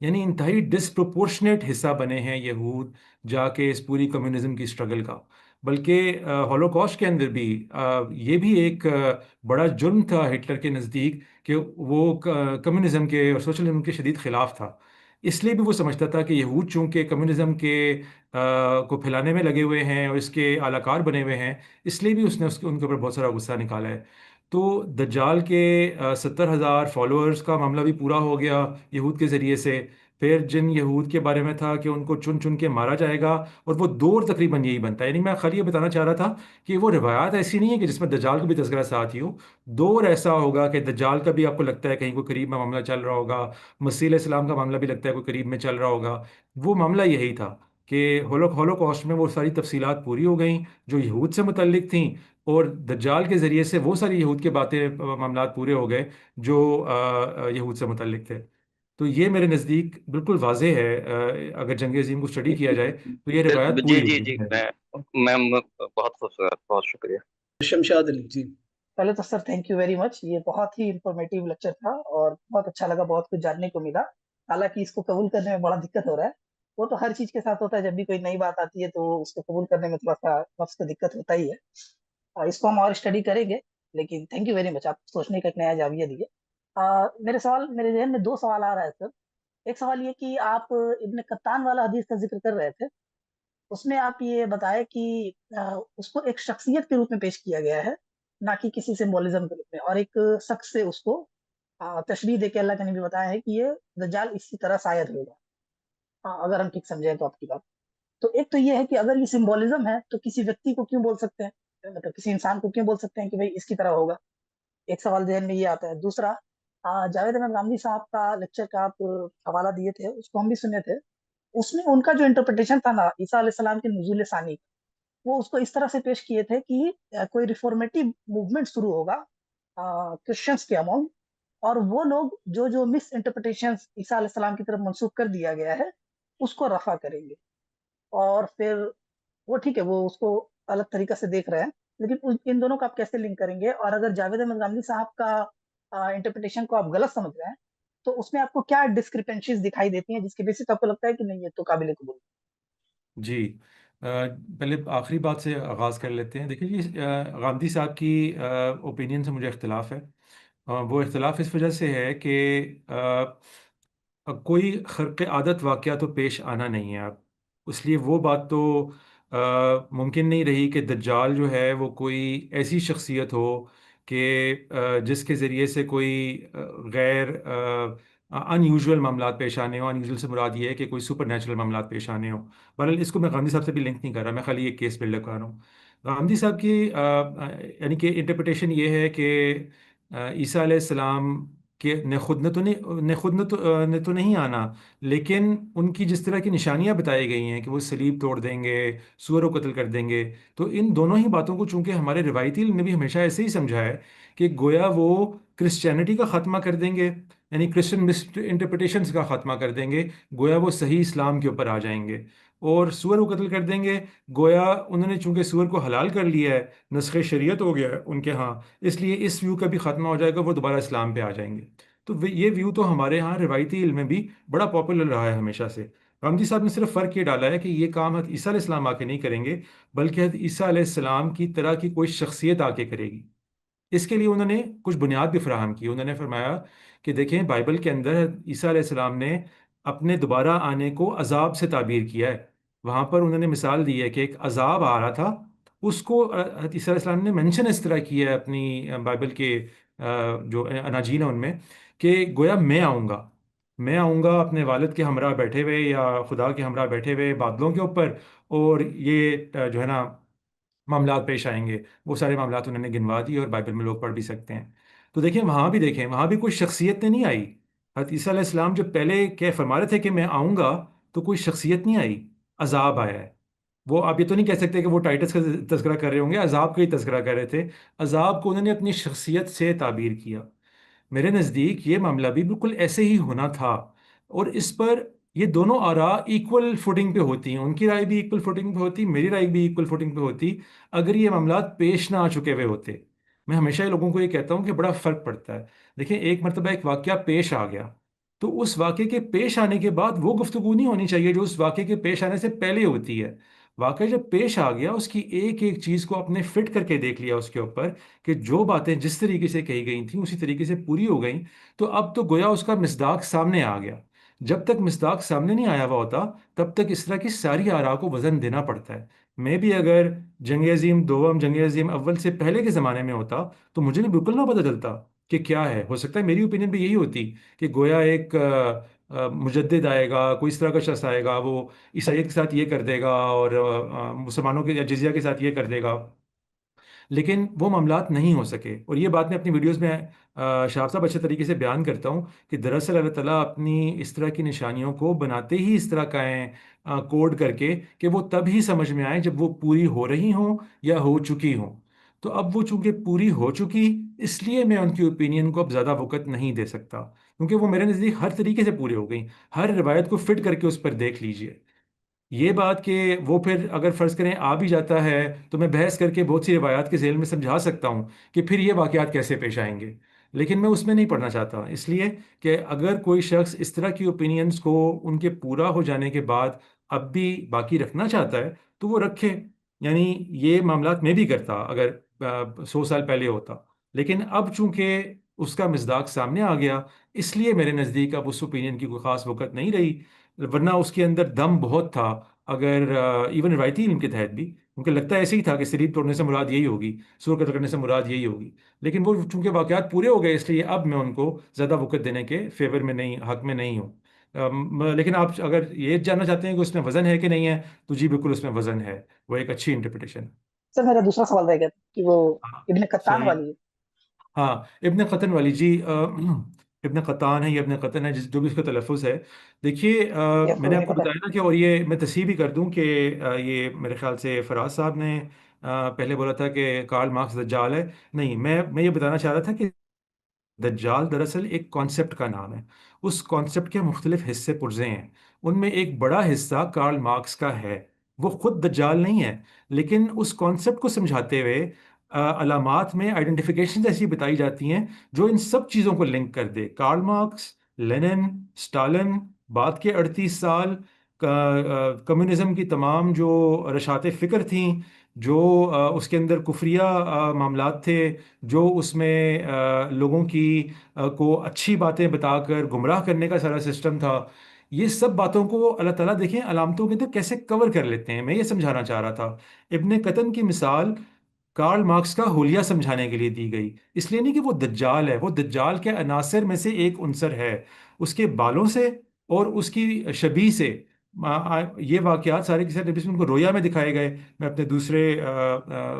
یعنی انتہائی ڈسپروپورشنیٹ حصہ بنے ہیں یہود جا کے اس پوری کمیونزم کی اسٹرگل کا. بلکہ ہولوکاسٹ کے اندر بھی یہ بھی ایک بڑا جرم تھا ہٹلر کے نزدیک کہ وہ کمیونزم کے اور سوشلزم کے شدید خلاف تھا. اس لیے بھی وہ سمجھتا تھا کہ یہود چونکہ کمیونزم کے کو پھیلانے میں لگے ہوئے ہیں اور اس کے اعلی کار بنے ہوئے ہیں، اس لیے بھی اس نے ان کے اوپر بہت سارا غصہ نکالا ہے. تو دجال کے 70,000 فالوورز کا معاملہ بھی پورا ہو گیا یہود کے ذریعے سے. پھر جن یہود کے بارے میں تھا کہ ان کو چن چن کے مارا جائے گا، اور وہ دور تقریباً یہی بنتا ہے. یعنی میں خالی یہ بتانا چاہ رہا تھا کہ وہ روایات ایسی نہیں ہے کہ جس میں دجال کو بھی تذکرہ ساتھ ہی ہو. دور ایسا ہوگا کہ دجال کا بھی آپ کو لگتا ہے کہیں کوئی قریب میں معاملہ چل رہا ہوگا، مسیح علیہ السلام کا معاملہ بھی لگتا ہے کوئی قریب میں چل رہا ہوگا. وہ معاملہ یہی تھا کہ ہولوکاسٹ میں وہ ساری تفصیلات پوری ہو گئیں جو یہود سے متعلق تھیں، اور دجال کے ذریعے سے وہ ساری یہود کے باتیں معاملات پورے ہو گئے جو یہود سے متعلق تھے. تو یہ میرے نزدیک بالکل واضح ہے. اگر جنگ عظیم کو اسٹڈی کیا جائے تو یہ روایت جی پوری جی ہوتی جی ہے. میں بہت خوبصورت، بہت شکریہ. شمشاد علی جی. پہلے تو sir thank you very much, یہ بہت ہی انفارمیٹیو لیکچر تھا اور بہت اچھا لگا، بہت کچھ جاننے کو ملا. حالانکہ اس کو قبول کرنے میں بڑا دقت ہو رہا ہے، وہ تو ہر چیز کے ساتھ ہوتا ہے، جب بھی کوئی نئی بات آتی ہے تو اس کو قبول کرنے میں تھوڑا سا نفس کو دقت ہوتا ہی ہے. اس کو ہم اور اسٹڈی کریں گے، لیکن تھینک یو ویری مچ، آپ سوچنے کا ایک نیا زاویہ دیے. میرے ذہن میں 2 سوال آ رہا ہے سر. ایک سوال یہ کہ آپ ابن قطان والا حدیث کا ذکر کر رہے تھے، اس میں آپ یہ بتائے کہ اس کو ایک شخصیت کے روپ میں پیش کیا گیا ہے، نہ کہ کسی سمبولزم کے روپ میں، اور ایک شخص سے اس کو تشبیہ دے کے اللہ کے نبی بتایا ہے کہ یہ دجال اسی طرح شاید ہوگا. اگر ہم ٹھیک سمجھیں تو آپ کی بات. تو ایک تو یہ ہے کہ اگر یہ سمبولزم ہے تو کسی ویکتی کو کیوں بول سکتے ہیں، مطلب کسی انسان کو کیوں بول سکتے ہیں کہ بھائی اس کی طرح ہوگا. ایک سوال ذہن میں یہ آتا ہے. دوسرا، جاوید احمد غامدی صاحب کا لیکچر کا آپ حوالہ دیے تھے، اس کو ہم بھی سنے تھے. اس میں ان کا جو انٹرپریٹیشن تھا نا عیسیٰ علیہ السلام کے نزول ثانی، وہ اس کو اس طرح سے پیش کیے تھے کہ کوئی ریفارمیٹیو موومنٹ شروع ہوگا کرسچنس کے امونگ، اور وہ لوگ جو جو مس انٹرپریٹیشن عیسیٰ علیہ السلام کی طرف منسوخ کر دیا گیا ہے اس کو رفع کریں گے. اور پھر وہ ٹھیک ہے، وہ اس کو الگ طریقہ سے دیکھ رہے ہیں، لیکن ان دونوں کو آپ کیسے لنک کریں گے؟ اور اگر جاوید احمد غامدی صاحب کا انٹرپریٹیشن کو آپ غلط سمجھ رہے ہیں تو اس میں آپ کو کیا ڈسکرپنشیز دکھائی دیتی ہیں جس کے بیسس آپ کو لگتا ہے کہ نہیں یہ تو قابل قبول؟ جی، پہلے آخری بات سے آغاز کر لیتے ہیں. دیکھیے جی، غامدی صاحب کی اوپینین سے مجھے اختلاف ہے. وہ اختلاف اس وجہ سے ہے کہ کوئی خرق عادت واقعہ تو پیش آنا نہیں ہے. آپ اس لیے وہ بات تو ممکن نہیں رہی کہ دجال جو ہے وہ کوئی ایسی شخصیت ہو کہ جس کے ذریعے سے کوئی غیر ان یوزول معاملات پیش آنے ہوں. ان یوزول سے مراد یہ ہے کہ کوئی سپر نیچرل معاملات پیش آنے ہوں. بہرحال اس کو میں غامدی صاحب سے بھی لنک نہیں کر رہا، میں خالی ایک کیس بلڈ کر رہا ہوں. غامدی صاحب کی یعنی کہ انٹرپریٹیشن یہ ہے کہ عیسیٰ علیہ السلام کہ نے تو نہیں آنا، لیکن ان کی جس طرح کی نشانیاں بتائی گئی ہیں کہ وہ صلیب توڑ دیں گے، سور کو قتل کر دیں گے، تو ان دونوں ہی باتوں کو چونکہ ہمارے روایتی علم نے بھی ہمیشہ ایسے ہی سمجھا ہے کہ گویا وہ کرسچینٹی کا خاتمہ کر دیں گے، یعنی کرسچن مس انٹرپریٹیشنس کا خاتمہ کر دیں گے، گویا وہ صحیح اسلام کے اوپر آ جائیں گے، اور سور کو قتل کر دیں گے، گویا انہوں نے چونکہ سور کو حلال کر لیا ہے، نسخ شریعت ہو گیا ہے ان کے ہاں، اس لیے اس ویو کا بھی خاتمہ ہو جائے گا، وہ دوبارہ اسلام پہ آ جائیں گے. تو یہ ویو تو ہمارے ہاں روایتی علم میں بھی بڑا پاپولر رہا ہے ہمیشہ سے. غامدی صاحب نے صرف فرق یہ ڈالا ہے کہ یہ کام حضرت عیسیٰ علیہ السلام آ کے نہیں کریں گے، بلکہ حضرت عیسیٰ علیہ السلام کی طرح کی کوئی شخصیت آ کے کرے گی. اس کے لیے انہوں نے کچھ بنیاد بھی فراہم کی. انہوں نے فرمایا کہ دیکھیں بائبل کے اندر حضرت عیسیٰ علیہ السلام نے اپنے دوبارہ آنے کو عذاب سے تعبیر کیا ہے. وہاں پر انہوں نے مثال دی ہے کہ ایک عذاب آ رہا تھا، اس کو حضرت عیسیٰ علیہ السلام نے مینشن اس طرح کیا ہے اپنی بائبل کے جو اناجیل ہیں ان میں، کہ گویا میں آؤں گا اپنے والد کے ہمراہ بیٹھے ہوئے یا خدا کے ہمراہ بیٹھے ہوئے بادلوں کے اوپر، اور یہ جو ہے نا معاملات پیش آئیں گے. وہ سارے معاملات انہوں نے گنوا دیے اور بائبل میں لوگ پڑھ بھی سکتے ہیں. تو دیکھیں وہاں بھی کوئی شخصیت نہیں آئی. حضرت عیسیٰ علیہ السلام جو پہلے کیا فرما رہے تھے کہ میں آؤں گا، تو کوئی شخصیت نہیں آئی، عذاب آیا ہے. وہ آپ یہ تو نہیں کہہ سکتے کہ وہ ٹائٹس کا تذکرہ کر رہے ہوں گے، عذاب کا ہی تذکرہ کر رہے تھے. عذاب کو انہوں نے اپنی شخصیت سے تعبیر کیا. میرے نزدیک یہ معاملہ بھی بالکل ایسے ہی ہونا تھا، اور اس پر یہ دونوں آراء ایکول فوٹنگ پہ ہوتی ہیں. ان کی رائے بھی ایکول فوٹنگ پہ ہوتی، میری رائے بھی ایکول فوٹنگ پہ ہوتی اگر یہ معاملات پیش نہ آ چکے ہوئے ہوتے. میں ہمیشہ یہ لوگوں کو یہ کہتا ہوں کہ بڑا فرق پڑتا ہے. دیکھیں ایک مرتبہ ایک واقعہ پیش آ گیا، تو اس واقعے کے پیش آنے کے بعد وہ گفتگو نہیں ہونی چاہیے جو اس واقعے کے پیش آنے سے پہلے ہوتی ہے. واقعہ جب پیش آ گیا، اس کی ایک ایک چیز کو اپنے فٹ کر کے دیکھ لیا اس کے اوپر کہ جو باتیں جس طریقے سے کہی گئی تھیں اسی طریقے سے پوری ہو گئیں، تو اب تو گویا اس کا مصداق سامنے آ گیا. جب تک مصداق سامنے نہیں آیا ہوا ہوتا تب تک اس طرح کی ساری آراء کو وزن دینا پڑتا ہے. میں بھی اگر جنگ عظیم دوم جنگ عظیم اول سے پہلے کے زمانے میں ہوتا تو مجھے بھی بالکل نہ پتہ چلتا کہ کیا ہے. ہو سکتا ہے میری اوپینین بھی یہی ہوتی کہ گویا ایک مجدد آئے گا، کوئی اس طرح کا شخص آئے گا، وہ عیسائیت کے ساتھ یہ کر دے گا اور مسلمانوں کے یا جزیہ کے ساتھ یہ کر دے گا، لیکن وہ معاملات نہیں ہو سکے. اور یہ بات میں اپنی ویڈیوز میں شہاب صاحب اچھے طریقے سے بیان کرتا ہوں کہ دراصل اللہ تعالیٰ اپنی اس طرح کی نشانیوں کو بناتے ہی اس طرح کا ہے کوڈ کر کے کہ وہ تب ہی سمجھ میں آئے جب وہ پوری ہو رہی ہوں یا ہو چکی ہوں. تو اب وہ چونکہ پوری ہو چکی، اس لیے میں ان کی اوپینین کو اب زیادہ وقت نہیں دے سکتا، کیونکہ وہ میرے نزدیک ہر طریقے سے پوری ہو گئی. ہر روایت کو فٹ کر کے اس پر دیکھ لیجئے. یہ بات کہ وہ پھر اگر فرض کریں آ بھی جاتا ہے تو میں بحث کر کے بہت سی روایات کے ذیل میں سمجھا سکتا ہوں کہ پھر یہ واقعات کیسے پیش آئیں گے، لیکن میں اس میں نہیں پڑھنا چاہتا، اس لیے کہ اگر کوئی شخص اس طرح کی اوپینینز کو ان کے پورا ہو جانے کے بعد اب بھی باقی رکھنا چاہتا ہے تو وہ رکھے. یعنی یہ معاملات میں بھی کرتا اگر 100 سال پہلے ہوتا، لیکن اب چونکہ اس کا مصداق سامنے آ گیا، اس لیے میرے نزدیک اب اس اوپینین کی کوئی خاص وقت نہیں رہی، ورنہ اس کے اندر دم بہت تھا. اگر ایون روایتی علم کے تحت بھی کیونکہ لگتا ایسے ہی تھا کہ سلیب توڑنے سے مراد یہی ہوگی، سور قتل کرنے سے مراد یہی ہوگی، لیکن وہ چونکہ واقعات پورے ہو گئے اس لیے اب میں ان کو زیادہ وقت دینے کے فیور میں نہیں، حق میں نہیں ہوں. لیکن آپ اگر یہ جاننا چاہتے ہیں کہ اس میں وزن ہے کہ نہیں ہے تو جی بالکل اس میں وزن ہے، وہ ایک اچھی انٹرپریٹیشن. سر میرا دوسرا سوال رہ گیا تھا کہ وہ ہاں ابن قطان صحیح. والی ہے. ہاں ابن قطن والی جی، ابن قطان ہے یا ابن قطن ہے، جو بھی اس کا تلفظ ہے. دیکھیے یا میں نے آپ نہیں کو پتا. بتایا نا کہ، اور یہ میں تصحیح بھی کر دوں کہ یہ میرے خیال سے فراز صاحب نے پہلے بولا تھا کہ کارل مارکس دجال ہے. نہیں، میں یہ بتانا چاہ رہا تھا کہ دجال دراصل ایک کانسیپٹ کا نام ہے. اس کانسیپٹ کے مختلف حصے پرزے ہیں، ان میں ایک بڑا حصہ کارل مارکس کا ہے. وہ خود دجال نہیں ہے، لیکن اس کانسیپٹ کو سمجھاتے ہوئے علامات میں آئیڈینٹیفیکیشن ایسی بتائی جاتی ہیں جو ان سب چیزوں کو لنک کر دے. کارل مارکس، لینن، اسٹالن، بعد کے 38 سال کمیونزم کی تمام جو رشات فکر تھیں، جو اس کے اندر کفریہ معاملات تھے، جو اس میں لوگوں کی کو اچھی باتیں بتا کر گمراہ کرنے کا سارا سسٹم تھا، یہ سب باتوں کو اللہ تعالیٰ دیکھیں علامتوں کے اندر کیسے کور کر لیتے ہیں. میں یہ سمجھانا چاہ رہا تھا. ابن قطن کی مثال کارل مارکس کا حلیہ سمجھانے کے لیے دی گئی، اس لیے نہیں کہ وہ دجال ہے. وہ دجال کے عناصر میں سے ایک عنصر ہے. اس کے بالوں سے اور اس کی شبیہ سے یہ واقعات سارے کے سارے نبی ان کو رویا میں دکھائے گئے. میں اپنے دوسرے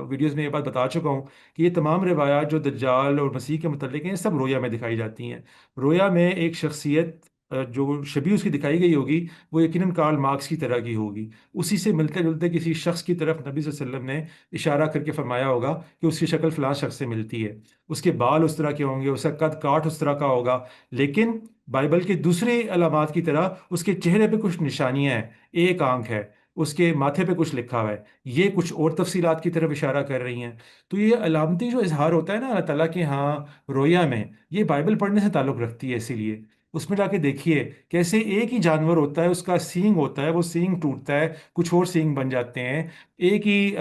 ویڈیوز میں یہ بات بتا چکا ہوں کہ یہ تمام روایات جو دجال اور مسیح کے متعلق ہیں سب رویا میں دکھائی جاتی ہیں. رویا میں ایک شخصیت جو شبیہ اس کی دکھائی گئی ہوگی وہ یقیناً کارل مارکس کی طرح کی ہوگی. اسی سے ملتے جلتے کسی شخص کی طرف نبی صلی اللہ علیہ وسلم نے اشارہ کر کے فرمایا ہوگا کہ اس کی شکل فلاں شخص سے ملتی ہے، اس کے بال اس طرح کے ہوں گے، اس کا قد کاٹ اس طرح کا ہوگا. لیکن بائبل کے دوسرے علامات کی طرح اس کے چہرے پہ کچھ نشانیاں ہیں، ایک آنکھ ہے، اس کے ماتھے پہ کچھ لکھا ہوا ہے، یہ کچھ اور تفصیلات کی طرف اشارہ کر رہی ہیں. تو یہ علامتی جو اظہار ہوتا ہے نا اللہ تعالیٰ کے ہاں رویا میں، یہ بائبل پڑھنے سے تعلق رکھتی ہے. اسی لیے اس میں جا کے دیکھیے کیسے ایک ہی جانور ہوتا ہے، اس کا سینگ ہوتا ہے، وہ سینگ ٹوٹتا ہے، کچھ اور سینگ بن جاتے ہیں. ایک ہی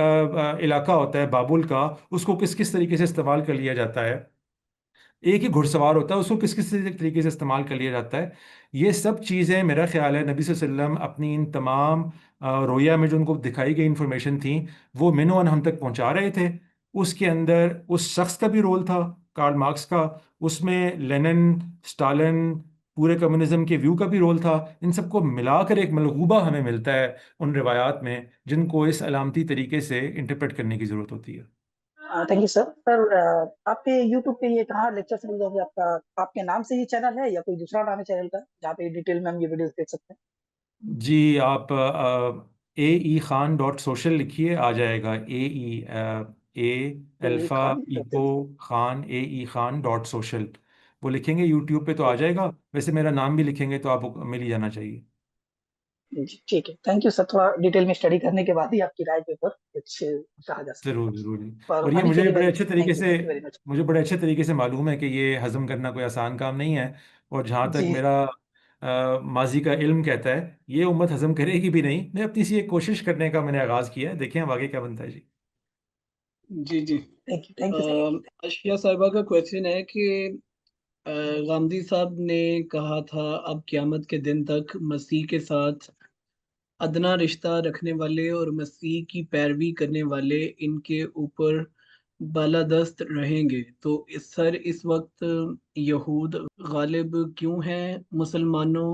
علاقہ ہوتا ہے بابل کا، اس کو کس کس طریقے سے استعمال کر لیا جاتا ہے. ایک ہی گھڑ سوار ہوتا ہے، اس کو کس کس طریقے سے استعمال کر لیا جاتا ہے. یہ سب چیزیں میرا خیال ہے نبی صلی اللہ علیہ وسلم اپنی ان تمام رویا میں جو ان کو دکھائی گئی انفارمیشن تھیں وہ منوان ہم تک پہنچا رہے تھے. اس کے اندر اس شخص کا بھی رول تھا کارل مارکس کا، اس میں لینن، اسٹالن، پورے کمیونزم کے ویو کا بھی رول تھا. ان سب کو ملا کر ایک ملغوبہ ہمیں ملتا ہے ان روایات میں جن کو اس علامتی طریقے سے انٹرپریٹ کرنے کی ضرورت ہوتی ہے. Thank you sir. سر آپ کے یوٹیوب پہ یہ کہاں لیکچر مل جائے گا؟ آپ کے نام سے ہی چینل ہے یا کوئی دوسرا نام ہے چینل کا جہاں پہ ڈیٹیل میں ہم یہ ویڈیوز دیکھ سکتے ہیں؟ جی آپ aekhan.social لکھیے، آ جائے گا. اے الفا ایکو خان aekhan.social وہ لکھیں گے یوٹیوب پہ تو آ جائے گا. ویسے میرا نام بھی لکھیں گے تو آپ کو مل ہی جانا چاہیے. جی ٹھیک ہے. Thank you sir. تھوڑا ڈیٹیل میں اسٹڈی کرنے کے بعد ہی آپ کی رائے کے اوپر کچھ کہا جا سکتا ہے. ضرور ضرور. اور یہ ابھی کے مجھے لیے بڑے اچھے طریقے سے تھینک یو ویری مچ. مجھے بڑے اچھے طریقے سے معلوم ہے کہ یہ ہضم کرنا کوئی آسان کام نہیں ہے، اور جہاں تک جی میرا ماضی کا علم کہتا ہے یہ امت ہضم کرے گی بھی نہیں. میں اپنی سی ایک کوشش کرنے کا میں نے آغاز کیا ہے، دیکھیں اب آگے کیا بنتا ہے. جی جی جی تھینک یو. اشیا صاحبہ کا کویشچن ہے کہ غامدی صاحب نے کہا تھا اب قیامت کے دن تک مسیح کے ساتھ ادنا رشتہ رکھنے والے اور مسیح کی پیروی کرنے والے ان کے اوپر بالادست رہیں گے، تو سر اس وقت یہود غالب کیوں ہیں مسلمانوں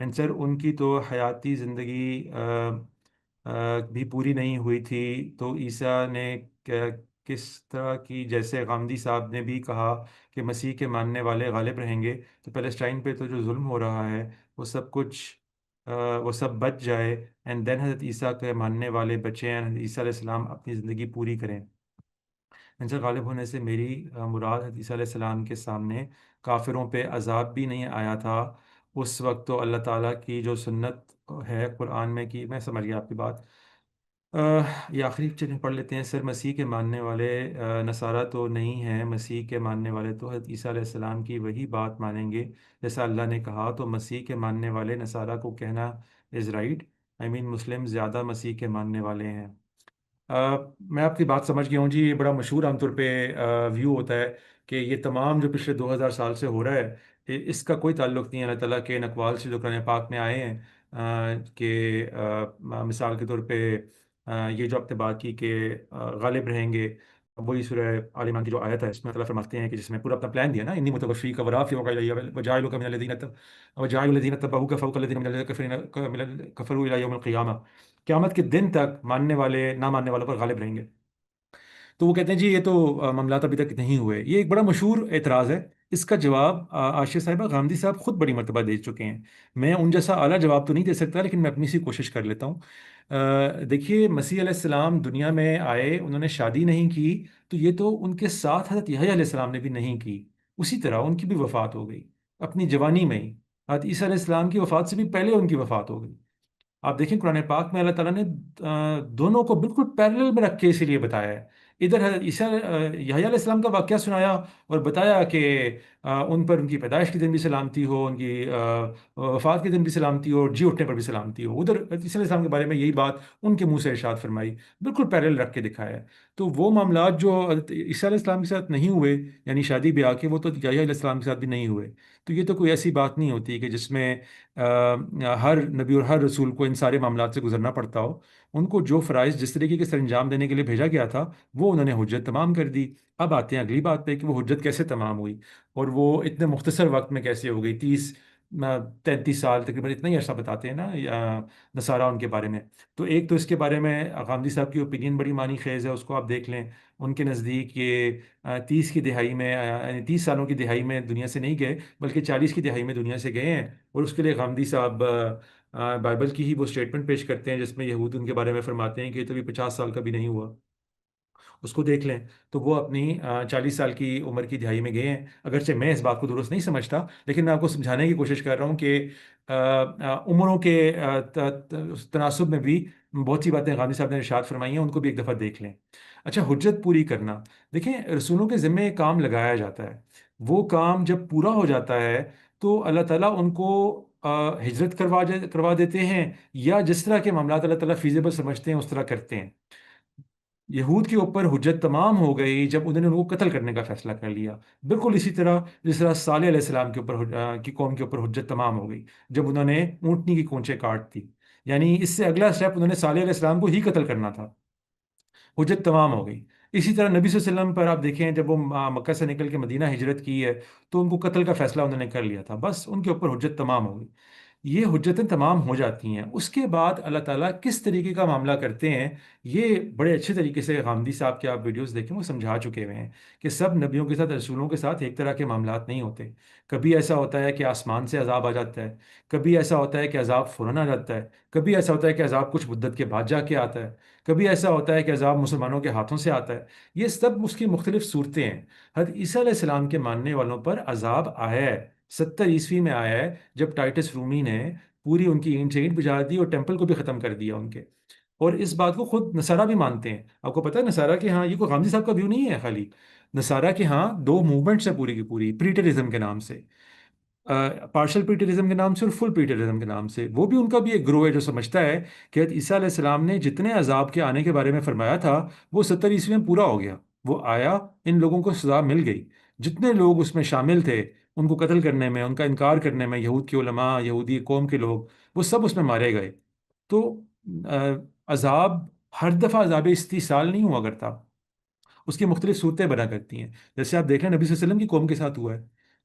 اینڈ سر ان کی تو حیاتی زندگی بھی پوری نہیں ہوئی تھی، تو عیسیٰ نے کس طرح کی، جیسے غامدی صاحب نے بھی کہا کہ مسیح کے ماننے والے غالب رہیں گے، تو پیلسٹائن پہ تو جو ظلم ہو رہا ہے وہ سب کچھ وہ سب بچ جائے، اینڈ دین حضرت عیسیٰ کے ماننے والے بچے ہیں، حضرت عیسیٰ علیہ السلام اپنی زندگی پوری کریں۔ ان سے غالب ہونے سے میری مراد حضرت عیسیٰ علیہ السلام کے سامنے کافروں پہ عذاب بھی نہیں آیا تھا اس وقت، تو اللہ تعالیٰ کی جو سنت ہے قرآن میں کی، میں سمجھ گیا آپ کی بات۔ یہ آخری چیزیں پڑھ لیتے ہیں سر۔ مسیح کے ماننے والے نصارہ تو نہیں ہیں، مسیح کے ماننے والے تو حضرت عیسیٰ علیہ السلام کی وہی بات مانیں گے جیسا اللہ نے کہا، تو مسیح کے ماننے والے نصارہ کو کہنا از رائٹ، آئی مین مسلم زیادہ مسیح کے ماننے والے ہیں۔ میں آپ کی بات سمجھ گیا ہوں جی، یہ بڑا مشہور عام طور پہ ویو ہوتا ہے کہ یہ تمام جو پچھلے 2000 سال سے ہو رہا ہے، اس کا کوئی تعلق نہیں ہے اللہ تعالیٰ کے ان اقوال سے جو قرآن پاک میں آئے ہیں، کہ مثال کے طور پہ یہ جو آپ نے بات کی کہ غالب رہیں گے، وہی سورہ آل عمران کی جو آیت ہے اس میں اللہ فرماتے ہیں کہ جس میں پورا اپنا پلان دیا نا، انی متوفیک ورافعک الیہ وجاعلک من الذین اتبعوک فوق الذین من الذین کفروا الی یوم القیامہ، قیامت کے دن تک ماننے والے نہ ماننے والوں پر غالب رہیں گے۔ تو وہ کہتے ہیں جی یہ تو معاملات ابھی تک نہیں ہوئے، یہ ایک بڑا مشہور اعتراض ہے۔ اس کا جواب عاشق صاحبہ غامدی صاحب خود بڑی مرتبہ دے چکے ہیں، میں ان جیسا اعلیٰ جواب تو نہیں دے سکتا، لیکن میں اپنی سی کوشش کر لیتا ہوں۔ دیکھیے مسیح علیہ السلام دنیا میں آئے، انہوں نے شادی نہیں کی، تو یہ تو ان کے ساتھ حضرت یحییٰ علیہ السلام نے بھی نہیں کی، اسی طرح ان کی بھی وفات ہو گئی اپنی جوانی میں ہی، حضرت عیسیٰ علیہ السلام کی وفات سے بھی پہلے ان کی وفات ہو گئی۔ آپ دیکھیں قرآن پاک میں اللہ تعالیٰ نے دونوں کو بالکل پیرلل میں رکھ کے اسی لیے بتایا ہے۔ ادھر حضرت یحییٰ علیہ السلام کا واقعہ سنایا اور بتایا کہ ان پر ان کی پیدائش کے دن بھی سلامتی ہو، ان کی وفات کے دن بھی سلامتی ہو، اور جی اٹھنے پر بھی سلامتی ہو۔ ادھر حضرت عیسیٰ علیہ السلام کے بارے میں یہی بات ان کے منہ سے ارشاد فرمائی، بالکل پیرلل رکھ کے دکھایا ہے۔ تو وہ معاملات جو حضرت عیسیٰ علیہ السلام کے ساتھ نہیں ہوئے، یعنی شادی بیاہ کے، وہ تو یحییٰ علیہ السلام کے ساتھ بھی نہیں ہوئے۔ تو یہ تو کوئی ایسی بات نہیں ہوتی کہ جس میں ہر نبی اور ہر رسول کو ان سارے معاملات سے گزرنا پڑتا ہو۔ ان کو جو فرائض جس طریقے کے سر انجام دینے کے لیے بھیجا گیا تھا وہ انہوں نے حجت تمام کر دی۔ اب آتے ہیں اگلی بات پہ کہ وہ حجت کیسے تمام ہوئی اور وہ اتنے مختصر وقت میں کیسے ہو گئی، 33 سال تقریباً، اتنا ہی عرصہ بتاتے ہیں نا نصارہ ان کے بارے میں۔ تو ایک تو اس کے بارے میں غامدی صاحب کی اوپینین بڑی معنی خیز ہے، اس کو آپ دیکھ لیں۔ ان کے نزدیک یہ 30 کی دہائی میں، یعنی 30 سالوں کی دہائی میں دنیا سے نہیں گئے، بلکہ 40 کی دہائی میں دنیا سے گئے ہیں، اور اس کے لیے غامدی صاحب بائبل کی ہی وہ اسٹیٹمنٹ پیش کرتے ہیں جس میں یہود ان کے بارے میں فرماتے ہیں کہ یہ تو بھی 50 سال کا بھی نہیں ہوا۔ اس کو دیکھ لیں تو وہ اپنی 40 سال کی عمر کی دہائی میں گئے ہیں۔ اگرچہ میں اس بات کو درست نہیں سمجھتا، لیکن میں آپ کو سمجھانے کی کوشش کر رہا ہوں کہ عمروں کے تناسب میں بھی بہت سی باتیں غامدی صاحب نے ارشاد فرمائی ہیں، ان کو بھی ایک دفعہ دیکھ لیں۔ اچھا، حجت پوری کرنا، دیکھیں رسولوں کے ذمے ایک کام لگایا جاتا ہے، وہ کام جب پورا ہو جاتا ہے تو اللہ تعالیٰ ان کو ہجرت کروا دیتے ہیں، یا جس طرح کے معاملات اللہ تعالیٰ فیزیبل سمجھتے ہیں اس طرح کرتے ہیں۔ یہود کے اوپر حجت تمام ہو گئی جب انہوں نے ان کو قتل کرنے کا فیصلہ کر لیا، بالکل اسی طرح جس طرح صالح علیہ السلام کے اوپر کی قوم کے اوپر حجت تمام ہو گئی جب انہوں نے اونٹنی کی کونچیں کاٹ دی، یعنی اس سے اگلا اسٹیپ انہوں نے صالح علیہ السلام کو ہی قتل کرنا تھا، حجت تمام ہو گئی۔ اسی طرح نبی صلی اللہ علیہ وسلم پر آپ دیکھیں، جب وہ مکہ سے نکل کے مدینہ ہجرت کی ہے تو ان کو قتل کا فیصلہ انہوں نے کر لیا تھا، بس ان کے اوپر حجت تمام ہو گئی۔ یہ حجتیں تمام ہو جاتی ہیں، اس کے بعد اللہ تعالیٰ کس طریقے کا معاملہ کرتے ہیں، یہ بڑے اچھے طریقے سے غامدی صاحب کے آپ ویڈیوز دیکھیں، وہ سمجھا چکے ہوئے ہیں کہ سب نبیوں کے ساتھ، رسولوں کے ساتھ ایک طرح کے معاملات نہیں ہوتے۔ کبھی ایسا ہوتا ہے کہ آسمان سے عذاب آ جاتا ہے، کبھی ایسا ہوتا ہے کہ عذاب فوراً آ جاتا ہے، کبھی ایسا ہوتا ہے کہ عذاب کچھ مدت کے بعد جا کے آتا ہے، کبھی ایسا ہوتا ہے کہ عذاب مسلمانوں کے ہاتھوں سے آتا ہے۔ یہ سب اس کی مختلف صورتیں ہیں۔ حضرت عیسیٰ علیہ السلام کے ماننے والوں پر عذاب آیا ہے، 70 عیسوی میں آیا ہے، جب ٹائٹس رومی نے پوری ان کی اینٹ سے اینٹ بجھا دی اور ٹیمپل کو بھی ختم کر دیا ان کے، اور اس بات کو خود نصارہ بھی مانتے ہیں۔ آپ کو پتہ ہے نصارہ کے ہاں، یہ کوئی غامدی صاحب کا ویو نہیں ہے خالی، نصارہ کے ہاں 2 موومنٹس ہیں پوری کی پوری، پریٹرزم کے نام سے، پارشل پریٹرزم کے نام سے اور فل پریٹرزم کے نام سے۔ وہ بھی ان کا بھی ایک گروہ ہے جو سمجھتا ہے کہ حضرت عیسیٰ علیہ السلام نے جتنے عذاب کے آنے کے بارے میں فرمایا تھا وہ 70 عیسوی میں پورا ہو گیا، وہ آیا، ان لوگوں کو سزا مل گئی، جتنے لوگ اس میں شامل تھے ان کو قتل کرنے میں، ان کا انکار کرنے میں، یہود کے علماء، یہودی قوم کے لوگ، وہ سب اس میں مارے گئے۔ تو عذاب ہر دفعہ عذاب استیصال نہیں ہوا کرتا، اس کی مختلف صورتیں بنا کرتی ہیں۔ جیسے آپ دیکھ لیں نبی صلی اللہ علیہ وسلم کی قوم کے ساتھ ہوا ہے،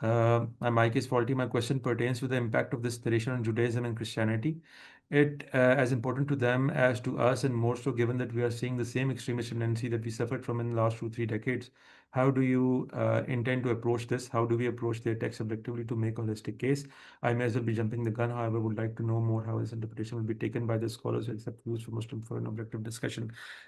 My mic is faulty. My question pertains to the impact of this tradition on Judaism and Christianity. It as important to them as to us, and more so given that we are seeing the same extremist tendency that we suffered from in the last 2-3 decades. How do you intend to approach this? How do we approach their text objectively to make a holistic case? I may as well be jumping the gun, however, would like to know more how this interpretation will be taken by the scholars who accept views for Muslim for an objective discussion.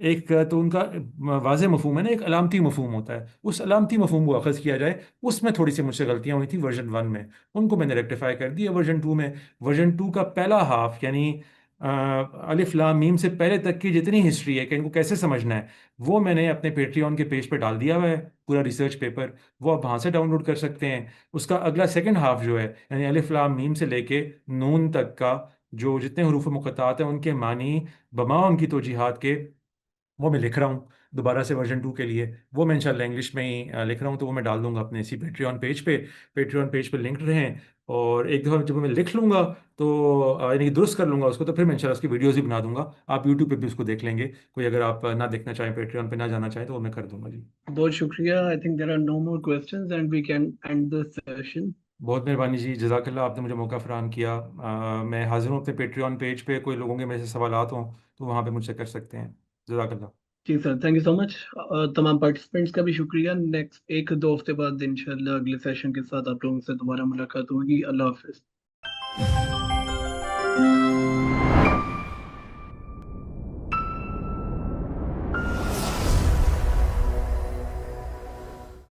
ایک تو ان کا واضح مفہوم ہے نا، ایک علامتی مفہوم ہوتا ہے، اس علامتی مفہوم کو اخذ کیا جائے. اس میں تھوڑی سی مجھ سے غلطیاں ہوئی تھیں ورژن 1 میں، ان کو میں نے ریکٹیفائی کر دیا ورژن 2 میں. ورژن 2 کا پہلا ہاف یعنی الف لام میم سے پہلے تک کی جتنی ہسٹری ہے کہ ان کو کیسے سمجھنا ہے، وہ میں نے اپنے پیٹریون کے پیج پہ ڈال دیا ہوا ہے، پورا ریسرچ پیپر، وہ آپ وہاں سے ڈاؤن لوڈ کر سکتے ہیں. اس کا اگلا سیکنڈ ہاف جو ہے یعنی الف لام میم سے لے کے نون تک کا جو جتنے حروف مقطعات ہیں ان کے معنی بما ان کی توجیحات کے، وہ میں لکھ رہا ہوں دوبارہ سے ورژن 2 کے لیے. وہ میں انشاءاللہ انگلش میں ہی لکھ رہا ہوں، تو وہ میں ڈال دوں گا اپنے اسی پیٹریون پیج پہ. پیٹریون پیج پہ لنکڈ رہیں، اور ایک دفعہ جب میں لکھ لوں گا تو یعنی درست کر لوں گا اس کو، تو پھر میں انشاءاللہ اس کی ویڈیوز بھی بنا دوں گا. آپ یوٹیوب پہ بھی اس کو دیکھ لیں گے. کوئی اگر آپ نہ دیکھنا چاہیں، پیٹریون پہ نہ جانا چاہیں، تو وہ میں کر دوں گا. جی بہت شکریہ. I think there are no more questions and we can end the session. بہت مہربانی جی، جزاک اللہ، آپ نے مجھے موقع فراہم کیا. میں حاضر ہوں اپنے پیٹریون پیج پہ، کوئی لوگوں کے میرے سے سوالات ہوں تو وہاں پہ مجھ سے کر سکتے ہیں. جزاک اللہ. جی سر، تھینک یو سو مچ. تمام پارٹیسپینٹس کا بھی شکریہ. نیکسٹ 1-2 ہفتے بعد انشاءاللہ اگلے سیشن کے ساتھ آپ لوگوں سے دوبارہ ملاقات ہوگی. اللہ حافظ.